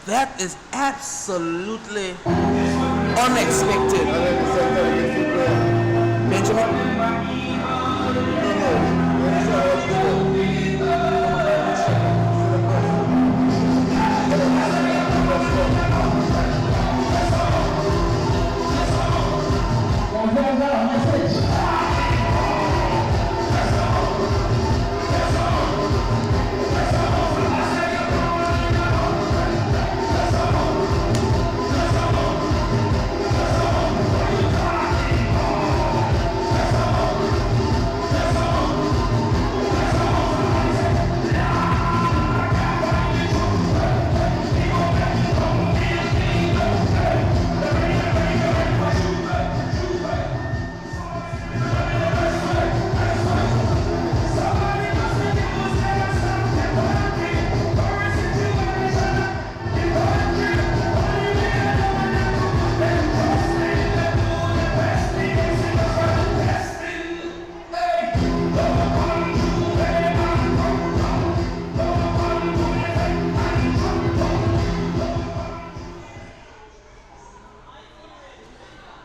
Speaker 3: That is absolutely unexpected. Benjamin?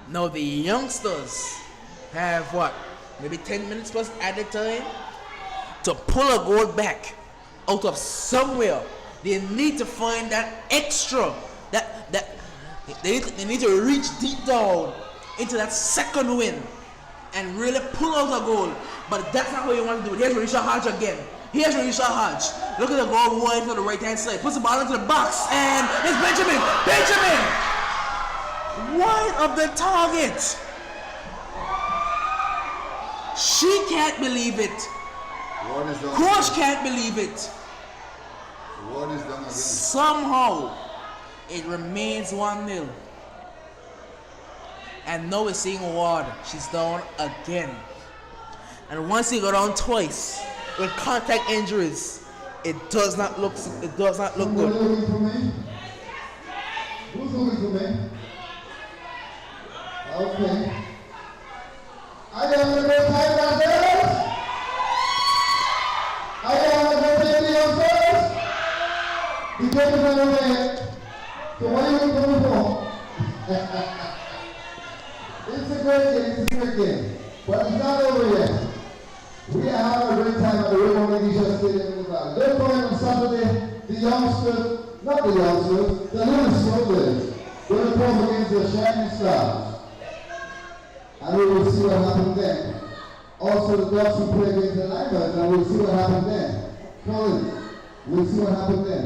Speaker 3: Now the youngsters have what? Maybe 10 minutes plus added time to pull a goal back out of somewhere. They need to find that extra, they need to reach deep down into that second win and really pull out a goal. But that's not what you want to do. Here's Risha Hodge again. Here's Risha Hodge. Look at the goal wide to the right hand side. Puts the ball into the box and it's Benjamin. Benjamin! Wide of the target. She can't believe it. Coach can't believe it. Somehow it remains 1-0. And now we're seeing Ward. She's down again. And once he got down twice with contact injuries, it does not look good.
Speaker 4: Who's looking for me? Who's looking for me? Okay. I am the great time Gazelles. I am the great time youngsters. The game is underway. So what are you looking for? It's a great game, but it's not over yet. We are having a great time at the Rainbow Leisure Stadium in the Valley. They're going on Saturday, the youngsters, not the youngsters, the little soldiers, going to come against the Shining Stars. And we will see what happens then. Also, the Dogs will play against the Lions, and we'll see what happens then. Colin, we'll see what happens then.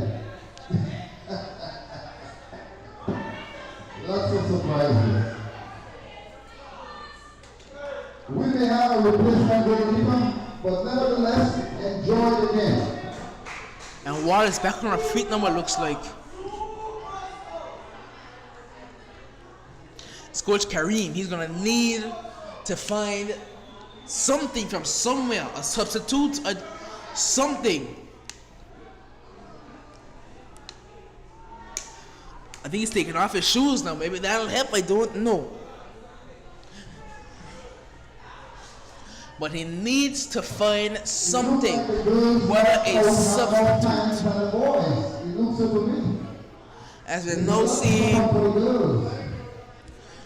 Speaker 4: Lots of surprises. We may have a replacement goalkeeper, but nevertheless, enjoy the game.
Speaker 3: And Ward is back on her feet now, what looks like. It's Coach Kareem. He's going to need to find something from somewhere, a substitute, something. I think he's taking off his shoes now. Maybe that'll help. I don't know. But he needs to find something, whether a substitute. As we're now seeing,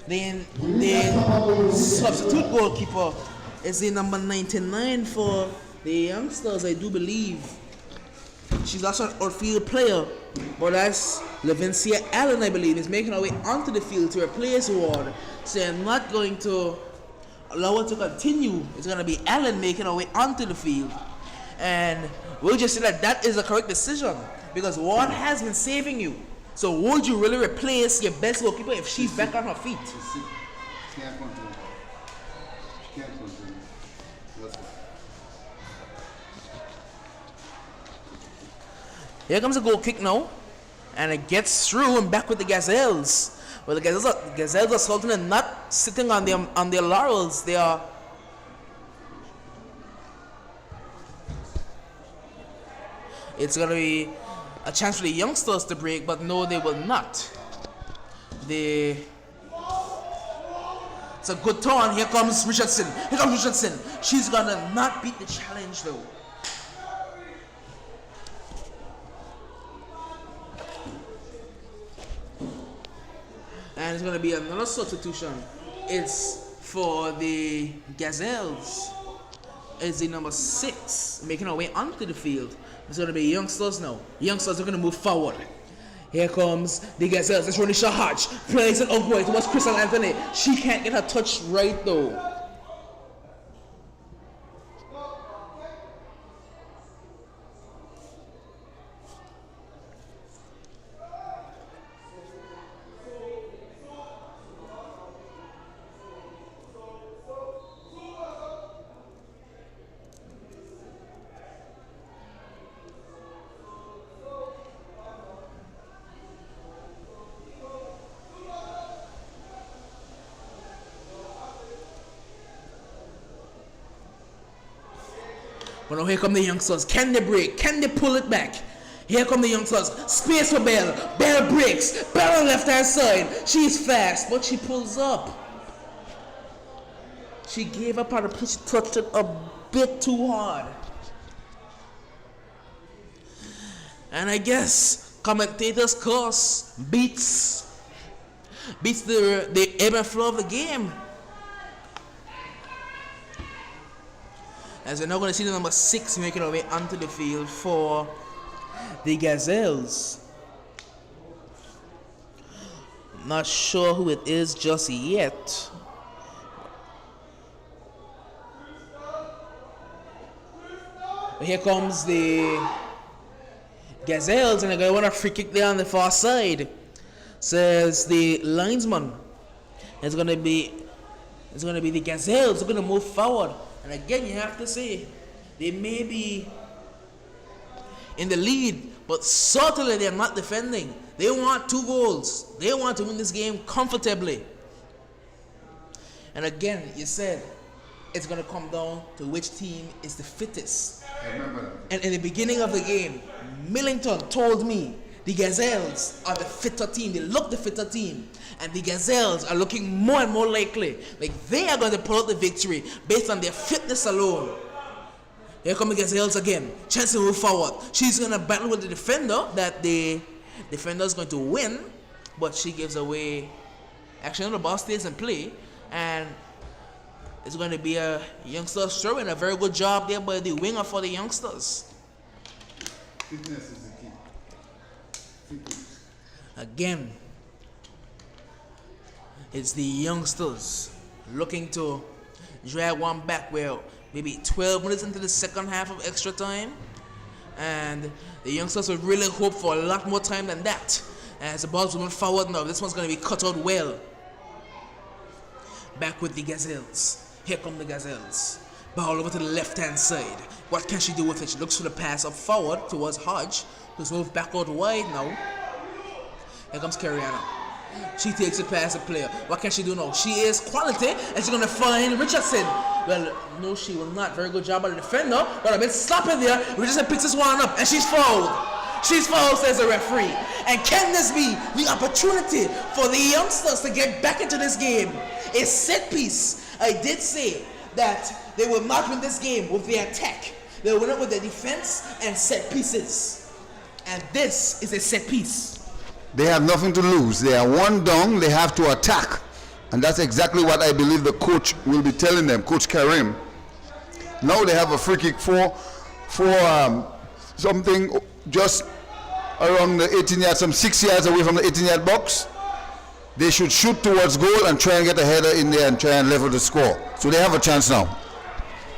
Speaker 3: the substitute goalkeeper is the number 99 for the youngsters, I do believe. She's also an outfield player, but that's Levincia Allen, I believe, is making her way onto the field to replace Ward. So they're not going to allow her to continue. It's going to be Allen making her way onto the field. And we'll just say that that is the correct decision, because Ward has been saving you. So would you really replace your best goalkeeper if she's back on her feet?
Speaker 6: She can't continue. She can't continue. That's it.
Speaker 3: Here comes a goal kick now. And it gets through and back with the Gazelles. Well, the Gazelles are sulking and not sitting on their laurels. They are It's going to be a chance for the youngsters to break, but no, they will not. It's a good turn. Here comes Richardson. She's going to not beat the challenge, though. And it's going to be another substitution. It's for the Gazelles. It's the number 6 making her way onto the field. It's going to be youngsters now. Youngsters are going to move forward. Here comes the Gazelles. It's Ronisha Hodge. Plays it upward towards Crystal Anthony. She can't get her touch right though. But now here come the youngsters. Can they break? Can they pull it back? Here come the youngsters. Space for Bell. Bell breaks. Bell on left hand side. She's fast, but she pulls up. She gave up on the pitch. She touched it a bit too hard. And I guess commentators' curse beats the ebb and flow of the game. As we're now going to see the number 6 making her way onto the field for the Gazelles. Not sure who it is just yet. But here comes the Gazelles, and they're going to want a free kick there on the far side. Says the linesman. It's going to be the Gazelles. They're going to move forward. And again, you have to say, they may be in the lead, but certainly they're not defending. They want 2 goals. They want to win this game comfortably. And again, you said, it's going to come down to which team is the fittest.
Speaker 6: I remember that.
Speaker 3: And in the beginning of the game, Millington told me the Gazelles are the fitter team. They look the fitter team. And the Gazelles are looking more and more likely. Like they are going to pull out the victory based on their fitness alone. Here come the Gazelles again. Chance to move forward. She's going to battle with the defender that the defender is going to win. But she gives away. Actually, the ball stays in play. And it's going to be a youngster's throw in. A very good job there by the winger for the youngsters.
Speaker 6: Fitness is the key. Fitness.
Speaker 3: Again, it's the youngsters looking to drag one back. Well, maybe 12 minutes into the second half of extra time. And the youngsters will really hope for a lot more time than that. As the ball's moving forward now, this one's going to be cut out well. Back with the Gazelles. Here come the Gazelles. Ball over to the left-hand side. What can she do with it? She looks for the pass up forward towards Hodge, who's moved back out wide now. Here comes Kariana. She takes it past the player. What can she do now? She is quality, and she's going to find Richardson. Well, no, she will not. Very good job by the defender, but a bit sloppy there. Richardson picks this one up, and she's fouled. She's fouled, says the referee. And can this be the opportunity for the youngsters to get back into this game? A set piece. I did say that they will not win this game with their attack. They will win it with their defense and set pieces. And this is a set piece.
Speaker 5: They have nothing to lose. They are one down. They have to attack. And that's exactly what I believe the coach will be telling them, Coach Karim. Now they have a free kick for something just around the 18 yards, some 6 yards away from the 18-yard box. They should shoot towards goal and try and get a header in there and try and level the score. So they have a chance now.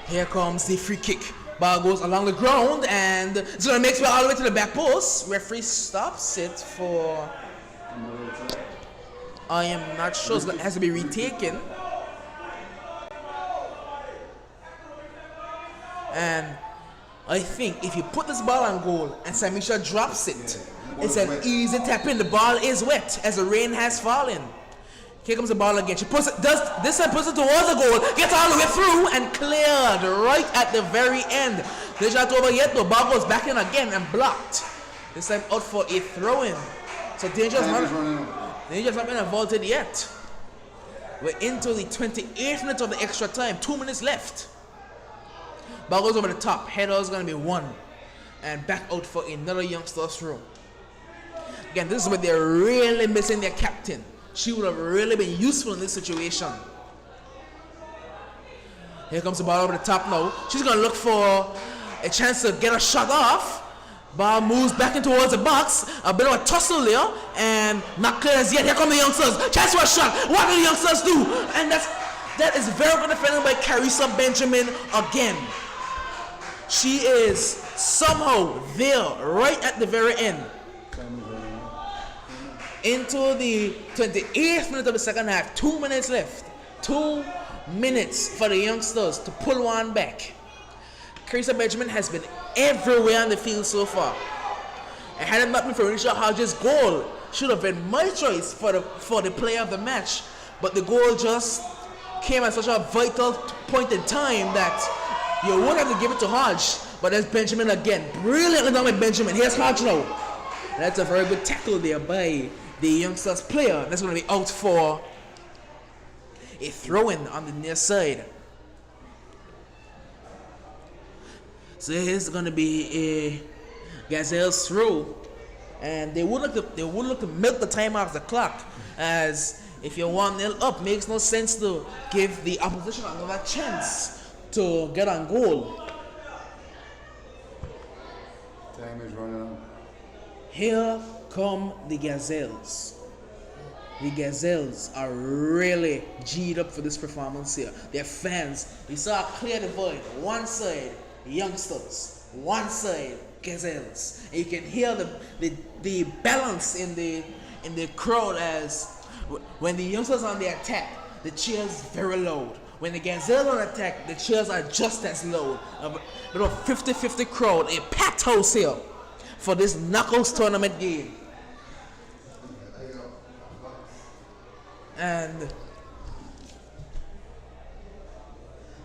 Speaker 3: Here comes the free kick. Ball goes along the ground and it's going to make it all the way to the back post. Referee stops it for... I am not sure. It has to be retaken. And I think if you put this ball on goal and Samisha drops it, it's an easy tap in. The ball is wet as the rain has fallen. Here comes the ball again. She puts it, puts it towards the goal, gets all the way through and cleared right at the very end. They shot over yet though. Ball goes back in again and blocked. This time out for a throw-in. So Danger's
Speaker 6: Time is
Speaker 3: not,
Speaker 6: running out.
Speaker 3: Danger's not been vaulted yet. We're into the 28th minute of the extra time. 2 minutes left. Ball goes over the top. Header's gonna be one. And back out for another youngster's throw. Again, this is where they're really missing their captain. She would have really been useful in this situation. Here comes the ball over the top now. She's gonna look for a chance to get a shot off. Ball moves back in towards the box. A bit of a tussle there, and not clear as yet. Here come the youngsters. Chance for a shot. What do the youngsters do? And that is very good defending by Carissa Benjamin again. She is somehow there, right at the very end. Into the 28th minute of the second half. 2 minutes left. 2 minutes for the youngsters to pull one back. Carissa Benjamin has been everywhere on the field so far. And had it not been for Risha Hodges' goal, should have been my choice for the player of the match. But the goal just came at such a vital point in time that you won't have to give it to Hodge. But there's Benjamin again. Brilliantly done by Benjamin. Here's Hodge now. That's a very good tackle there by the youngsters player. That's going to be out for a throw-in on the near side. So here's going to be a Gazelles throw, and they would look to milk the time off the clock, as if you're 1-0 up, makes no sense to give the opposition another chance to get on goal.
Speaker 6: Time is running out.
Speaker 3: Here come the Gazelles. The Gazelles are really G'd up for this performance here. Their fans, we saw a clear divide. One side, youngsters. One side, Gazelles. And you can hear the balance in the crowd, as when the youngsters are on the attack, the cheers very loud. When the Gazelles on attack, the cheers are just as loud. About 50-50 crowd, a packed house here for this Knuckles tournament game. And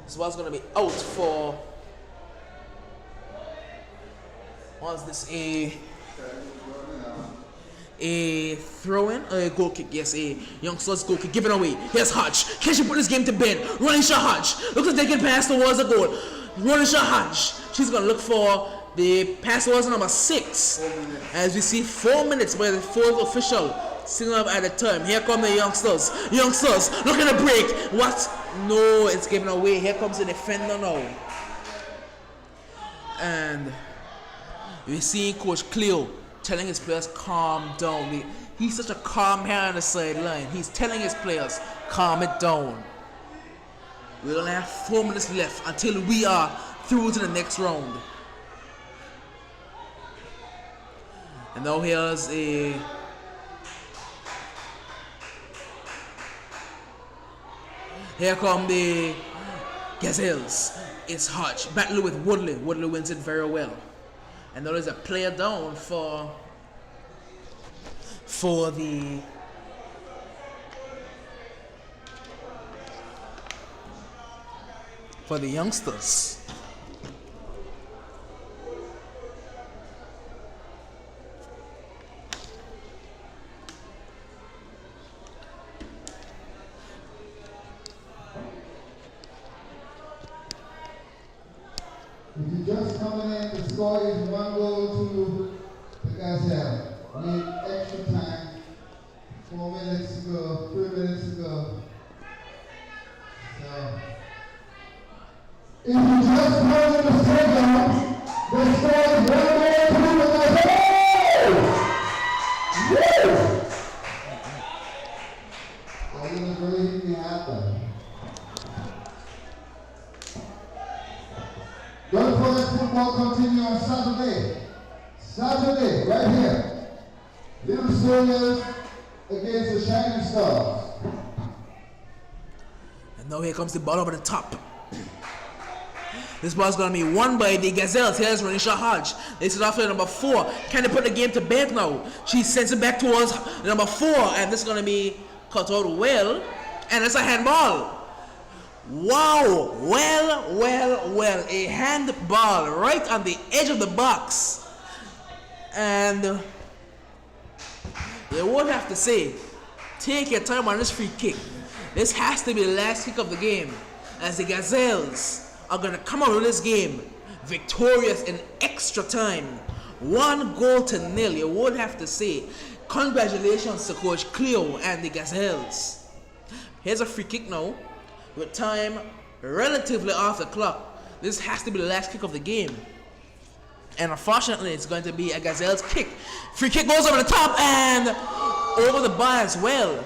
Speaker 3: this was going to be out for, was this a throw-in, a goal kick? Yes, a youngster's goal kick given away. Here's Hodge. Can she put this game to bed? Running shot Hodge. Looks like they can pass towards the goal. Running shot Hodge. She's going to look for the pass towards number 6. As we see 4 minutes by the fourth official sitting up at the time. Here come the youngsters. Youngsters looking to break. What? No, it's given away. Here comes the defender now. And we're seeing Coach Cleo telling his players calm down. He's such a calm hand on the sideline. He's telling his players calm it down. We only have 4 minutes left until we are through to the next round. And now here's a here come the Gazelles. It's Hodge battling with Woodley. Woodley wins it very well. And there is a player down for the youngsters.
Speaker 4: If you just coming in, the score is 1 goal to the Gazelle. We need extra time. 4 minutes to go, 3 minutes to go. So, if you just come in the stadium, the score is 1 goal to the Gazelle. Woo! I didn't really think it happened. Don't forget football continue on Saturday. Saturday, right here. Little Soldiers against the Shining Stars.
Speaker 3: And now here comes the ball over the top. This ball's going to be won by the Gazelles. Here's Renisha Hodge. They set off to number 4. Can they put the game to bed now? She sends it back towards number 4. And this is going to be cut out well. And it's a handball. Wow, well, a handball right on the edge of the box. And you would have to say, take your time on this free kick. This has to be the last kick of the game, as the Gazelles are going to come out of this game victorious in extra time. 1-0. You would have to say, congratulations to Coach Cleo and the Gazelles. Here's a free kick now, with time relatively off the clock. This has to be the last kick of the game. And unfortunately, it's going to be a Gazelles kick. Free kick goes over the top and over the bar as well.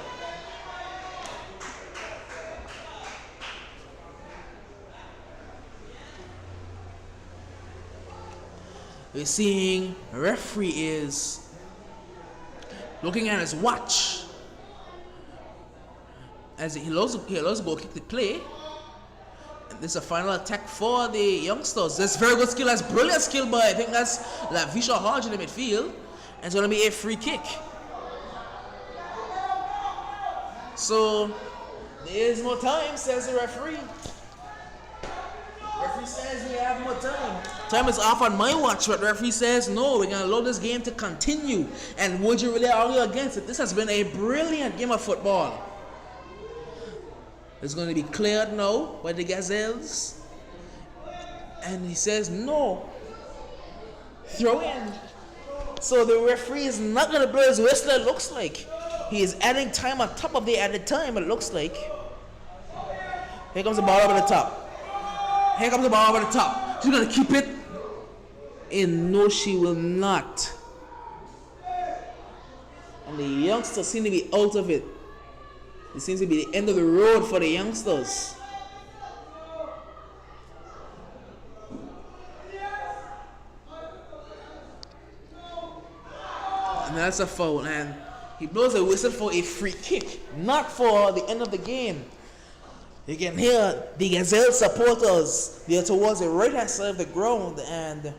Speaker 3: We're seeing a referee is looking at his watch as he loves to go kick the play. And this is a final attack for the youngsters. That's very good skill. That's brilliant skill, but I think that's Lavisha Hodge in the midfield. And it's going to be a free kick. So there is more time, says the referee. Referee says we have more time. Time is off on my watch, but referee says no, we're going to allow this game to continue. And would you really argue against it? This has been a brilliant game of football. It's going to be cleared now by the Gazelles. And he says no. Throw in. So the referee is not going to blow his whistle, it looks like. He is adding time on top of the added time, it looks like. Here comes the ball over the top. Here comes the ball over the top. She's going to keep it. And no, she will not. And the youngsters seem to be out of it. It seems to be the end of the road for the youngsters. And that's a foul. And he blows a whistle for a free kick, not for the end of the game. You can hear the Gazelle supporters. They're towards the right-hand side of the ground, and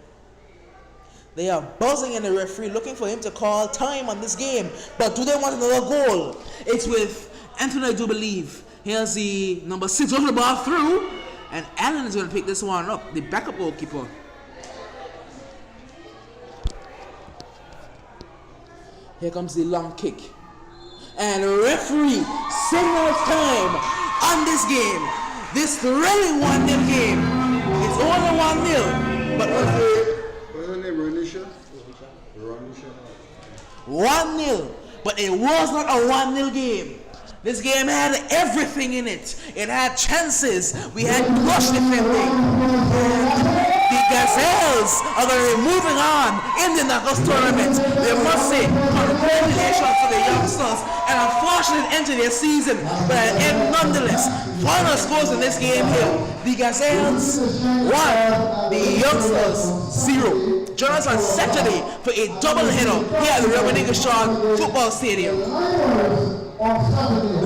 Speaker 3: they are buzzing in the referee, looking for him to call time on this game. But do they want another goal? It's with Anthony, I do believe. Here's the number 6 over the ball through, and Allen is going to pick this one up, the backup goalkeeper. Here comes the long kick. And the referee signals time on this game. This really 1-0 game. It's only 1-0. But
Speaker 6: What's her name? Ronisha?
Speaker 3: 1-0. But it was not a 1-0 game. This game had everything in it. It had chances. We had clutch defending. The Gazelles are going to be moving on in the Knuckles tournament. They must say congratulations to the youngsters. An unfortunate end to their season, but an end nonetheless. Final scores in this game here. The Gazelles 1, the youngsters 0. Join us on Saturday for a double header here at the Reverend Englishard Football Stadium.
Speaker 4: On Saturday,